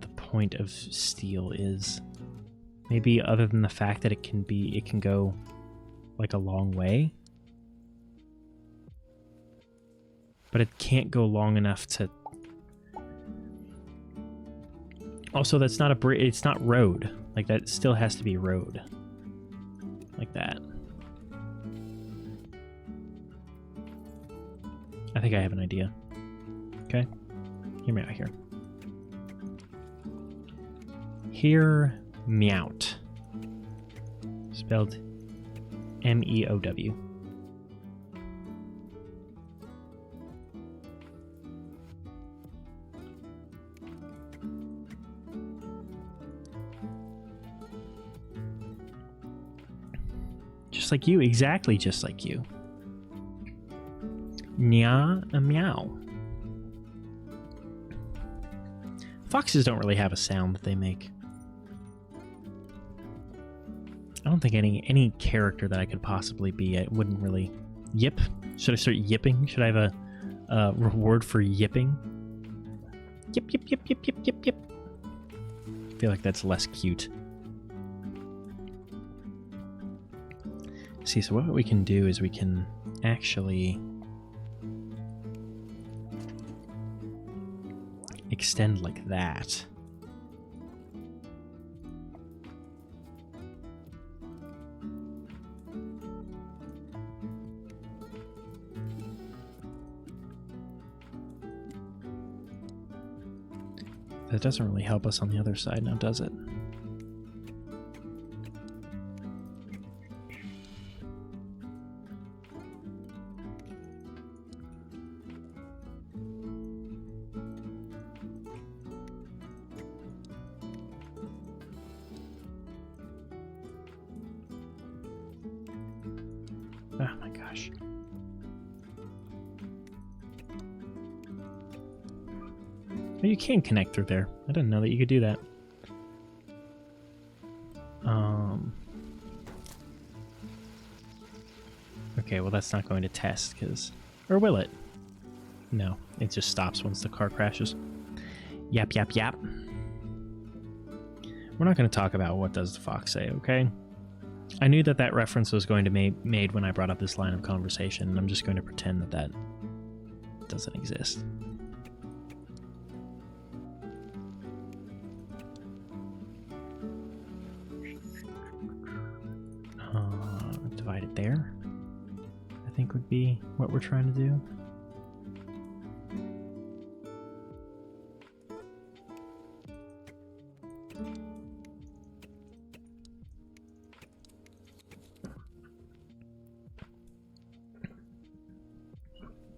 the point of steel is. Maybe other than the fact that it can go like a long way, but it can't go long enough to... Also, that's not a bridge, it's not road. Like, that still has to be road. Like that. I think I have an idea. Okay? Hear me out here. Hear meout. Spelled M-E-O-W. Just like you, exactly just like you. Nya a meow. Foxes don't really have a sound that they make. I don't think any character that I could possibly be, I wouldn't really yip. Should I start yipping? Should I have a reward for yipping? Yip, yip, yip, yip, yip, yip, yip. I feel like that's less cute. See, so what we can do is we can actually extend like that. That doesn't really help us on the other side now, does it? Oh my gosh. Oh, you can connect through there. I didn't know that you could do that. Okay, well that's not going to test, because... Or will it? No, it just stops once the car crashes. Yap, yap, yap. We're not going to talk about what does the fox say, okay? I knew that that reference was going to be made when I brought up this line of conversation, and I'm just going to pretend that that doesn't exist. Divide it there, I think would be what we're trying to do.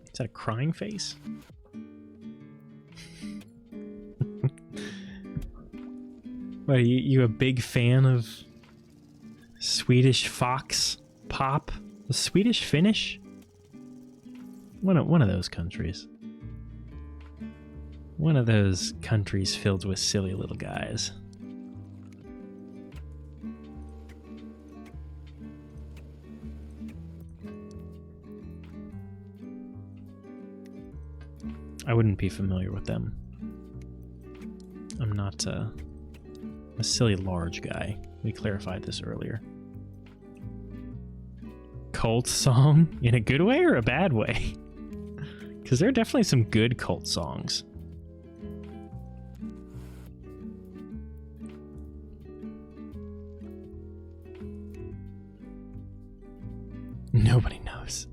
Is that a crying face? What, are you a big fan of Swedish fox pop? The Swedish Finnish? One of those countries. One of those countries filled with silly little guys. I wouldn't be familiar with them. I'm not a silly large guy. We clarified this earlier. Cult song in a good way or a bad way? Because there are definitely some good cult songs. Nobody knows.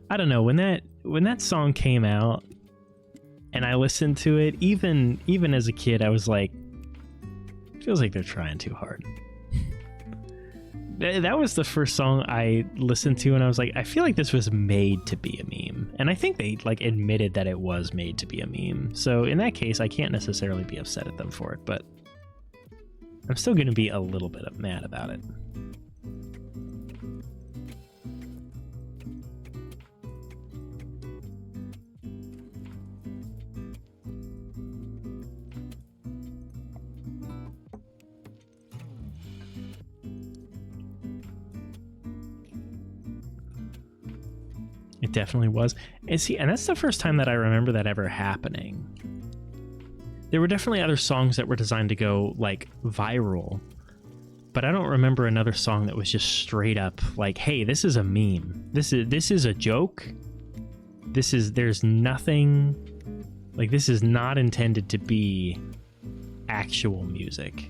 I don't know, when that song came out and I listened to it, even as a kid, I was like, feels like they're trying too hard. That was the first song I listened to and I was like, I feel like this was made to be a meme. And I think they like admitted that it was made to be a meme. So in that case, I can't necessarily be upset at them for it, but I'm still going to be a little bit mad about it. It definitely was. And that's the first time that I remember that ever happening. There were definitely other songs that were designed to go, like, viral. But I don't remember another song that was just straight up like, hey, this is a meme. This is a joke. There's nothing... Like, this is not intended to be actual music.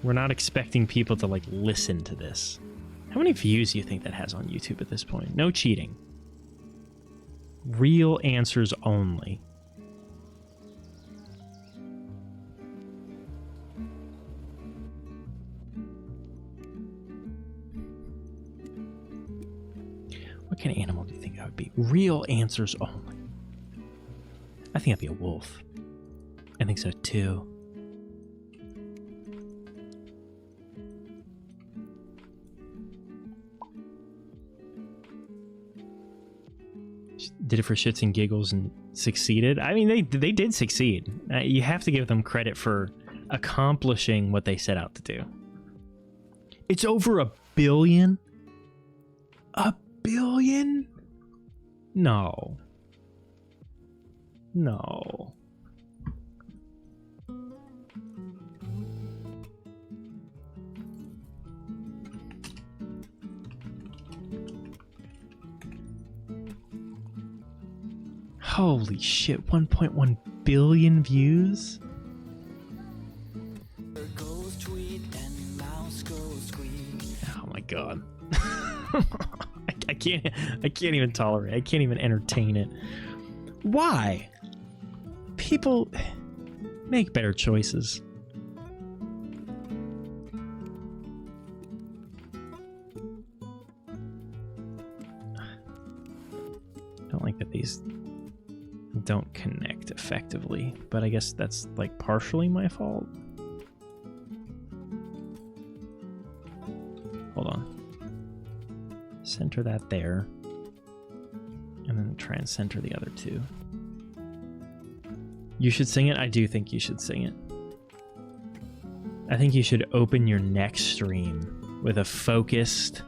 We're not expecting people to, like, listen to this. How many views do you think that has on YouTube at this point? No cheating. Real answers only. What kind of animal do you think I would be? Real answers only. I think I'd be a wolf. I think so too. Did it for shits and giggles and succeeded. I mean, they did succeed. You have to give them credit for accomplishing what they set out to do. It's over 1 billion? 1 billion? No. No. Holy shit, 1.1 billion views? Oh my god. I can't even tolerate it. I can't even entertain it. Why? People make better choices. I don't like that these don't connect effectively, but I guess that's like partially my fault. Hold on. Center that there. And then try and center the other two. You should sing it? I do think you should sing it. I think you should open your next stream with a focused...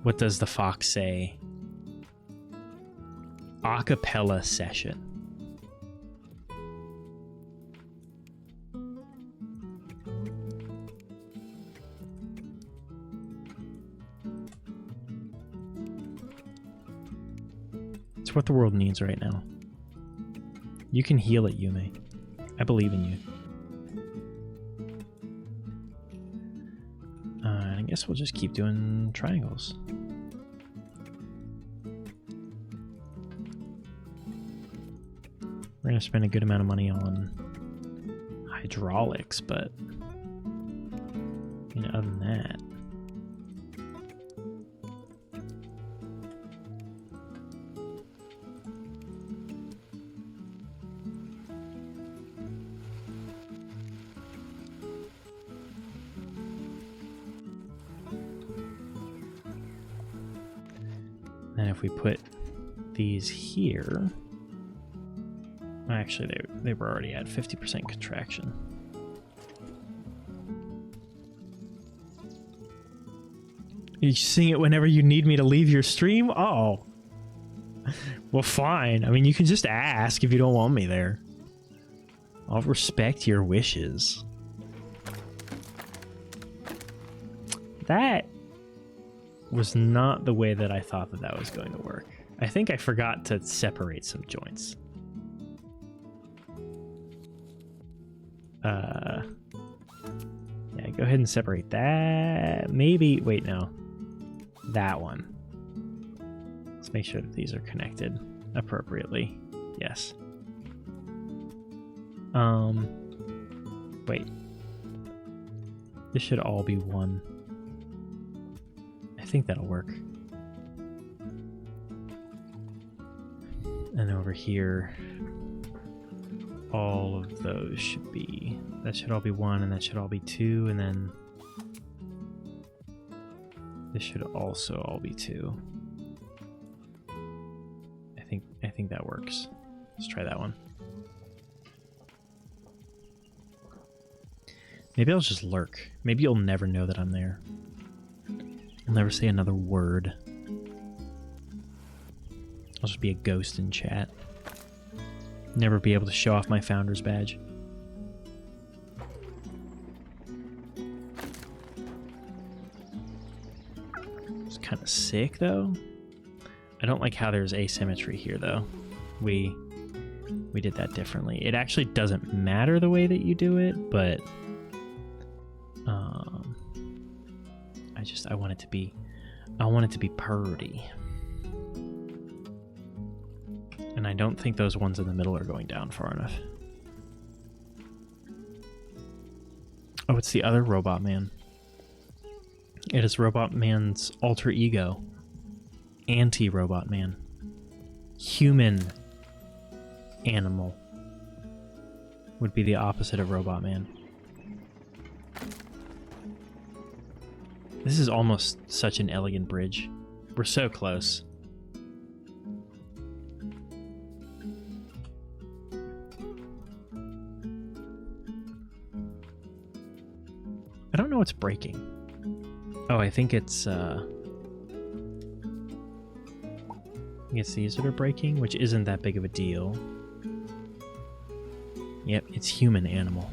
What does the fox say? Acapella session. It's what the world needs right now. You can heal it, Yume. I believe in you. I guess we'll just keep doing triangles. We're gonna spend a good amount of money on hydraulics, but you know, other than that, then if we put these here. Actually, they were already at 50% contraction. You sing it whenever you need me to leave your stream? Oh. Well, fine. I mean, you can just ask if you don't want me there. I'll respect your wishes. That was not the way that I thought that was going to work. I think I forgot to separate some joints. Yeah, go ahead and separate that. Maybe, wait, no. That one. Let's make sure that these are connected appropriately. Yes. Wait. This should all be one. I think that'll work. And over here, all of those should be, that should all be one, and that should all be two, and then this should also all be two. I think that works. Let's try that one. Maybe I'll just lurk. Maybe you'll never know that I'm there. I'll never say another word. I'll just be a ghost in chat. Never be able to show off my founder's badge. It's kind of sick, though. I don't like how there's asymmetry here, though. We did that differently. It actually doesn't matter the way that you do it, but I want it to be, I want it to be purdy. And I don't think those ones in the middle are going down far enough. Oh, it's the other Robot Man. It is Robot Man's alter ego. Anti-Robot Man. Human animal would be the opposite of Robot Man. This is almost such an elegant bridge. We're so close. I don't know what's breaking. Oh, I think it's these that are breaking, which isn't that big of a deal. Yep, it's human animal.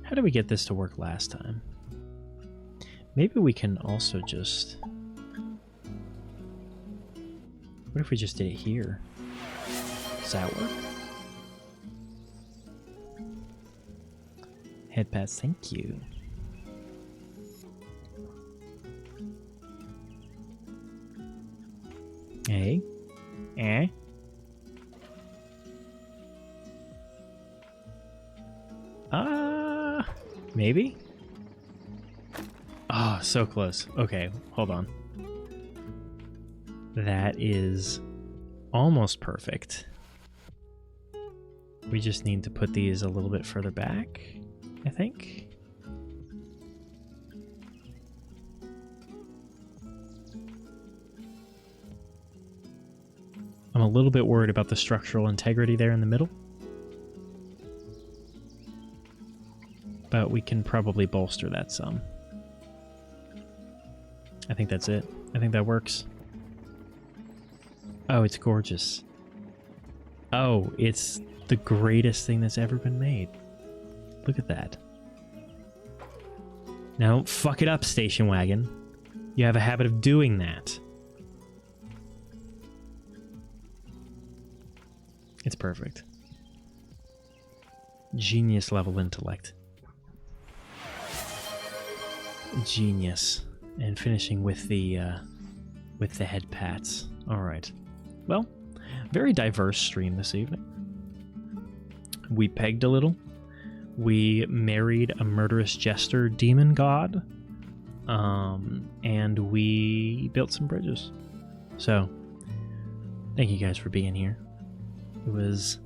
How did we get this to work last time? Maybe we can also just... What if we just did it here? Does that work? Head pass, thank you. Hey? Eh? Maybe? Oh, so close. Okay, hold on. That is almost perfect. We just need to put these a little bit further back, I think. I'm a little bit worried about the structural integrity there in the middle. But we can probably bolster that some. I think that's it. I think that works. Oh, it's gorgeous. Oh, it's the greatest thing that's ever been made. Look at that. Now, don't fuck it up, station wagon. You have a habit of doing that. It's perfect. Genius level intellect. Genius. And finishing with the head pats. All right. Well, very diverse stream this evening. We pegged a little. We married a murderous jester demon god. And we built some bridges. So, thank you guys for being here. It was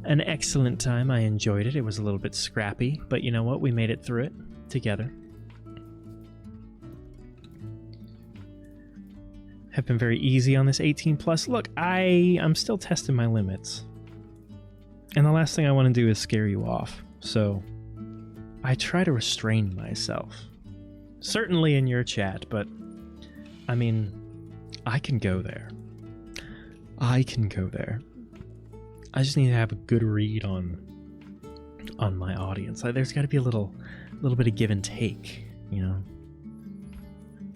an excellent time. I enjoyed it. It was a little bit scrappy, but you know what? We made it through it together. Have been very easy on this 18 plus. Look, I'm still testing my limits. And the last thing I want to do is scare you off. So I try to restrain myself. Certainly in your chat, but I mean, I can go there. I can go there. I just need to have a good read on my audience. There's got to be a little bit of give and take, you know?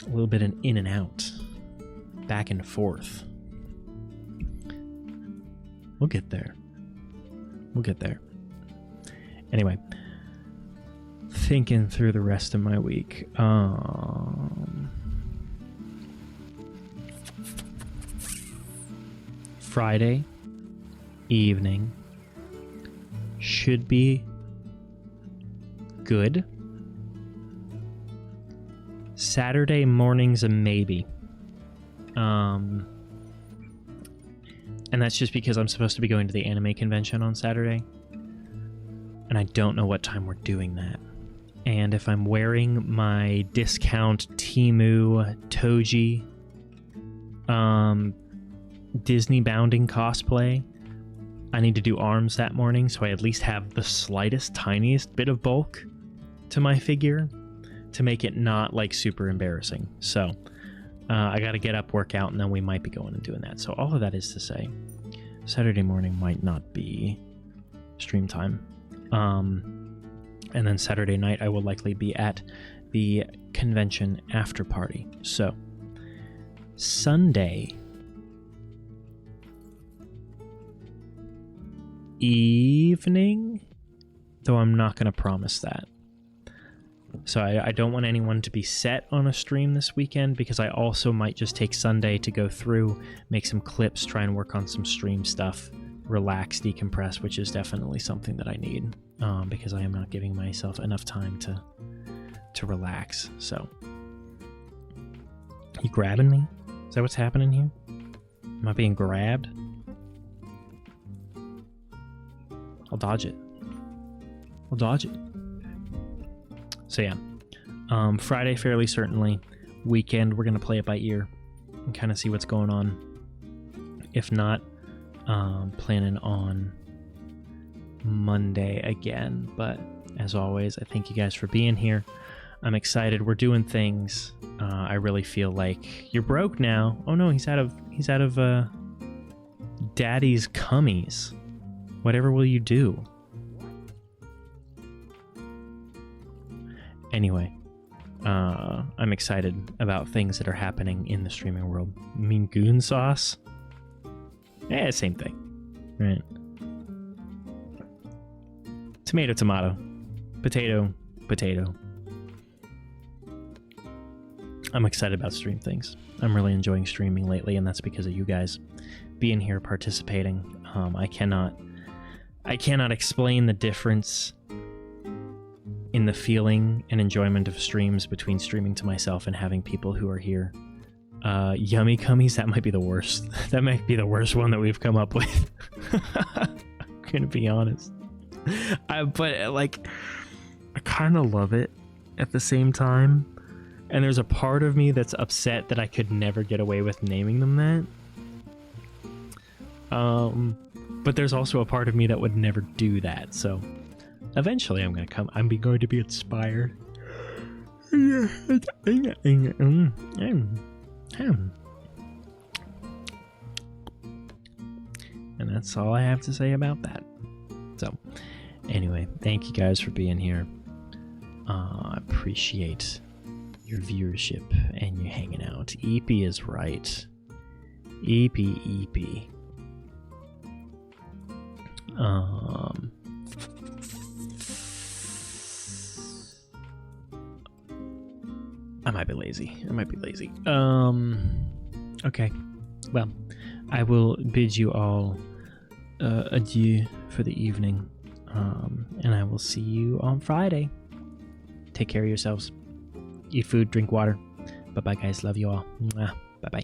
A little bit of in and out. Back and forth. We'll get there. We'll get there. Anyway, thinking through the rest of my week. Friday evening should be good. Saturday morning's a maybe. And that's just because I'm supposed to be going to the anime convention on Saturday. And I don't know what time we're doing that. And if I'm wearing my discount Temu Toji Disney bounding cosplay, I need to do arms that morning, so I at least have the slightest, tiniest bit of bulk to my figure to make it not like super embarrassing. So I got to get up, work out, and then we might be going and doing that. So all of that is to say, Saturday morning might not be stream time. And then Saturday night, I will likely be at the convention after party. So evening, though I'm not going to promise that. So I don't want anyone to be set on a stream this weekend, because I also might just take Sunday to go through, make some clips, try and work on some stream stuff, relax, decompress, which is definitely something that I need, because I am not giving myself enough time to relax. So, you grabbing me? Is that what's happening here? Am I being grabbed? I'll dodge it. I'll dodge it. So yeah, Friday fairly certainly. Weekend we're gonna play it by ear and kind of see what's going on. If not, planning on Monday again. But as always, I thank you guys for being here. I'm excited. We're doing things. I really feel like you're broke now. Oh no, he's out of Daddy's cummies. Whatever will you do? Anyway, I'm excited about things that are happening in the streaming world. You mean goon sauce? Same thing, right? Tomato, tomato. Potato, potato. I'm excited about stream things. I'm really enjoying streaming lately, and that's because of you guys being here, participating. I cannot explain the difference in the feeling and enjoyment of streams between streaming to myself and having people who are here. Yummy cummies, that might be the worst. That might be the worst one that we've come up with. I'm gonna be honest. But like, I kind of love it at the same time. And there's a part of me that's upset that I could never get away with naming them that. But there's also a part of me that would never do that. So eventually I'm going to be inspired. And that's all I have to say about that. So anyway, thank you guys for being here. I appreciate your viewership and you hanging out. Eepy is right. Eepy. I might be lazy. Okay. Well, I will bid you all adieu for the evening. And I will see you on Friday. Take care of yourselves. Eat food, drink water. Bye-bye, guys. Love you all. Bye-bye.